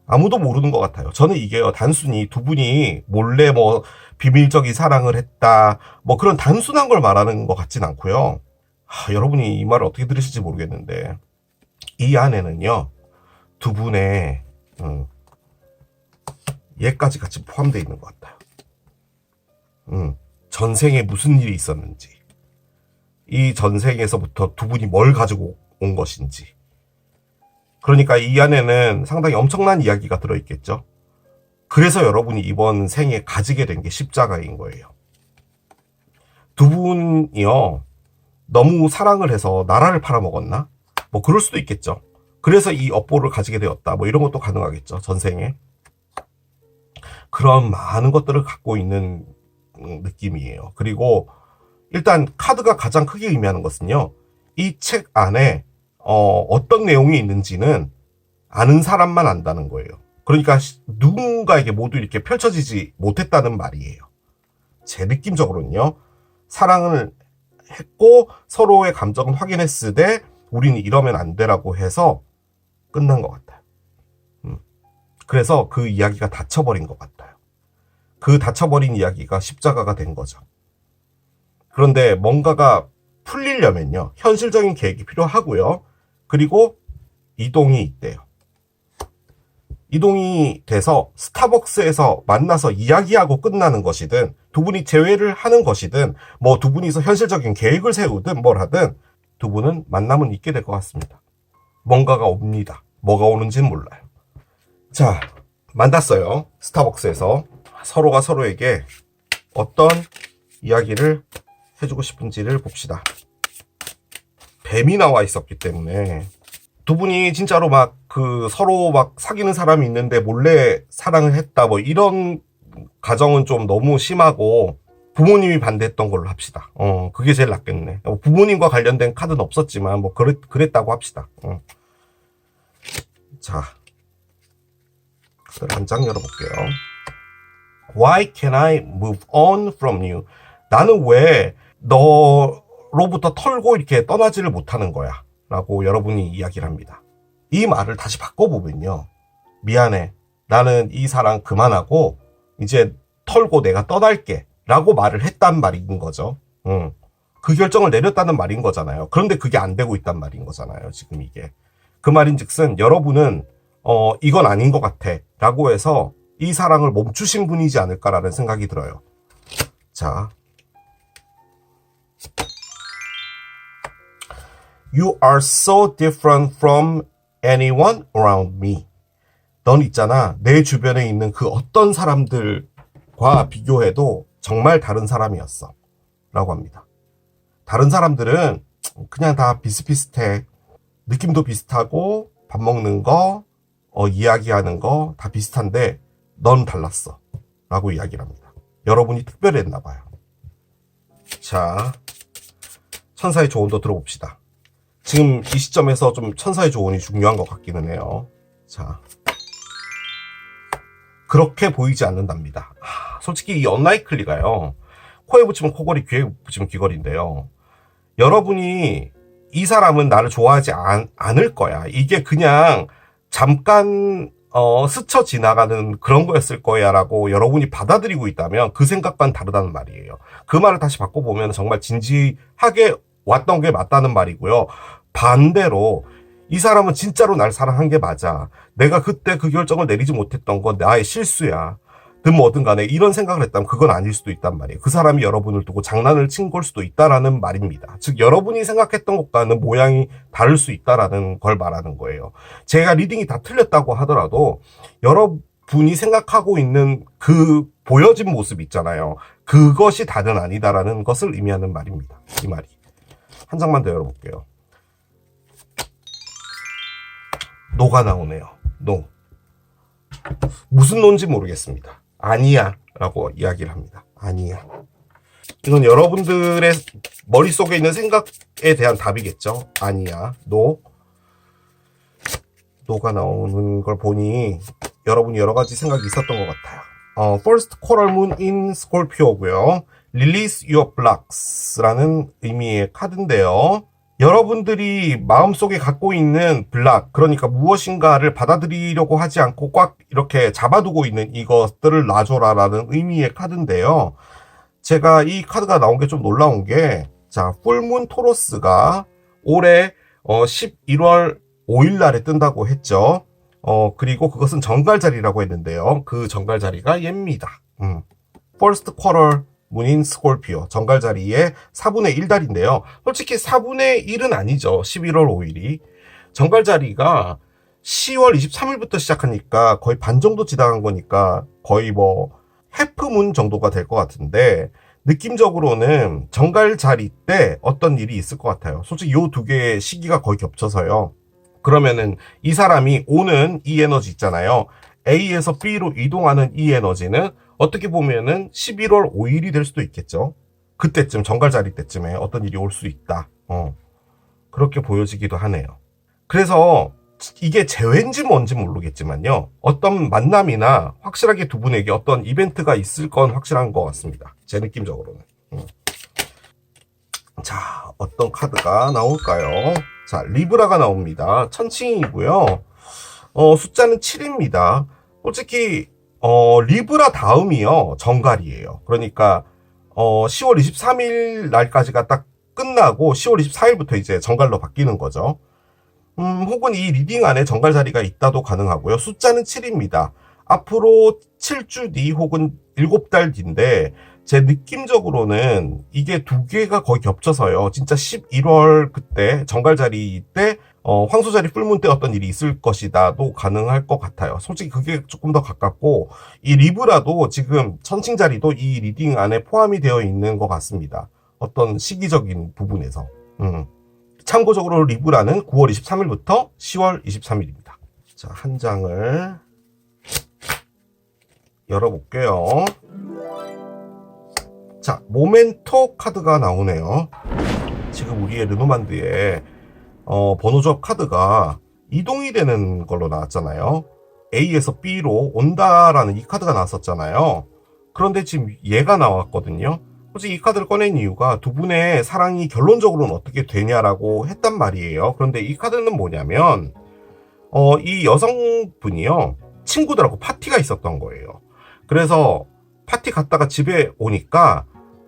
아무도 모르는 것 같아요. 저는 이게 단순히 두 분이 몰래 뭐 비밀적인 사랑을 했다, 뭐 그런 단순한 걸 말하는 것 같진 않고요. 여러분이 이 말을 어떻게 들으실지 모르겠는데 이 안에는요, 두 분의 얘까지 같이 포함되어 있는 것 같아요. 전생에 무슨 일이 있었는지, 이 전생에서부터 두 분이 뭘 가지고 온 것인지. 그러니까 이 안에는 상당히 엄청난 이야기가 들어있겠죠. 그래서 여러분이 이번 생에 가지게 된 게 십자가인 거예요. 두 분이요, 너무 사랑을 해서 나라를 팔아먹었나? 뭐 그럴 수도 있겠죠. 그래서 이 업보를 가지게 되었다. 뭐 이런 것도 가능하겠죠. 전생에. 그런 많은 것들을 갖고 있는 느낌이에요. 그리고 일단 카드가 가장 크게 의미하는 것은요, 이 책 안에 어떤 내용이 있는지는 아는 사람만 안다는 거예요. 그러니까 누군가에게 모두 이렇게 펼쳐지지 못했다는 말이에요. 제 느낌적으로는요, 사랑을 했고 서로의 감정을 확인했을 때 우리는 이러면 안 되라고 해서 끝난 것 같아요. 그래서 그 이야기가 닫혀버린 것 같아요. 그 닫혀버린 이야기가 십자가가 된 거죠. 그런데 뭔가가 풀리려면요, 현실적인 계획이 필요하고요. 그리고 이동이 있대요. 이동이 돼서 스타벅스에서 만나서 이야기하고 끝나는 것이든, 두 분이 재회를 하는 것이든, 뭐 두 분이서 현실적인 계획을 세우든 뭘 하든 두 분은 만남은 있게 될 것 같습니다. 뭔가가 옵니다. 뭐가 오는지는 몰라요. 자, 만났어요. 스타벅스에서. 서로가 서로에게 어떤 이야기를 해주고 싶은지를 봅시다. 뱀이 나와 있었기 때문에 두 분이 진짜로 막 서로 막 사귀는 사람이 있는데 몰래 사랑을 했다 뭐 이런 가정은 좀 너무 심하고 부모님이 반대했던 걸로 합시다. 그게 제일 낫겠네. 부모님과 관련된 카드는 없었지만 뭐 그랬다고 합시다. 자, 카드를 한 장 열어볼게요. Why can I move on from you? 나는 왜 너로부터 털고 이렇게 떠나지를 못하는 거야? 라고 여러분이 이야기를 합니다. 이 말을 다시 바꿔보면요. 미안해. 나는 이 사랑 그만하고 이제 털고 내가 떠날게. 라고 말을 했단 말인 거죠. 그 결정을 내렸다는 말인 거잖아요. 그런데 그게 안 되고 있단 말인 거잖아요. 지금 이게. 그 말인 즉슨 여러분은 이건 아닌 것 같아. 라고 해서 이 사랑을 멈추신 분이지 않을까라는 생각이 들어요. 자. You are so different from anyone around me. 넌 있잖아. 내 주변에 있는 그 어떤 사람들과 비교해도 정말 다른 사람이었어. 라고 합니다. 다른 사람들은 그냥 다 비슷비슷해. 느낌도 비슷하고 밥 먹는 거, 이야기하는 거 다 비슷한데 넌 달랐어. 라고 이야기를 합니다. 여러분이 특별했나 봐요. 자, 천사의 조언도 들어봅시다. 지금 이 시점에서 좀 천사의 조언이 중요한 것 같기는 해요. 자, 그렇게 보이지 않는답니다. 솔직히 이 unlikely가요. 코에 붙이면 코걸이, 귀에 붙이면 귀걸이인데요. 여러분이 이 사람은 나를 좋아하지 않을 거야. 이게 그냥 잠깐 스쳐 지나가는 그런 거였을 거야 라고 여러분이 받아들이고 있다면 그 생각과는 다르다는 말이에요. 그 말을 다시 바꿔보면 정말 진지하게 왔던 게 맞다는 말이고요. 반대로 이 사람은 진짜로 날 사랑한 게 맞아. 내가 그때 그 결정을 내리지 못했던 건 나의 실수야. 든 뭐든 간에 이런 생각을 했다면 그건 아닐 수도 있단 말이에요. 그 사람이 여러분을 두고 장난을 친 걸 수도 있다라는 말입니다. 즉 여러분이 생각했던 것과는 모양이 다를 수 있다라는 걸 말하는 거예요. 제가 리딩이 다 틀렸다고 하더라도 여러분이 생각하고 있는 그 보여진 모습 있잖아요. 그것이 다는 아니다라는 것을 의미하는 말입니다. 이 말이. 한 장만 더 열어볼게요. 노가 나오네요. 노. 무슨 노인지 모르겠습니다. 아니야 라고 이야기를 합니다. 아니야. 이건 여러분들의 머릿속에 있는 생각에 대한 답이겠죠. 아니야. 노. 노가 나오는 걸 보니 여러분이 여러 가지 생각이 있었던 것 같아요. First Quarter Moon in Scorpio고요. Release Your Blocks 라는 의미의 카드인데요. 여러분들이 마음속에 갖고 있는 블락, 그러니까 무엇인가를 받아들이려고 하지 않고 꽉 이렇게 잡아두고 있는 이것들을 놔줘라라는 의미의 카드인데요. 제가 이 카드가 나온 게 좀 놀라운 게, 자, 풀문 토러스가 올해 11월 5일 날에 뜬다고 했죠. 그리고 그것은 정갈자리라고 했는데요. 그 정갈자리가 얘입니다. First Quarter 문인 스콜피오, 정갈자리의 4분의 1달인데요. 솔직히 4분의 1은 아니죠. 11월 5일이. 정갈자리가 10월 23일부터 시작하니까 거의 반 정도 지나간 거니까 거의 뭐 해프문 정도가 될 것 같은데, 느낌적으로는 정갈자리 때 어떤 일이 있을 것 같아요. 솔직히 요 두 개의 시기가 거의 겹쳐서요. 그러면은 이 사람이 오는 이 에너지 있잖아요. A에서 B로 이동하는 이 에너지는 어떻게 보면은 11월 5일이 될 수도 있겠죠. 그때쯤, 정갈자리 때쯤에 어떤 일이 올 수 있다. 그렇게 보여지기도 하네요. 그래서 이게 재회인지 뭔지 모르겠지만요. 어떤 만남이나 확실하게 두 분에게 어떤 이벤트가 있을 건 확실한 것 같습니다. 제 느낌적으로는. 자, 어떤 카드가 나올까요? 자, 리브라가 나옵니다. 천칭이고요. 숫자는 7입니다. 솔직히 리브라 다음이요, 정갈이에요. 그러니까 10월 23일 날까지가 딱 끝나고 10월 24일부터 이제 정갈로 바뀌는 거죠. 혹은 이 리딩 안에 정갈 자리가 있다도 가능하고요. 숫자는 7입니다. 앞으로 7주 뒤 혹은 7달 뒤인데, 제 느낌적으로는 이게 두 개가 거의 겹쳐서요. 진짜 11월 그때 정갈 자리 때 황소자리 풀문 때 어떤 일이 있을 것이다도 가능할 것 같아요. 솔직히 그게 조금 더 가깝고, 이 리브라도 지금 천칭자리도 이 리딩 안에 포함이 되어 있는 것 같습니다. 어떤 시기적인 부분에서. 참고적으로 리브라는 9월 23일부터 10월 23일입니다. 자, 한 장을 열어볼게요. 자, 모멘토 카드가 나오네요. 지금 우리의 르노만드에 번호 조합 카드가 이동이 되는 걸로 나왔잖아요. A에서 B로 온다라는 이 카드가 나왔었잖아요. 그런데 지금 얘가 나왔거든요. 솔직히 이 카드를 꺼낸 이유가 두 분의 사랑이 결론적으로는 어떻게 되냐라고 했단 말이에요. 그런데 이 카드는 뭐냐면 이 여성분이요, 친구들하고 파티가 있었던 거예요. 그래서 파티 갔다가 집에 오니까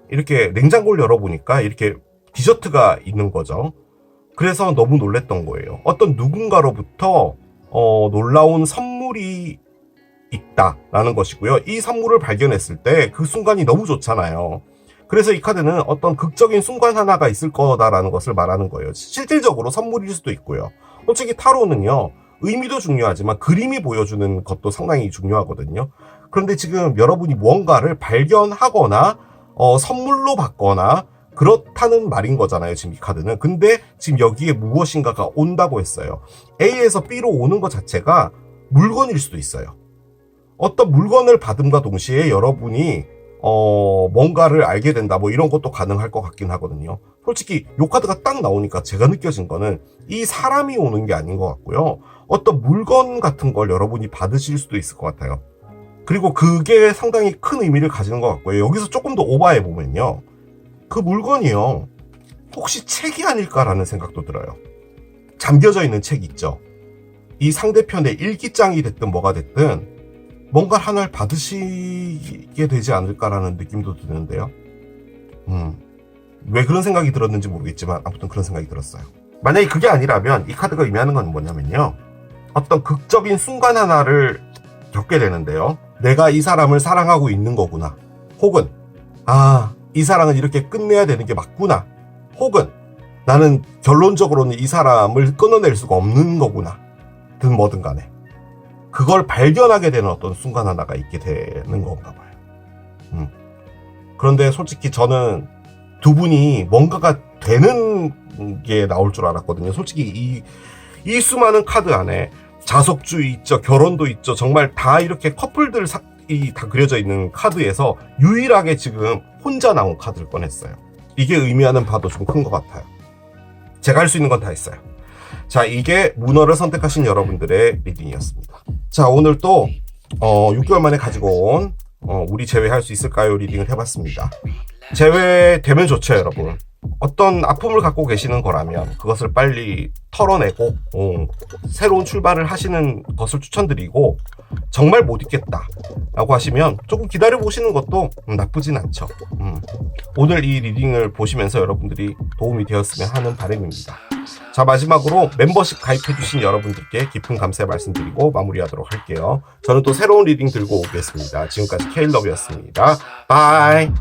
이렇게 냉장고를 열어보니까 이렇게 디저트가 있는 거죠. 그래서 너무 놀랬던 거예요. 어떤 누군가로부터 놀라운 선물이 있다라는 것이고요. 이 선물을 발견했을 때 그 순간이 너무 좋잖아요. 그래서 이 카드는 어떤 극적인 순간 하나가 있을 거다라는 것을 말하는 거예요. 실질적으로 선물일 수도 있고요. 솔직히 타로는요, 의미도 중요하지만 그림이 보여주는 것도 상당히 중요하거든요. 그런데 지금 여러분이 무언가를 발견하거나 선물로 받거나 그렇다는 말인 거잖아요, 지금 이 카드는. 근데 지금 여기에 무엇인가가 온다고 했어요. A에서 B로 오는 것 자체가 물건일 수도 있어요. 어떤 물건을 받음과 동시에 여러분이 뭔가를 알게 된다, 뭐 이런 것도 가능할 것 같긴 하거든요. 솔직히 이 카드가 딱 나오니까 제가 느껴진 거는 이 사람이 오는 게 아닌 것 같고요. 어떤 물건 같은 걸 여러분이 받으실 수도 있을 것 같아요. 그리고 그게 상당히 큰 의미를 가지는 것 같고요. 여기서 조금 더 오버해 보면요, 그 물건이요, 혹시 책이 아닐까라는 생각도 들어요. 잠겨져 있는 책 있죠. 이 상대편의 일기장이 됐든 뭐가 됐든 뭔가 하나를 받으시게 되지 않을까라는 느낌도 드는데요. 왜 그런 생각이 들었는지 모르겠지만 아무튼 그런 생각이 들었어요. 만약에 그게 아니라면 이 카드가 의미하는 건 뭐냐면요, 어떤 극적인 순간 하나를 겪게 되는데요. 내가 이 사람을 사랑하고 있는 거구나. 혹은 이 사랑은 이렇게 끝내야 되는 게 맞구나. 혹은 나는 결론적으로는 이 사람을 끊어낼 수가 없는 거구나. 든 뭐든 간에 그걸 발견하게 되는 어떤 순간 하나가 있게 되는 건가 봐요. 그런데 솔직히 저는 두 분이 뭔가가 되는 게 나올 줄 알았거든요. 솔직히 이 수많은 카드 안에 자석주의 있죠, 결혼도 있죠, 정말 다 이렇게 커플들 다 그려져 있는 카드에서 유일하게 지금 혼자 나온 카드를 꺼냈어요. 이게 의미하는 바도 좀 큰 것 같아요. 제가 할 수 있는 건 다 했어요. 자, 이게 문어를 선택하신 여러분들의 리딩이었습니다. 자, 오늘 또 6개월 만에 가지고 온 우리 제외할 수 있을까요? 리딩을 해봤습니다. 제외되면 좋죠, 여러분. 어떤 아픔을 갖고 계시는 거라면 그것을 빨리 털어내고 새로운 출발을 하시는 것을 추천드리고, 정말 못 있겠다 라고 하시면 조금 기다려 보시는 것도 나쁘진 않죠. 오늘 이 리딩을 보시면서 여러분들이 도움이 되었으면 하는 바람입니다. 자, 마지막으로 멤버십 가입해 주신 여러분들께 깊은 감사의 말씀드리고 마무리하도록 할게요. 저는 또 새로운 리딩 들고 오겠습니다. 지금까지 케일러브였습니다. 바이.